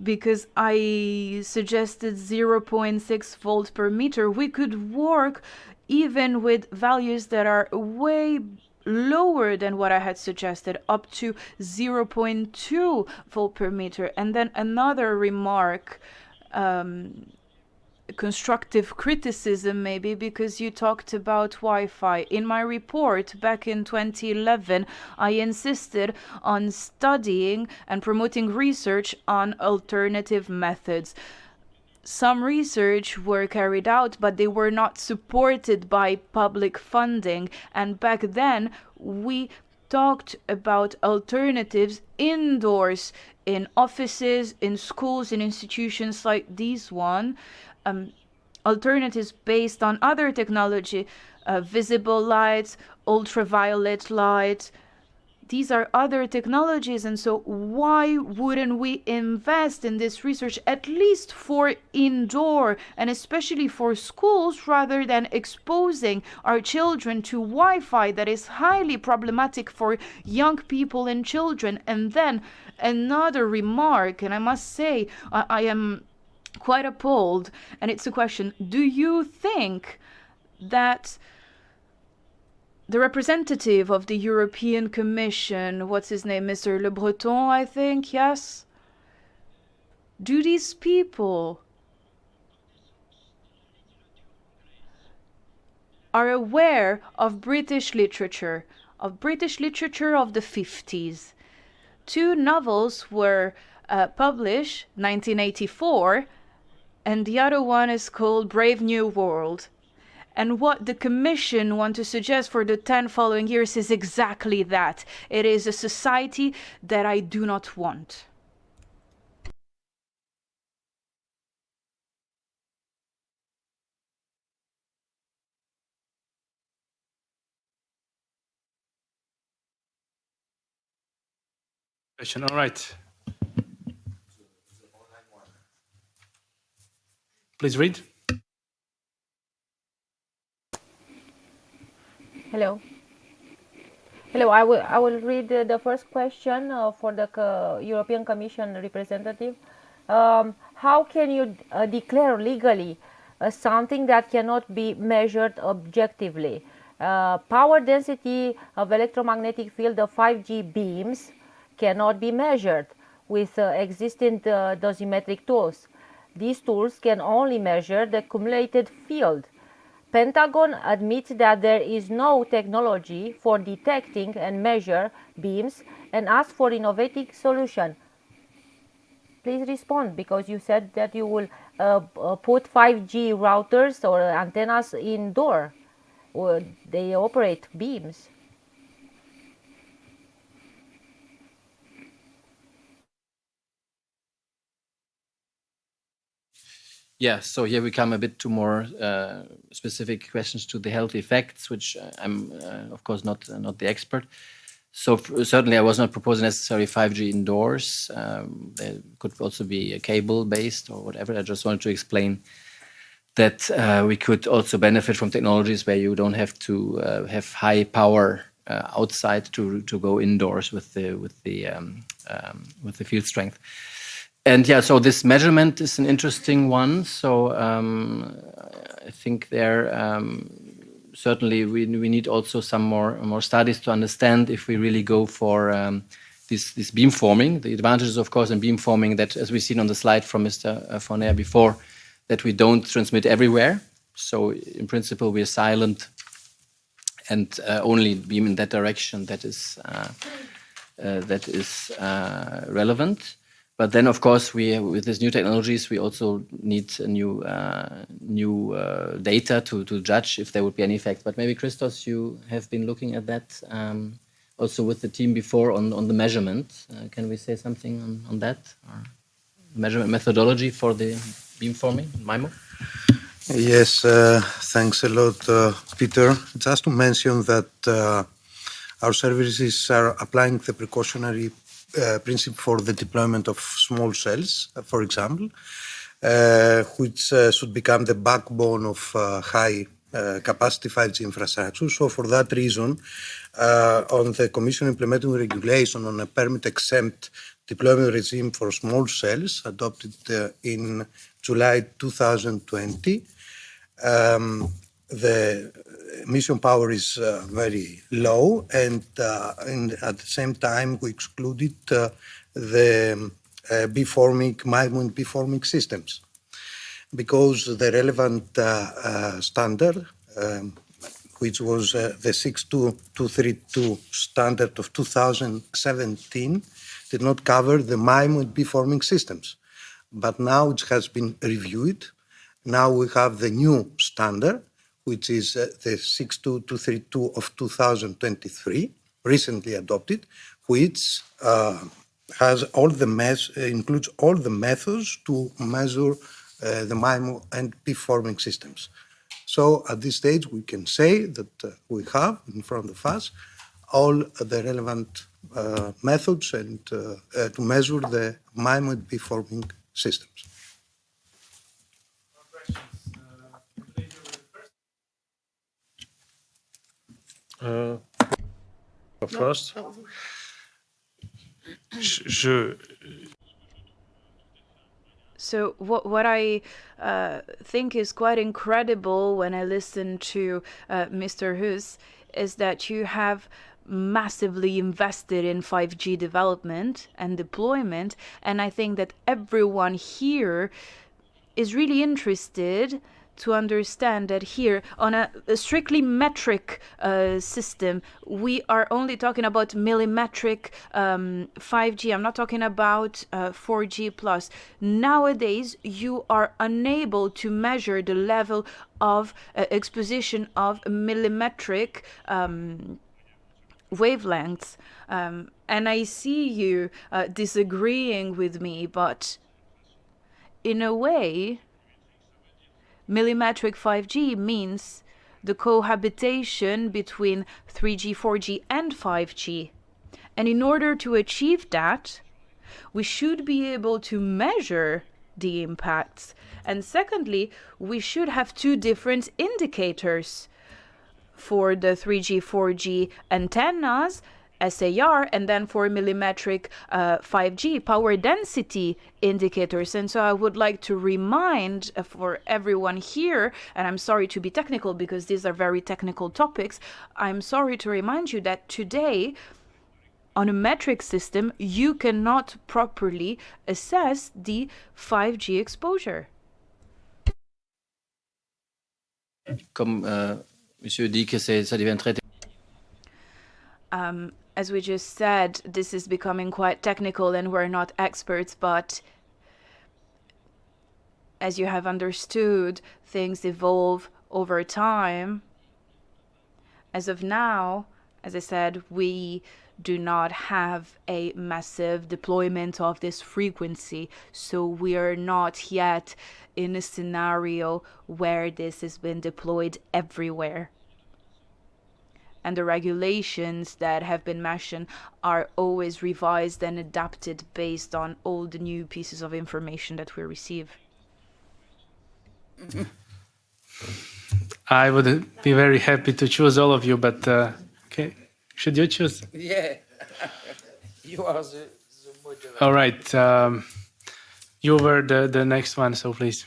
because I suggested 0.6 volts per meter. We could work even with values that are way lower than what I had suggested, up to 0.2 volt per meter. And then another remark, constructive criticism maybe, because you talked about Wi-Fi. In my report back in 2011, I insisted on studying and promoting research on alternative methods. Some research were carried out, but they were not supported by public funding. And back then, we talked about alternatives indoors, in offices, in schools, in institutions like this one. Alternatives based on other technology, visible light, ultraviolet light. These are other technologies, and so why wouldn't we invest in this research, at least for indoor and especially for schools, rather than exposing our children to Wi-Fi that is highly problematic for young people and children? And then another remark, and I must say I am quite appalled, and it's a question: do you think that the representative of the European Commission, what's his name, Mr. Le Breton, I think, yes? Do these people are aware of British literature of the 50s? Two novels were published, 1984, and the other one is called Brave New World. And what the Commission want to suggest for the 10 following years is exactly that. It is a society that I do not want. All right. Please read. Hello. Hello, I will read the first question for the European Commission representative. How can you declare legally something that cannot be measured objectively? Power density of electromagnetic field of 5G beams cannot be measured with existing dosimetric tools. These tools can only measure the accumulated field. Pentagon admits that there is no technology for detecting and measure beams and asks for innovative solution. Please respond, because you said that you will put 5G routers or antennas indoor. They operate beams. Yeah, so here we come a bit to more specific questions to the health effects, which I'm, of course, not the expert. So certainly I was not proposing necessarily 5G indoors. There could also be a cable-based or whatever. I just wanted to explain that we could also benefit from technologies where you don't have to have high power outside to go indoors with the field strength. And yeah, so this measurement is an interesting one. So I think there certainly we need also some more studies to understand if we really go for this beamforming. The advantages, of course, in beamforming, that as we've seen on the slide from Mr. Fournier before, that we don't transmit everywhere. So in principle, we're silent and only beam in that direction that is relevant. But then, of course, with these new technologies, we also need a new data to judge if there would be any effect. But maybe, Christos, you have been looking at that also with the team before on the measurement. Can we say something on that? Or measurement methodology for the beamforming, MIMO? Yes, thanks a lot, Peter. Just to mention that our services are applying the precautionary principle for the deployment of small cells, for example, which should become the backbone of high capacity 5G infrastructure. So for that reason, on the Commission implementing regulation on a permit-exempt deployment regime for small cells adopted in July 2020, the emission power is very low, and at the same time we excluded the mild beforming systems, because the relevant standard, which was the 62232 standard of 2017, did not cover the mild beforming systems. But now it has been reviewed. Now we have the new standard, which is the 62232 of 2023, recently adopted, which has includes all the methods to measure the MIMO and beforming systems. So at this stage, we can say that we have in front of us all the relevant methods and to measure the MIMO and beforming systems. First, So what I think is quite incredible when I listen to Mr. Hus is that you have massively invested in 5G development and deployment, and I think that everyone here is really interested to understand that here on a strictly metric system, we are only talking about millimetric 5G. I'm not talking about 4G plus. Nowadays, you are unable to measure the level of exposition of millimetric wavelengths. And I see you disagreeing with me, but in a way, millimetric 5G means the cohabitation between 3G, 4G, and 5G. And in order to achieve that, we should be able to measure the impacts. And secondly, we should have two different indicators for the 3G, 4G antennas, SAR, and then for millimetric 5G power density indicators. And so I would like to remind for everyone here, and I'm sorry to be technical because these are very technical topics, I'm sorry to remind you that today on a metric system you cannot properly assess the 5G exposure. Comme Monsieur dit que ça devient très As we just said, this is becoming quite technical and we're not experts, but as you have understood, things evolve over time. As of now, as I said, we do not have a massive deployment of this frequency, so we are not yet in a scenario where this has been deployed everywhere. And the regulations that have been mentioned are always revised and adapted based on all the new pieces of information that we receive. I would be very happy to choose all of you, but okay, should you choose? Yeah, you are the moderator. All right, you were the next one, so please.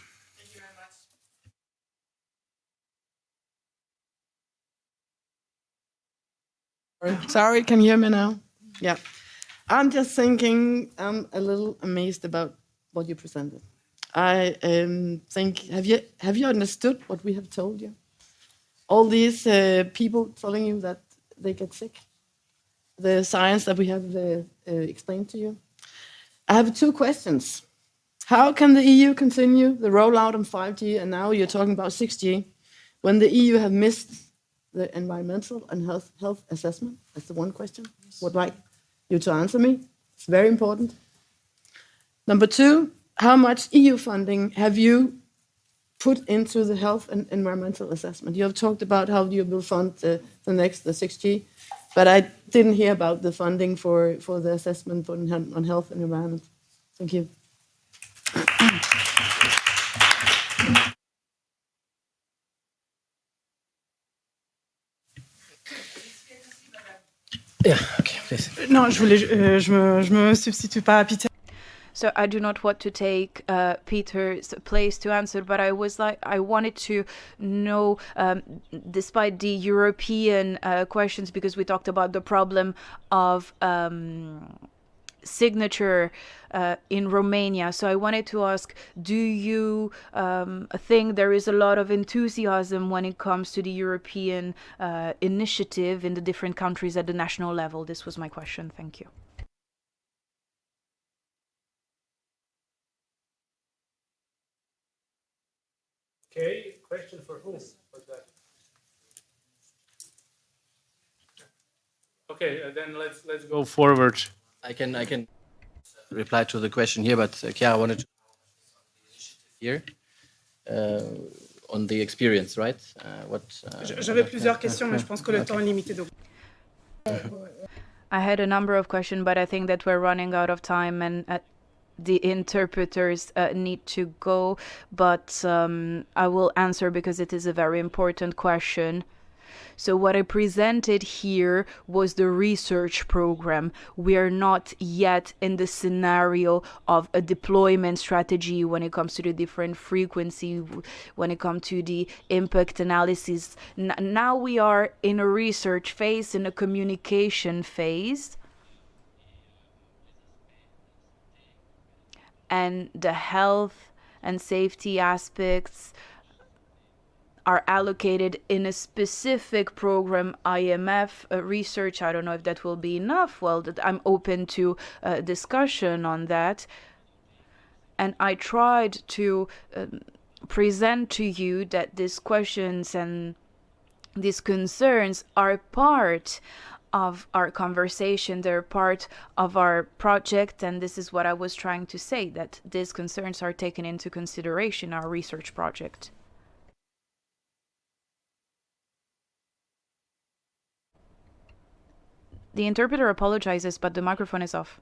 Sorry, can you hear me now? Yeah. I'm just thinking, I'm a little amazed about what you presented. I think, have you understood what we have told you? All these people telling you that they get sick? The science that we have explained to you? I have two questions. How can the EU continue the rollout on 5G, and now you're talking about 6G, when the EU have missed the environmental and health assessment? That's the one question. Would like you to answer me. It's very important. Number two, how much EU funding have you put into the health and environmental assessment? You have talked about how you will fund the 6G, but I didn't hear about the funding for the assessment on health and environment. Thank you. Yeah, okay, please. Non, je me substitue pas à Peter. So I do not want to take Peter's place to answer, but I wanted to know, despite the European questions, because we talked about the problem of signature in Romania. So I wanted to ask, do you think there is a lot of enthusiasm when it comes to the European initiative in the different countries at the national level? This was my question. Thank you. Okay, question for whom? Okay, then let's go forward. I can reply to the question here, but Chiara wanted to here on the experience, right? J'avais plusieurs questions, mais je pense que le temps est limité. Donc. I had a number of questions, but I think that we're running out of time and the interpreters need to go. But I will answer because it is a very important question. So what I presented here was the research program. We are not yet in the scenario of a deployment strategy when it comes to the different frequency, when it comes to the impact analysis. Now we are in a research phase, in a communication phase. And the health and safety aspects are allocated in a specific program, IMF research. I don't know if that will be enough. Well, I'm open to discussion on that. And I tried to present to you that these questions and these concerns are part of our conversation. They're part of our project. And this is what I was trying to say, that these concerns are taken into consideration in our research project. The interpreter apologizes, but the microphone is off.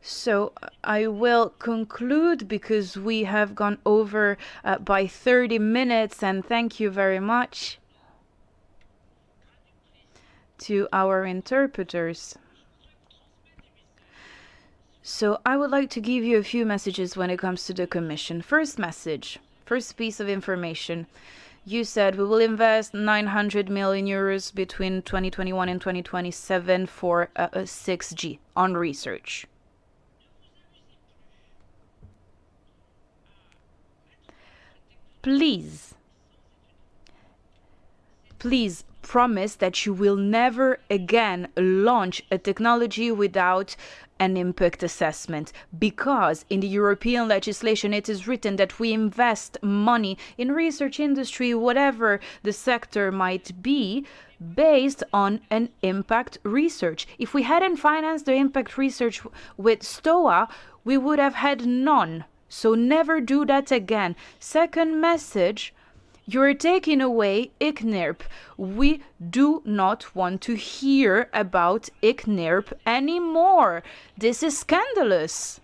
So I will conclude because we have gone over by 30 minutes, and thank you very much to our interpreters. So I would like to give you a few messages when it comes to the Commission. First message, first piece of information. You said we will invest 900 million euros between 2021 and 2027 for 6G on research. Please promise that you will never again launch a technology without an impact assessment, because in the European legislation it is written that we invest money in research industry, whatever the sector might be, based on an impact research. If we hadn't financed the impact research with STOA, we would have had none. So never do that again. Second message, you're taking away ICNIRP. We do not want to hear about ICNIRP anymore. This is scandalous.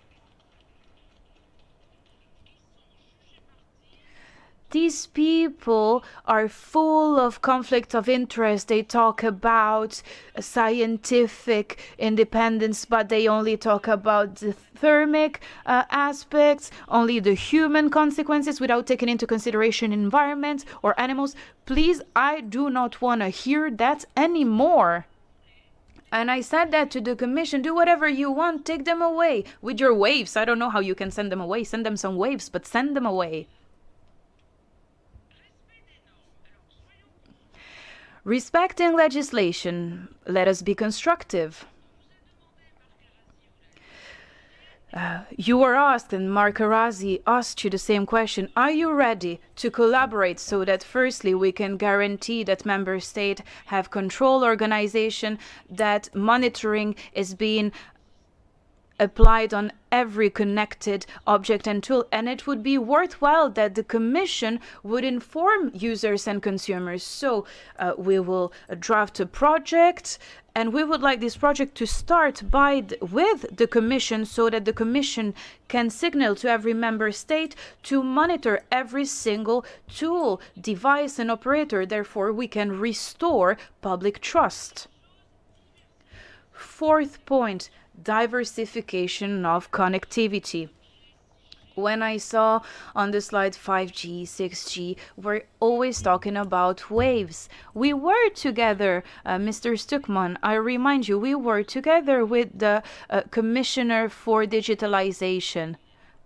These people are full of conflict of interest. They talk about scientific independence, but they only talk about the thermic aspects, only the human consequences without taking into consideration environment or animals. Please, I do not want to hear that anymore. And I said that to the Commission, do whatever you want, take them away with your waves. I don't know how you can send them away. Send them some waves, but send them away. Respecting legislation, let us be constructive. You were asked, and Mark Rivasi asked you the same question, are you ready to collaborate so that firstly we can guarantee that member states have control organization, that monitoring is being applied on every connected object and tool, and it would be worthwhile that the Commission would inform users and consumers. So we will draft a project, and we would like this project to start with the Commission so that the Commission can signal to every member state to monitor every single tool, device and operator. Therefore, we can restore public trust. Fourth point, diversification of connectivity. When I saw on the slide 5G, 6G, we're always talking about waves. We were together, Mr. Stuckmann, I remind you, we were together with the Commissioner for Digitalization,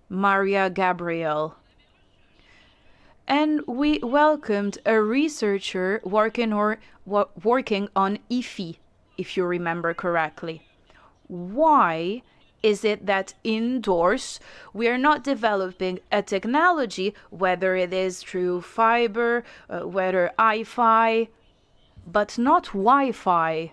Maria Gabriel. And we welcomed a researcher working on IFI, if you remember correctly. Why is it that indoors we are not developing a technology, whether it is through fiber, whether Wi-Fi, but not Wi-Fi?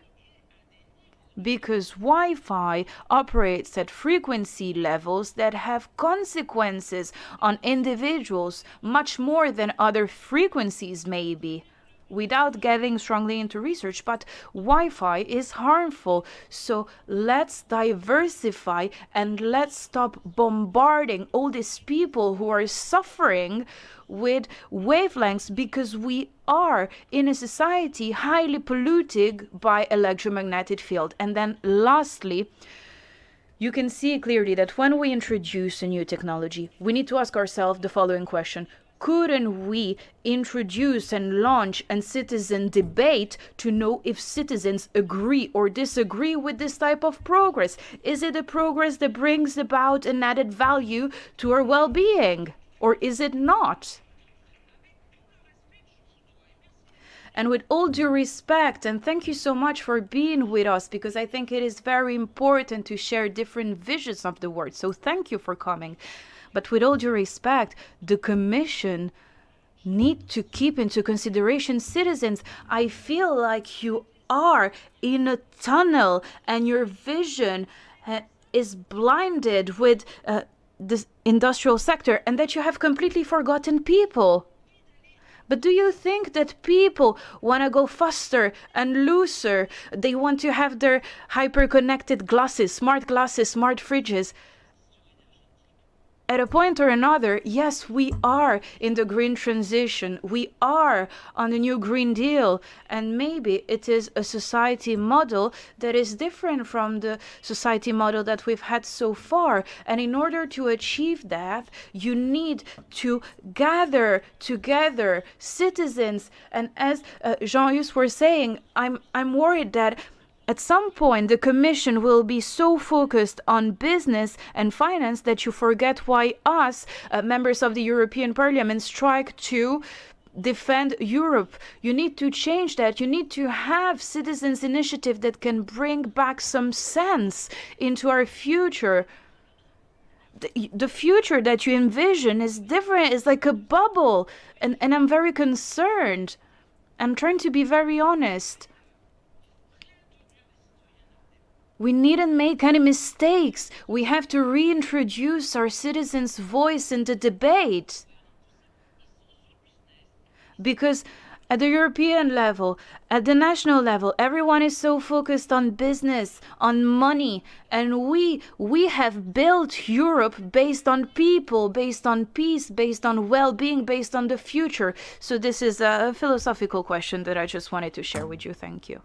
Because Wi-Fi operates at frequency levels that have consequences on individuals much more than other frequencies maybe. Without getting strongly into research, but Wi-Fi is harmful. So let's diversify and let's stop bombarding all these people who are suffering with wavelengths, because we are in a society highly polluted by electromagnetic field. And then lastly, you can see clearly that when we introduce a new technology, we need to ask ourselves the following question. Couldn't we introduce and launch a citizen debate to know if citizens agree or disagree with this type of progress? Is it a progress that brings about an added value to our well-being, or is it not? And with all due respect, and thank you so much for being with us, because I think it is very important to share different visions of the world. So thank you for coming. But with all due respect, the Commission need to keep into consideration citizens. I feel like you are in a tunnel and your vision is blinded with the industrial sector, and that you have completely forgotten people. But do you think that people want to go faster and looser? They want to have their hyper-connected glasses, smart fridges. At a point or another, yes, we are in the green transition. We are on the new Green Deal. And maybe it is a society model that is different from the society model that we've had so far. And in order to achieve that, you need to gather together citizens. And as Jean-Yves were saying, I'm worried that at some point, the Commission will be so focused on business and finance that you forget why us, members of the European Parliament, strike to defend Europe. You need to change that. You need to have citizens' initiative that can bring back some sense into our future. The future that you envision is different. It's like a bubble. And I'm very concerned. I'm trying to be very honest. We needn't make any mistakes. We have to reintroduce our citizens' voice in the debate. Because at the European level, at the national level, everyone is so focused on business, on money. And we have built Europe based on people, based on peace, based on well-being, based on the future. So this is a philosophical question that I just wanted to share with you. Thank you.